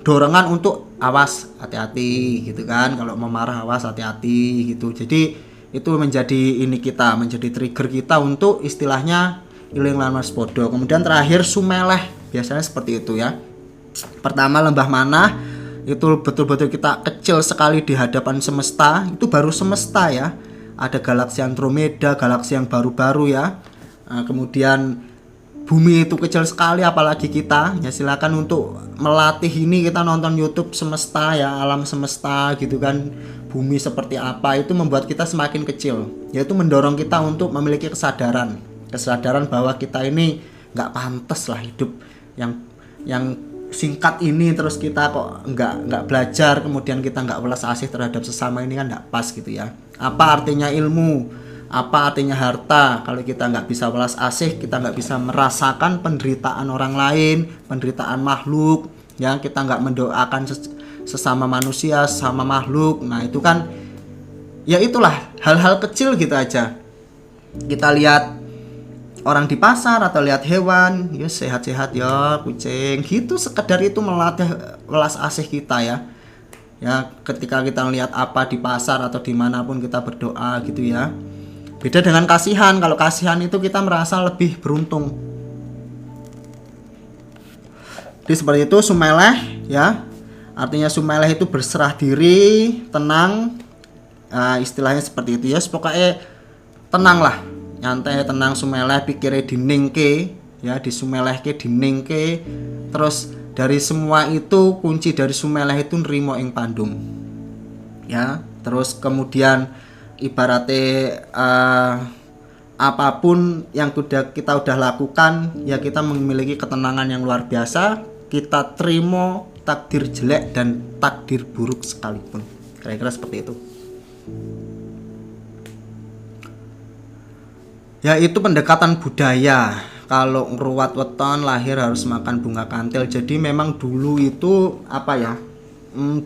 S1: dorongan untuk awas, hati-hati gitu kan. Kalau mau marah awas, hati-hati gitu. Jadi itu menjadi trigger kita untuk istilahnya iling lan waspada. Kemudian terakhir sumeleh, biasanya seperti itu ya. Pertama lembah manah, itu betul-betul kita kecil sekali di hadapan semesta. Itu baru semesta ya. Ada galaksi Andromeda, galaksi yang baru-baru ya. Kemudian bumi itu kecil sekali, apalagi kita. Ya silakan untuk melatih ini, kita nonton YouTube semesta ya, alam semesta gitu kan. Bumi seperti apa, itu membuat kita semakin kecil. Yaitu mendorong kita untuk memiliki kesadaran bahwa kita ini nggak pantas lah hidup yang singkat ini, terus kita kok nggak belajar, kemudian kita nggak welas asih terhadap sesama, ini kan nggak pas gitu ya. Apa artinya ilmu, apa artinya harta kalau kita nggak bisa welas asih, kita nggak bisa merasakan penderitaan orang lain, penderitaan makhluk ya, kita nggak mendoakan sesama manusia, sesama makhluk. Nah itu kan ya, itulah hal-hal kecil gitu aja. Kita lihat orang di pasar atau lihat hewan, ya sehat-sehat ya kucing gitu, sekedar itu melatih welas asih kita ya. Ya ketika kita lihat apa di pasar atau dimanapun kita berdoa gitu ya. Beda dengan kasihan, kalau kasihan itu kita merasa lebih beruntung. Jadi seperti itu sumeleh ya. Artinya sumeleh itu berserah diri, tenang. Istilahnya seperti itu ya. Pokoknya tenang lah, nyantai, tenang, sumeleh, pikirnya diningke ya, disumelehke, diningke. Terus dari semua itu kunci dari sumeleh itu nrimo ing pandum ya. Terus kemudian ibaratnya apapun yang kita udah lakukan ya, kita memiliki ketenangan yang luar biasa. Kita terima takdir jelek dan takdir buruk sekalipun, kira-kira seperti itu. Ya, itu pendekatan budaya. Kalau ngruwat weton lahir harus makan bunga kantil. Jadi memang dulu itu apa ya,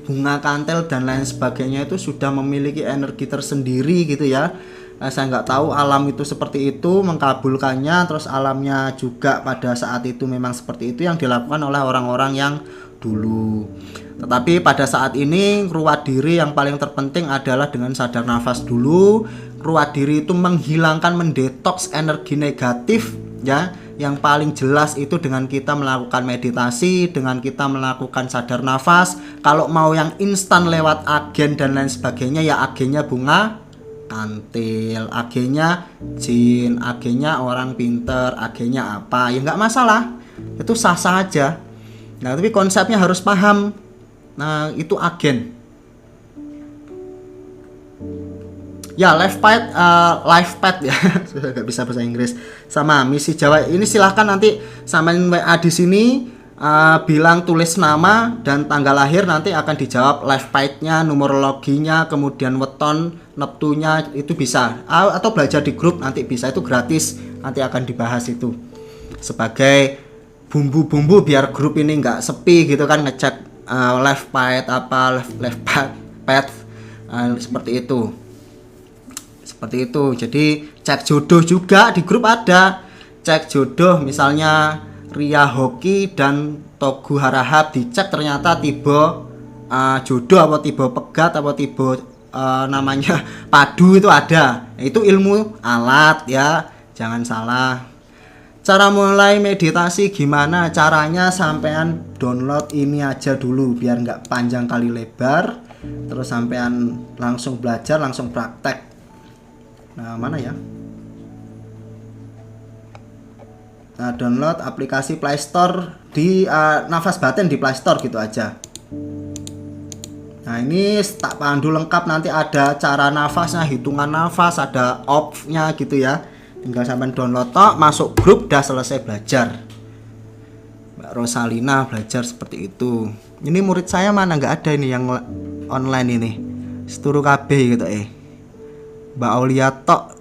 S1: bunga kantil dan lain sebagainya itu sudah memiliki energi tersendiri gitu ya. Saya nggak tahu alam itu seperti itu mengkabulkannya, terus alamnya juga pada saat itu memang seperti itu yang dilakukan oleh orang-orang yang dulu. Tetapi pada saat ini ruwat diri yang paling terpenting adalah dengan sadar nafas dulu. Ruwat diri itu menghilangkan, mendetoks energi negatif ya. Yang paling jelas itu dengan kita melakukan meditasi, dengan kita melakukan sadar nafas. Kalau mau yang instan lewat agen dan lain sebagainya ya agennya bunga kantil, agennya jin, agennya orang pinter, agennya apa ya nggak masalah, itu sah-sah aja. Nah tapi konsepnya harus paham. Nah itu agen ya, life path ya sudah nggak bisa bahasa Inggris. Sama misi Jawa ini silahkan nanti samain WA di sini, bilang tulis nama dan tanggal lahir, nanti akan dijawab life path-nya, numerologinya, kemudian weton neptunya itu bisa, atau belajar di grup nanti bisa, itu gratis, nanti akan dibahas itu sebagai bumbu-bumbu biar grup ini nggak sepi gitu kan, ngecek life path apa life path seperti itu. Jadi cek jodoh juga di grup ada, cek jodoh misalnya Ria Hoki dan Togu Harahap, dicek ternyata tiba jodoh apa tiba pegat apa tiba namanya padu itu ada. Itu ilmu alat ya, jangan salah. Cara mulai meditasi gimana caranya? Sampean download ini aja dulu biar nggak panjang kali lebar, terus sampean langsung belajar, langsung praktek. Nah mana ya, nah download aplikasi Play Store di Nafas Batin di Play Store gitu aja. Nah ini tak pandu lengkap, nanti ada cara nafasnya, hitungan nafas, ada off-nya gitu ya. Tinggal sampai download tok, masuk grup, dah selesai belajar. Mbak Rosalina belajar seperti itu. Ini murid saya mana nggak ada ini yang online ini, seturu KB gitu Mbak Aulia tok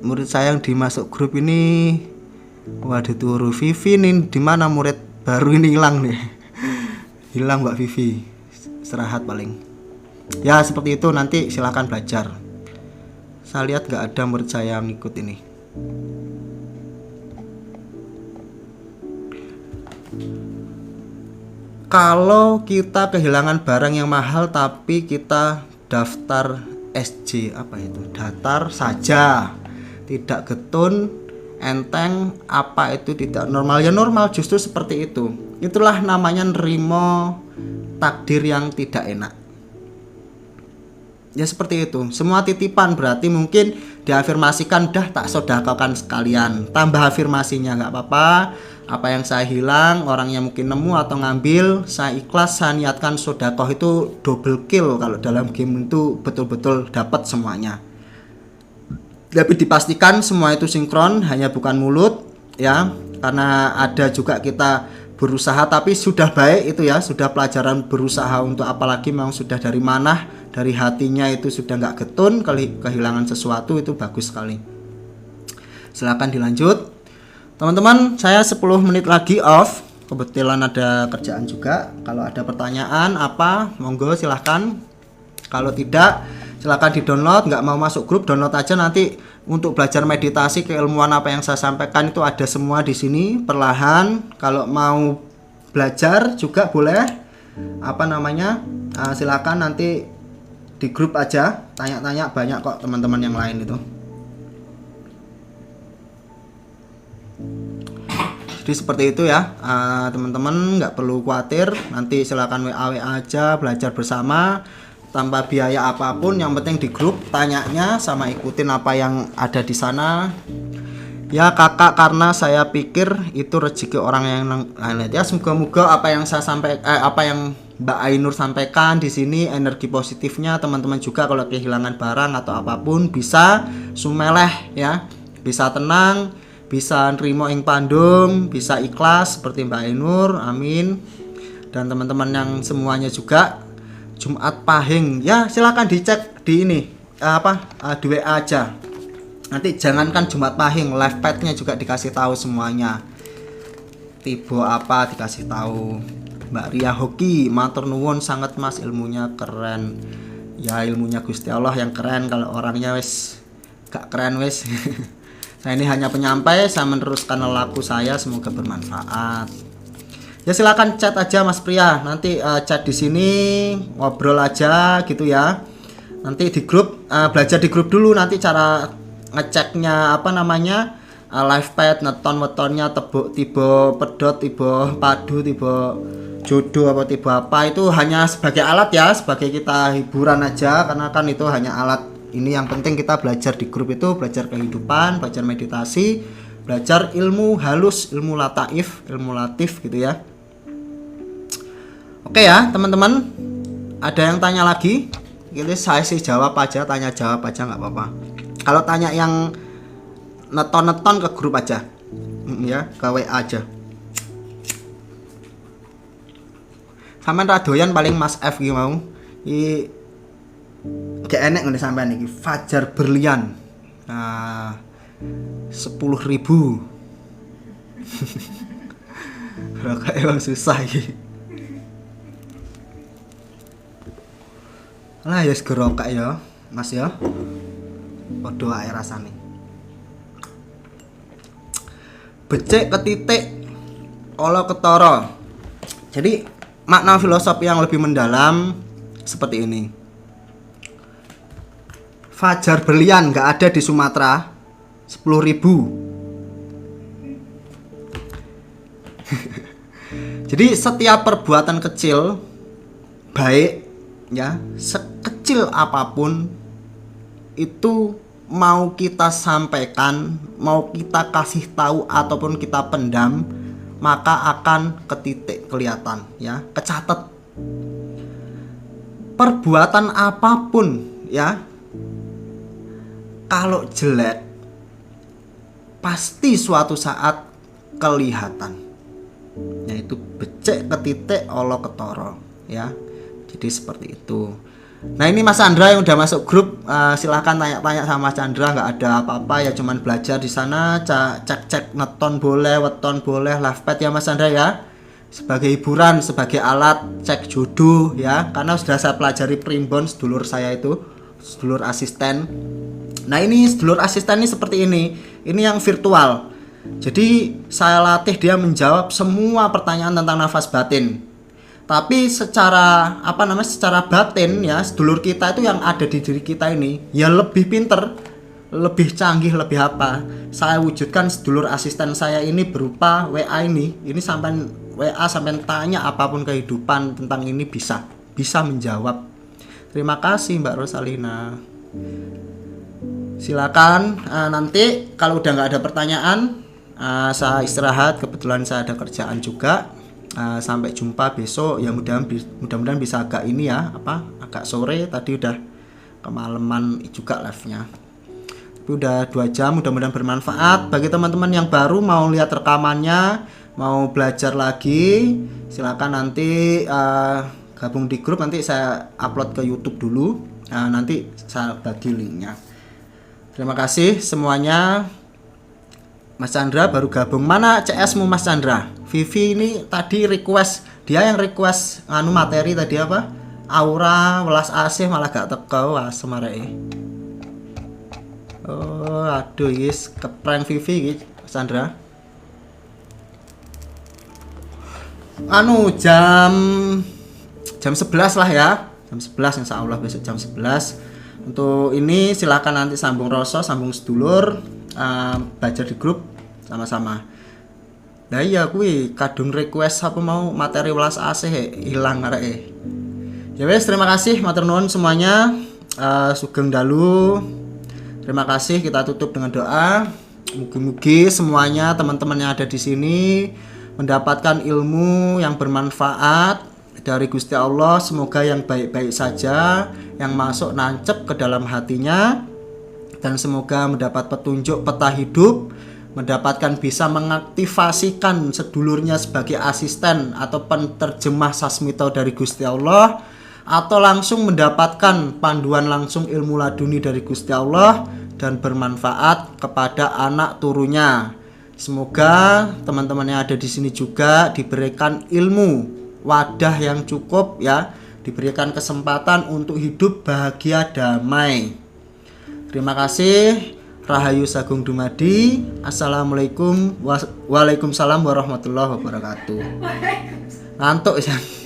S1: murid saya yang dimasuk grup ini. Waduh turu Vivi nih, dimana murid baru ini hilang nih. Hilang Mbak Vivi, istirahat paling ya. Seperti itu, nanti silahkan belajar. Saya lihat nggak ada murid saya yang ikut ini. Kalau kita kehilangan barang yang mahal tapi kita daftar SJ, apa itu, datar saja, tidak getun, enteng, apa itu tidak normal? Ya normal, justru seperti itu. Itulah namanya nerimo takdir yang tidak enak. Ya seperti itu, semua titipan, berarti mungkin diafirmasikan, dah tak sodakokan sekalian, tambah afirmasinya, nggak apa-apa. Apa yang saya hilang, orangnya mungkin nemu atau ngambil, saya ikhlas, saya niatkan sodakoh, itu double kill kalau dalam game itu, betul-betul dapat semuanya. Tapi dipastikan semua itu sinkron, hanya bukan mulut ya, karena ada juga kita berusaha tapi sudah baik itu ya, sudah pelajaran berusaha untuk apalagi memang sudah dari mana, dari hatinya itu sudah nggak getun, kehilangan sesuatu itu bagus sekali. Silakan dilanjut. Teman-teman, saya 10 menit lagi off. Kebetulan ada kerjaan juga. Kalau ada pertanyaan apa, monggo silahkan. Kalau tidak, silahkan di-download. Nggak mau masuk grup, download aja nanti untuk belajar meditasi, keilmuan apa yang saya sampaikan itu ada semua di sini perlahan. Kalau mau belajar juga boleh. Apa namanya? Silahkan nanti di grup aja, tanya-tanya, banyak kok teman-teman yang lain itu. Jadi seperti itu ya, teman-teman nggak perlu khawatir, nanti silakan WA aja, belajar bersama tanpa biaya apapun, yang penting di grup tanyanya sama ikutin apa yang ada di sana ya kakak, karena saya pikir itu rezeki orang yang lain ya. Semoga-moga apa yang saya sampaikan, apa yang Mbak Ainur sampaikan di sini energi positifnya teman-teman juga kalau kehilangan barang atau apapun bisa sumeleh ya, bisa tenang, bisa nrimo ing pandung, bisa ikhlas seperti Mbak Ainur, amin. Dan teman-teman yang semuanya juga Jumat Pahing ya, silakan dicek di ini di WA aja. Nanti jangankan Jumat Pahing, live padnya juga dikasih tahu semuanya. Tiba apa dikasih tahu. Mbak Ria Hoki, matur nuwun sangat Mas, ilmunya keren. Ya ilmunya Gusti Allah yang keren, kalau orangnya wes gak keren wes. Saya ini hanya penyampai, saya meneruskan laku saya, semoga bermanfaat. Ya silakan chat aja Mas Pria, nanti chat di sini ngobrol aja gitu ya. Nanti di grup belajar di grup dulu, nanti cara ngeceknya live pad, neton wetonnya, tebuk tiba pedot, tiba padu, tiba jodoh apa tiba apa, itu hanya sebagai alat ya, sebagai kita hiburan aja, karena kan itu hanya alat. Ini yang penting kita belajar di grup itu, belajar kehidupan, belajar meditasi, belajar ilmu halus, ilmu lataif, ilmu latif gitu ya. Oke ya teman-teman, ada yang tanya lagi? Jadi saya sih jawab aja, tanya jawab aja nggak apa-apa. Kalau tanya yang neton-neton ke grup aja ya, ke WA aja. Sampean radoyan paling Mas F iki mau. Iki gak enek ngene sampean iki. Fajar Berlian. Nah, 10.000. Rokok emang susah iki. Lah ya gerokak ya, Mas ya. Padha wae rasane. Becek ketitik olo ketara. Jadi makna filosofi yang lebih mendalam seperti ini. Fajar Berlian nggak ada di Sumatera, 10.000. Jadi setiap perbuatan kecil baik ya, sekecil apapun itu mau kita sampaikan, mau kita kasih tahu ataupun kita pendam, maka akan ketitik kelihatan ya, kecatat. Perbuatan apapun ya, kalau jelek pasti suatu saat kelihatan, yaitu becek ketitik olo ketara ya. Jadi seperti itu. Nah ini Mas Chandra yang udah masuk grup, silahkan tanya-tanya sama Mas Chandra, nggak ada apa-apa ya, cuman belajar di sana, cek neton boleh, weton boleh, live pad ya Mas Chandra ya, sebagai hiburan, sebagai alat cek jodoh ya, karena sudah saya pelajari primbon sedulur saya itu, sedulur asisten. Nah ini sedulur asisten ini seperti ini yang virtual. Jadi saya latih dia menjawab semua pertanyaan tentang nafas batin. Tapi secara secara batin ya, sedulur kita itu yang ada di diri kita ini ya lebih pinter, lebih canggih, lebih apa. Saya wujudkan sedulur asisten saya ini berupa WA ini sampai WA sampai tanya apapun kehidupan tentang ini bisa menjawab. Terima kasih Mbak Rosalina. Silakan nanti kalau udah nggak ada pertanyaan, saya istirahat, kebetulan saya ada kerjaan juga. Sampai jumpa besok ya, mudah-mudahan bisa agak agak sore, tadi udah kemalaman juga live-nya. Tapi udah 2 jam, mudah-mudahan bermanfaat. Bagi teman-teman yang baru mau lihat rekamannya, mau belajar lagi, silakan nanti gabung di grup, nanti saya upload ke YouTube dulu. Nanti saya bagi linknya. Terima kasih semuanya. Mas Chandra baru gabung. Mana CS-mu Mas Chandra? Vivi ini tadi request, dia yang request materi tadi apa? Aura welas asih malah gak teko, semareke. Oh, aduh guys, keprank Vivi guys, Mas Chandra. Jam 11 lah ya. Jam 11 insya Allah, besok jam 11. Untuk ini silahkan nanti sambung rasa, sambung sedulur, belajar di grup sama-sama. Nah iya kuwi kadung request apa mau materi welas asih hilang areke. Ya wes, terima kasih matur nuwun semuanya. Sugeng dalu. Terima kasih, kita tutup dengan doa. Mugi-mugi semuanya teman-teman yang ada di sini mendapatkan ilmu yang bermanfaat dari Gusti Allah, semoga yang baik-baik saja yang masuk nancep ke dalam hatinya, dan semoga mendapat petunjuk peta hidup, mendapatkan bisa mengaktifasikan sedulurnya sebagai asisten atau penerjemah sasmito dari Gusti Allah, atau langsung mendapatkan panduan langsung ilmu laduni dari Gusti Allah dan bermanfaat kepada anak turunnya. Semoga teman-teman yang ada di sini juga diberikan ilmu, wadah yang cukup ya, diberikan kesempatan untuk hidup bahagia damai. Terima kasih. Rahayu Sagung Dumadi. Assalamualaikum. Waalaikumsalam warahmatullahi wabarakatuh. Ngantuk ya.